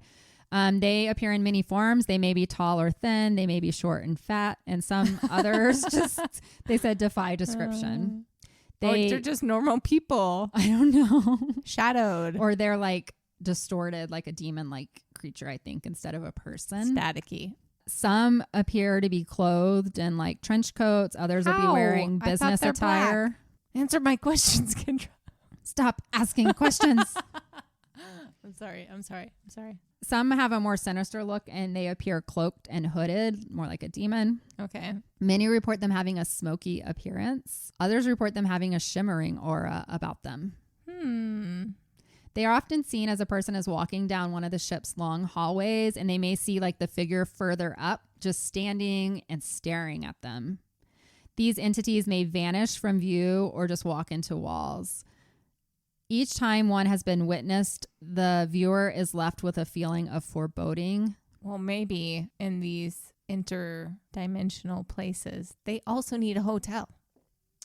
They appear in many forms. They may be tall or thin. They may be short and fat. And some others they said defy description. They're just normal people. I don't know. Shadowed. Or they're like distorted, like a demon-like creature, I think, instead of a person. Staticky. Some appear to be clothed in like trench coats. Others will be wearing business attire. Black. Answer my questions, Kendra. Stop asking questions. I'm sorry. Some have a more sinister look and they appear cloaked and hooded, more like a demon. Okay. Many report them having a smoky appearance. Others report them having a shimmering aura about them. They are often seen as a person is walking down one of the ship's long hallways, and they may see like the figure further up, just standing and staring at them. These entities may vanish from view or just walk into walls. Each time one has been witnessed, the viewer is left with a feeling of foreboding. Well, maybe in these interdimensional places, they also need a hotel.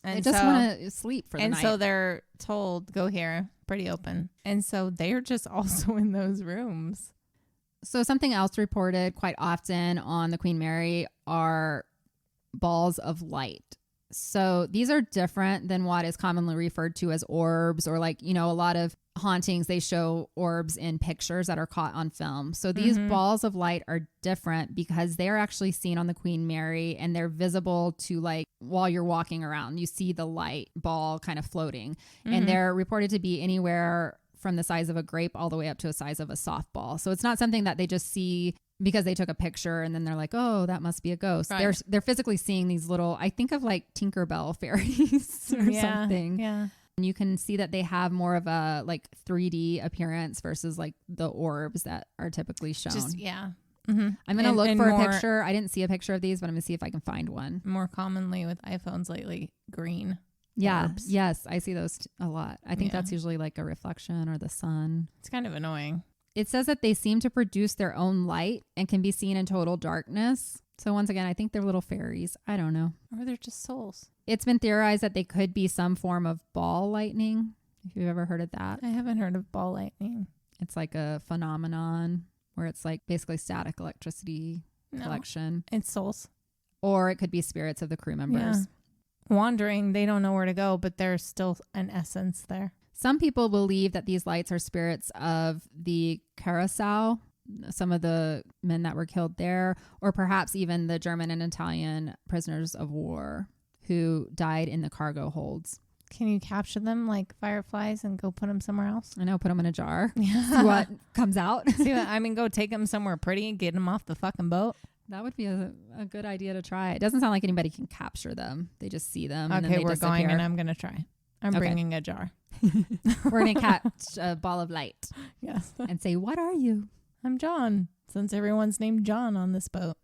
And they just want to sleep for the night. And so they're told, go here, pretty open. And so they're just also in those rooms. So something else reported quite often on the Queen Mary are balls of light. So these are different than what is commonly referred to as orbs, or like, you know, a lot of hauntings, they show orbs in pictures that are caught on film. So these balls of light are different because they're actually seen on the Queen Mary, and they're visible to like while you're walking around, you see the light ball kind of floating, and they're reported to be anywhere from the size of a grape all the way up to the size of a softball. So it's not something that they just see because they took a picture and then they're like, oh, that must be a ghost. Right. They're physically seeing these little, I think of like Tinkerbell fairies or something. Yeah. And you can see that they have more of a like 3D appearance versus like the orbs that are typically shown. I'm going to look for a picture. I didn't see a picture of these, but I'm going to see if I can find one. More commonly with iPhones lately, green. Yeah. Orbs. Yes. I see those a lot. I think that's usually like a reflection or the sun. It's kind of annoying. It says that they seem to produce their own light and can be seen in total darkness. So once again, I think they're little fairies. I don't know. Or they're just souls. It's been theorized that they could be some form of ball lightning. If you've ever heard of that. I haven't heard of ball lightning. It's like a phenomenon where it's like basically static electricity collection. It's souls. Or it could be spirits of the crew members. Yeah. Wandering, they don't know where to go, but there's still an essence there. Some people believe that these lights are spirits of the Carousel, some of the men that were killed there, or perhaps even the German and Italian prisoners of war who died in the cargo holds. Can you capture them like fireflies and go put them somewhere else? I know, put them in a jar. See what comes out. Go take them somewhere pretty and get them off the fucking boat. That would be a good idea to try. It doesn't sound like anybody can capture them. They just see them. Okay, and then they we're disappear. going and I'm going to try. I'm bringing a jar. We're going to catch a ball of light. Yes. And say, what are you? I'm John, since everyone's named John on this boat.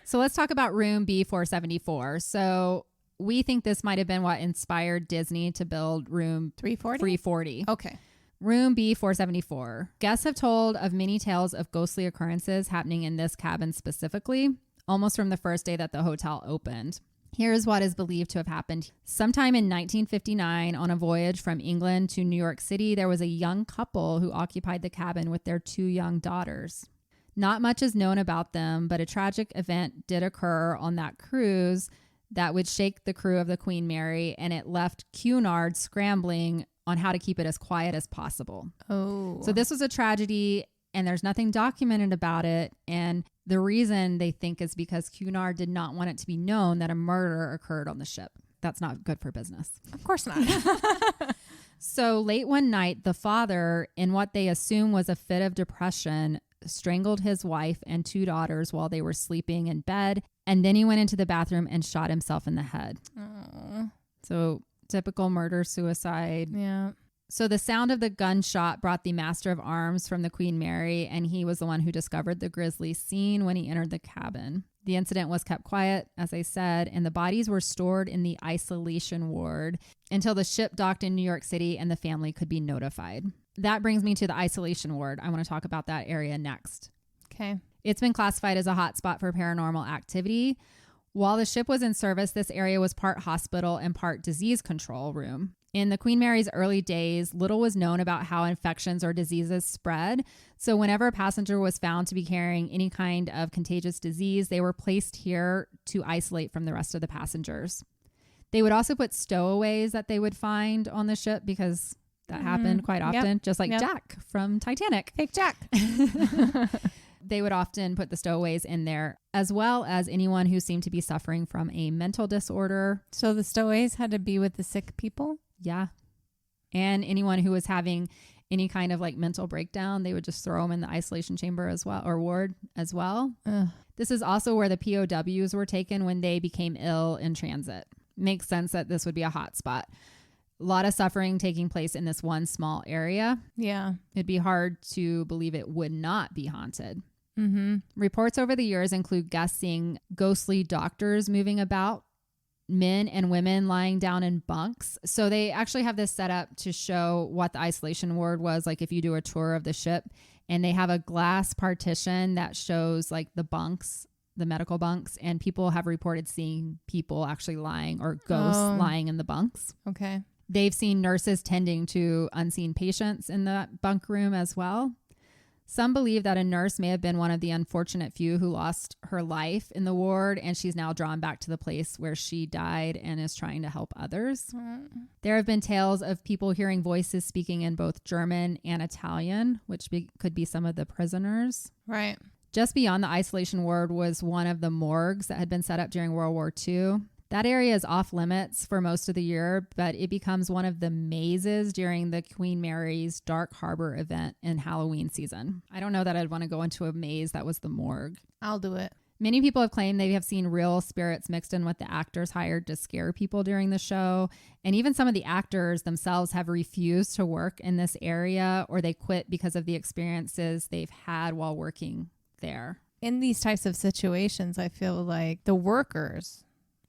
So let's talk about room B474. So we think this might have been what inspired Disney to build room 340. Okay. Room B474. Guests have told of many tales of ghostly occurrences happening in this cabin specifically, almost from the first day that the hotel opened. Here's what is believed to have happened. Sometime in 1959, on a voyage from England to New York City, there was a young couple who occupied the cabin with their 2 young daughters. Not much is known about them, but a tragic event did occur on that cruise that would shake the crew of the Queen Mary, and it left Cunard scrambling on how to keep it as quiet as possible. Oh. So this was a tragedy, and there's nothing documented about it. And the reason they think is because Cunard did not want it to be known that a murder occurred on the ship. That's not good for business. Of course not. So late one night, the father, in what they assume was a fit of depression, strangled his wife and 2 daughters while they were sleeping in bed. And then he went into the bathroom and shot himself in the head. Oh. So typical murder-suicide. Yeah. So the sound of the gunshot brought the master of arms from the Queen Mary, and he was the one who discovered the grisly scene when he entered the cabin. The incident was kept quiet, as I said, and the bodies were stored in the isolation ward until the ship docked in New York City and the family could be notified. That brings me to the isolation ward. I want to talk about that area next. Okay. It's been classified as a hotspot for paranormal activity. While the ship was in service, this area was part hospital and part disease control room. In the Queen Mary's early days, little was known about how infections or diseases spread. So whenever a passenger was found to be carrying any kind of contagious disease, they were placed here to isolate from the rest of the passengers. They would also put stowaways that they would find on the ship because that happened quite often, just like Jack from Titanic. Fake Jack. They would often put the stowaways in there, as well as anyone who seemed to be suffering from a mental disorder. So the stowaways had to be with the sick people? Yeah. And anyone who was having any kind of like mental breakdown, they would just throw them in the isolation chamber as well, or ward as well. Ugh. This is also where the POWs were taken when they became ill in transit. Makes sense that this would be a hot spot. A lot of suffering taking place in this one small area. Yeah. It'd be hard to believe it would not be haunted. Mm-hmm. Reports over the years include guests seeing ghostly doctors moving about, men and women lying down in bunks. So they actually have this set up to show what the isolation ward was like if you do a tour of the ship. And they have a glass partition that shows like the bunks, the medical bunks, and people have reported seeing people actually lying or ghosts lying in the bunks. Okay. They've seen nurses tending to unseen patients in the bunk room as well. Some believe that a nurse may have been one of the unfortunate few who lost her life in the ward, and she's now drawn back to the place where she died and is trying to help others. There have been tales of people hearing voices speaking in both German and Italian, which could be some of the prisoners. Right. Just beyond the isolation ward was one of the morgues that had been set up during World War II. That area is off limits for most of the year, but it becomes one of the mazes during the Queen Mary's Dark Harbor event in Halloween season. I don't know that I'd want to go into a maze that was the morgue. I'll do it. Many people have claimed they have seen real spirits mixed in with the actors hired to scare people during the show. And even some of the actors themselves have refused to work in this area, or they quit because of the experiences they've had while working there. In these types of situations, I feel like the workers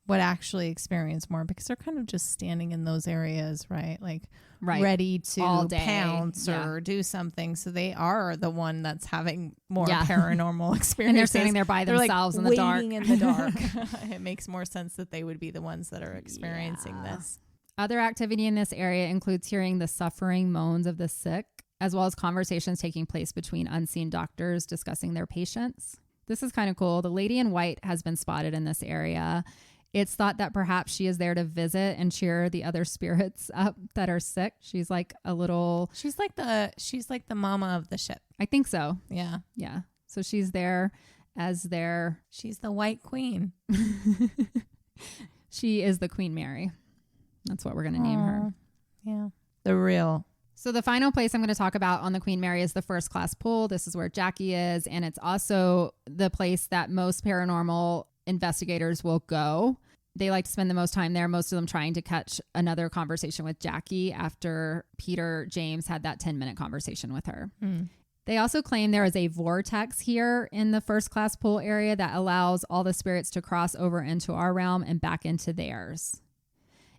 would actually experience more because they're kind of just standing in those areas, right? Like ready to all day pounce or do something. So they are the one that's having more paranormal experiences. And they're standing there by themselves in the dark. Waiting in the dark. It makes more sense that they would be the ones that are experiencing this. Other activity in this area includes hearing the suffering moans of the sick, as well as conversations taking place between unseen doctors discussing their patients. This is kind of cool. The lady in white has been spotted in this area. It's thought that perhaps she is there to visit and cheer the other spirits up that are sick. She's like a little... She's like the mama of the ship. I think so. Yeah. Yeah. So she's there as their... She's the white queen. She is the Queen Mary. That's what we're going to name her. Yeah. The real... So the final place I'm going to talk about on the Queen Mary is the first class pool. This is where Jackie is. And it's also the place that most paranormal investigators will go. They like to spend the most time there, most of them trying to catch another conversation with Jackie after Peter James had that 10-minute conversation with her. They also claim there is a vortex here in the first class pool area that allows all the spirits to cross over into our realm and back into theirs.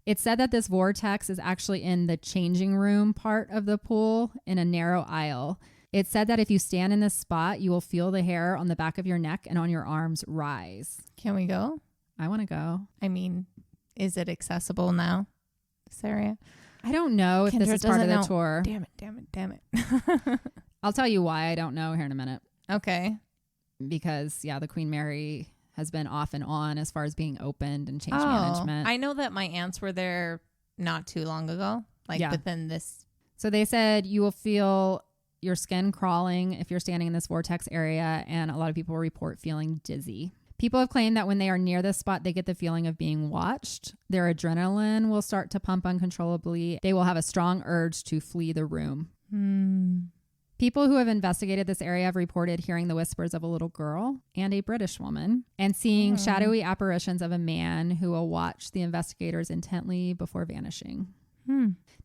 It's said that this vortex is actually in the changing room part of the pool in a narrow aisle. It's said that if you stand in this spot, you will feel the hair on the back of your neck and on your arms rise. Can we go? I want to go. I mean, is it accessible now, this area? I don't know if this is part of the tour. Damn it. I'll tell you why I don't know here in a minute. Okay. Because, the Queen Mary has been off and on as far as being opened and change management. I know that my aunts were there not too long ago, within this. So they said you will feel your skin crawling if you're standing in this vortex area, and a lot of people report feeling dizzy. People have claimed that when they are near this spot, they get the feeling of being watched. Their adrenaline will start to pump uncontrollably. They will have a strong urge to flee the room. People who have investigated this area have reported hearing the whispers of a little girl and a British woman and seeing shadowy apparitions of a man who will watch the investigators intently before vanishing.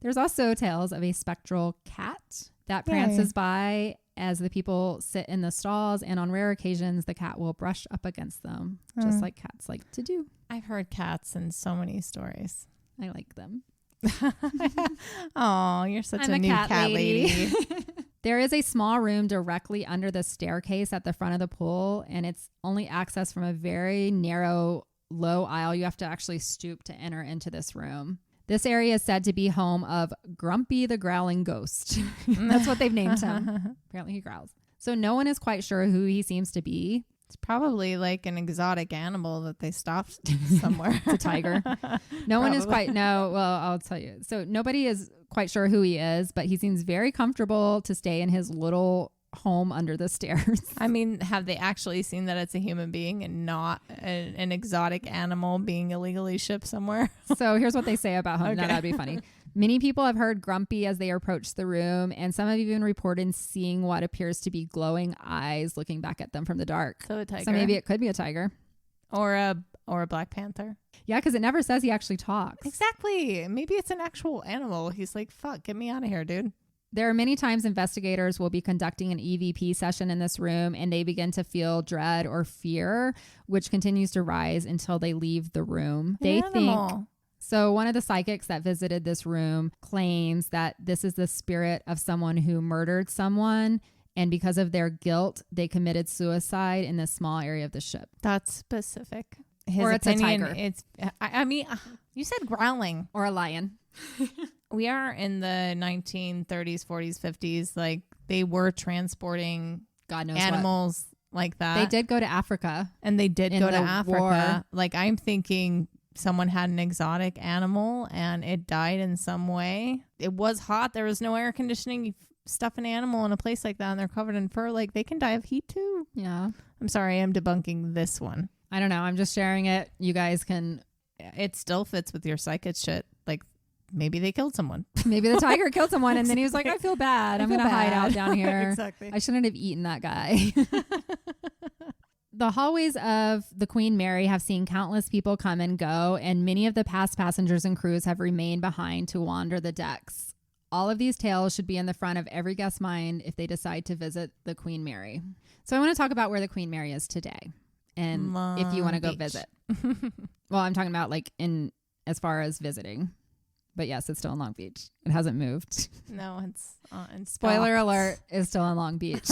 There's also tales of a spectral cat that prances by as the people sit in the stalls, and on rare occasions, the cat will brush up against them, just like cats like to do. I've heard cats in so many stories. I like them. Oh, you're such a new cat lady. There is a small room directly under the staircase at the front of the pool, and it's only accessed from a very narrow, low aisle. You have to actually stoop to enter into this room. This area is said to be home of Grumpy the Growling Ghost. That's what they've named him. Apparently he growls. So no one is quite sure who he seems to be. It's probably like an exotic animal that they stopped somewhere. It's a tiger. No one is quite, well, I'll tell you. So nobody is quite sure who he is, but he seems very comfortable to stay in his little home under the stairs. I mean, have they actually seen that it's a human being and not an exotic animal being illegally shipped somewhere? So here's what they say about him. Okay. Now that'd be funny. Many people have heard Grumpy as they approach the room, and some have even reported seeing what appears to be glowing eyes looking back at them from the dark. So a tiger. So maybe it could be a tiger. Or a Black Panther. Yeah, because it never says he actually talks. Exactly. Maybe it's an actual animal. He's like, fuck, get me out of here, dude. There are many times investigators will be conducting an EVP session in this room, and they begin to feel dread or fear, which continues to rise until they leave the room. They think... So one of the psychics that visited this room claims that this is the spirit of someone who murdered someone, and because of their guilt, they committed suicide in this small area of the ship. That's specific. Or it's opinion, a tiger. I mean, you said growling. Or a lion. We are in the 1930s, 40s, 50s. Like, they were transporting God knows animals like that. They did go to Africa. And they did go to Africa. War. Like, I'm thinking someone had an exotic animal and it died in some way. It was hot. There was no air conditioning. You stuff an animal in a place like that and they're covered in fur. Like, they can die of heat too. Yeah. I'm sorry. I'm debunking this one. I don't know. I'm just sharing it. You guys can... It still fits with your psychic shit. Like, maybe they killed someone. Maybe the tiger killed someone and then he was like, I feel bad. I'm going to hide out down here. Exactly. I shouldn't have eaten that guy. The hallways of the Queen Mary have seen countless people come and go, and many of the past passengers and crews have remained behind to wander the decks. All of these tales should be in the front of every guest's mind if they decide to visit the Queen Mary. So I want to talk about where the Queen Mary is today, and if you want to go visit. Well, I'm talking about like in as far as visiting. But yes, it's still in Long Beach. It hasn't moved. No, it's spoiler alert, is still in Long Beach.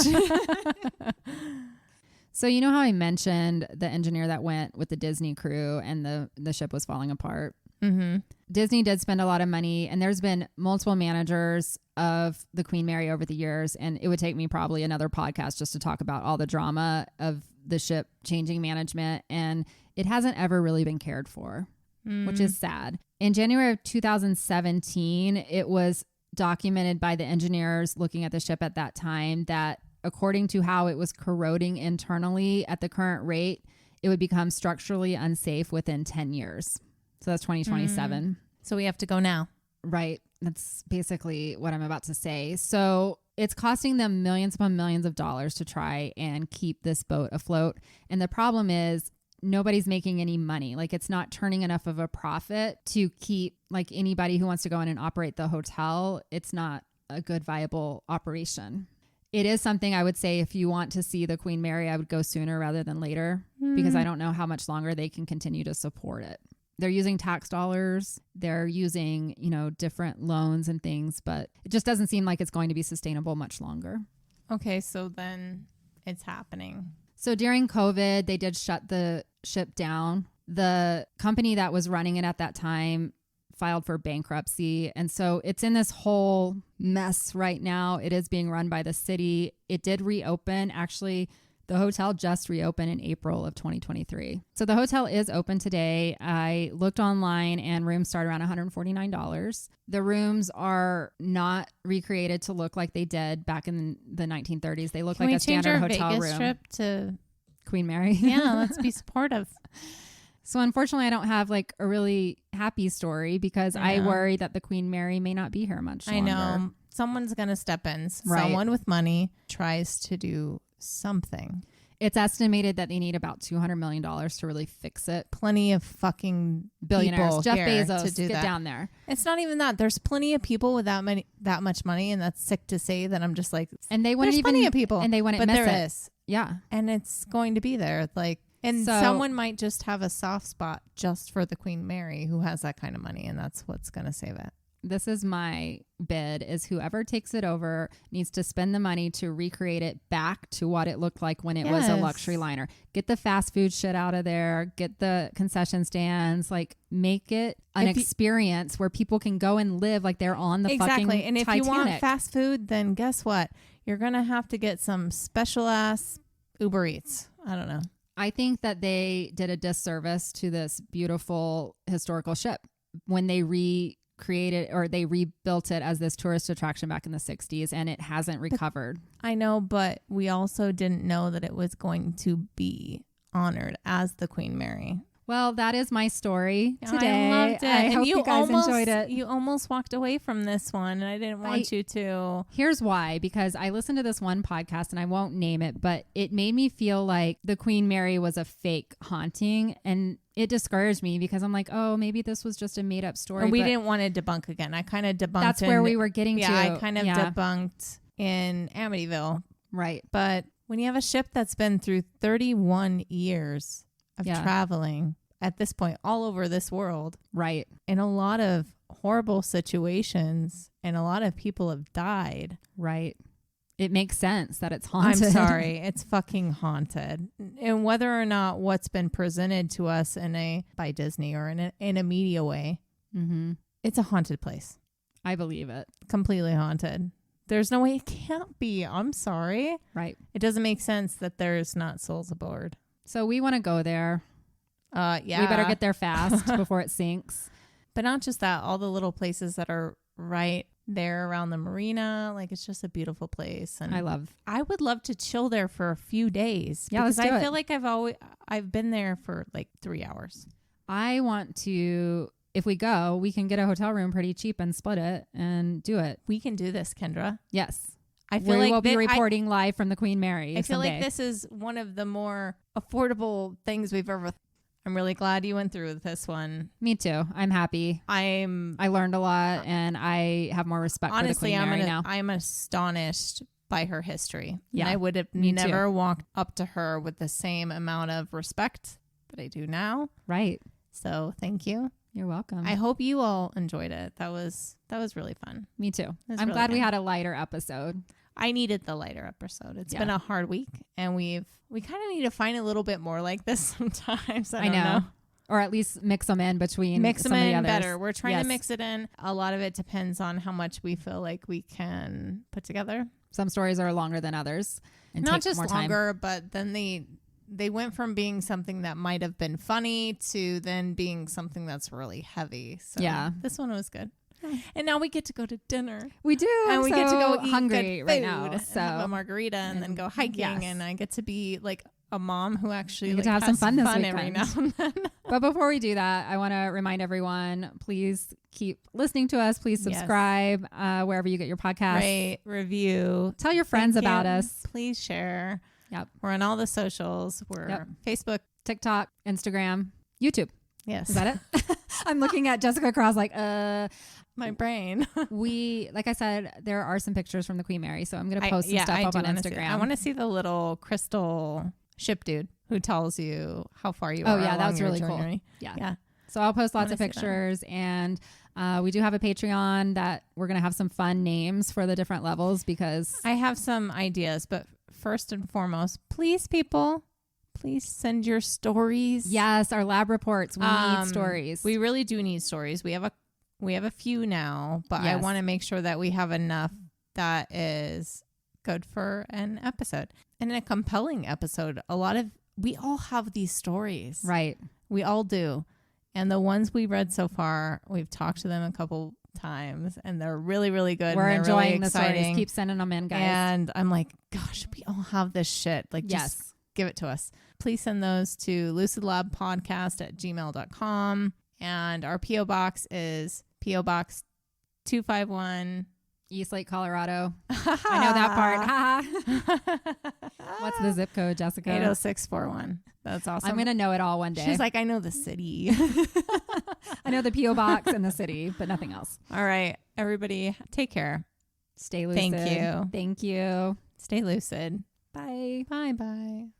So you know how I mentioned the engineer that went with the Disney crew and the ship was falling apart? Mm-hmm. Disney did spend a lot of money, and there's been multiple managers of the Queen Mary over the years, and it would take me probably another podcast just to talk about all the drama of the ship changing management, and it hasn't ever really been cared for, which is sad. In January of 2017, it was documented by the engineers looking at the ship at that time that according to how it was corroding internally at the current rate, it would become structurally unsafe within 10 years. So that's 2027. So we have to go now. Right. That's basically what I'm about to say. So it's costing them millions upon millions of dollars to try and keep this boat afloat. And the problem is nobody's making any money. Like, it's not turning enough of a profit to keep, like, anybody who wants to go in and operate the hotel. It's not a good viable operation. it is something I would say if you want to see the Queen Mary, I would go sooner rather than later because I don't know how much longer they can continue to support it. They're using tax dollars. They're using, different loans and things, but it just doesn't seem like it's going to be sustainable much longer. Okay, so then it's happening. So during COVID, they did shut the ship down. The company that was running it at that time filed for bankruptcy. And so it's in this whole mess right now. It is being run by the city. It did reopen. Actually, the hotel just reopened in April of 2023. So the hotel is open today. I looked online and rooms start around $149. The rooms are not recreated to look like they did back in the 1930s. They look like a standard hotel Vegas room. Trip to Queen Mary. Yeah, let's be supportive. So unfortunately, I don't have like a really happy story because I worry that the Queen Mary may not be here much longer. I know. Someone's going to step in. Right. Someone with money tries to do something. It's estimated that they need about $200 million to really fix it. Plenty of fucking billionaires. Jeff Bezos, to do get that. down there. It's not even that. There's plenty of people with that much money, and that's sick to say that I'm just like, and they wouldn't there's even, plenty of people, and they wouldn't but miss there it. is. Yeah. And it's going to be there. And So- someone might just have a soft spot just for the Queen Mary who has that kind of money, and that's what's going to save it. This is my bid is whoever takes it over needs to spend the money to recreate it back to what it looked like when it was a luxury liner. Get the fast food shit out of there. Get the concession stands. Like make it an experience where people can go and live like they're on the fucking Titanic. And if you want fast food, then guess what? You're going to have to get some special ass Uber Eats. I don't know. I think that they did a disservice to this beautiful historical ship when they recreated or they rebuilt it as this tourist attraction back in the 60s, and it hasn't recovered. I know, but we also didn't know that it was going to be honored as the Queen Mary. Well, that is my story today. I loved it. I hope you guys enjoyed it. You almost walked away from this one, and I didn't want you to. Here's why. Because I listened to this one podcast, and I won't name it, but it made me feel like the Queen Mary was a fake haunting, and it discouraged me because I'm like, oh, maybe this was just a made up story. And we didn't want to debunk again. I kind of debunked. That's where we were getting to. Yeah, I kind of debunked in Amityville. Right. But when you have a ship that's been through 31 years of traveling at this point all over this world. Right. In a lot of horrible situations, and a lot of people have died. Right. It makes sense that it's haunted. I'm sorry. It's fucking haunted. And whether or not what's been presented to us by Disney or in a media way, it's a haunted place. I believe it. Completely haunted. There's no way it can't be. I'm sorry. Right. It doesn't make sense that there's not souls aboard. So we want to go there. Yeah. We better get there fast before it sinks. But not just that, all the little places that are right there around the marina. Like, it's just a beautiful place. And I would love to chill there for a few days. Yeah, because let's do I feel like I've been there for like 3 hours. I want to, if we go, we can get a hotel room pretty cheap and split it and do it. We can do this, Kendra. Yes. I feel like we'll be reporting live from the Queen Mary. I feel like this is one of the more affordable things we've ever. I'm really glad you went through with this one. Me too. I'm happy. I learned a lot, and I have more respect for the Queen Mary now. I'm astonished by her history. Yeah, and I would have never walked up to her with the same amount of respect that I do now. Right. So thank you. You're welcome. I hope you all enjoyed it. That was really fun. Me too. I'm glad we had a lighter episode. I needed the lighter episode. It's been a hard week, and we kind of need to find a little bit more like this sometimes. I know. Or at least mix them in between. Mix them in the better. We're trying to mix it in. A lot of it depends on how much we feel like we can put together. Some stories are longer than others. And not just more longer, but then they went from being something that might have been funny to then being something that's really heavy. So this one was good. And now we get to go to dinner. We do. And we get to go eat hungry good food right now. So have a margarita and then go hiking. And I get to be like a mom who actually to have some fun this weekend. Every now and then. But before we do that, I want to remind everyone, please keep listening to us. Please subscribe wherever you get your podcast. Rate, review. Tell your friends about us. Please share. Yep. We're on all the socials. We're Facebook, TikTok, Instagram, YouTube. Yes. Is that it? I'm looking at Jessica Cross like, my brain. Like I said, there are some pictures from the Queen Mary, so I'm going to post some stuff up on Instagram. I want to see the little crystal ship dude who tells you how far you are. Oh yeah, that was really cool. Yeah. So I'll post lots of pictures, and we do have a Patreon that we're going to have some fun names for the different levels, because I have some ideas, but first and foremost, please send your stories. Yes, our lab reports. We need stories. We really do need stories. We have a few now, but I want to make sure that we have enough that is good for an episode, and a compelling episode. We all have these stories, right? We all do. And the ones we read so far, we've talked to them a couple times, and they're really, really good. We're enjoying really the stories. Keep sending them in, guys. And I'm like, gosh, we all have this shit. Like, just give it to us. Please send those to lucidlabpodcast@gmail.com. And our P.O. Box is P.O. Box 251. East Lake, Colorado. I know that part. What's the zip code, Jessica? 80641. That's awesome. I'm going to know it all one day. She's like, I know the city. I know the P.O. Box and the city, but nothing else. All right. Everybody, take care. Stay lucid. Thank you. Thank you. Stay lucid. Bye. Bye-bye.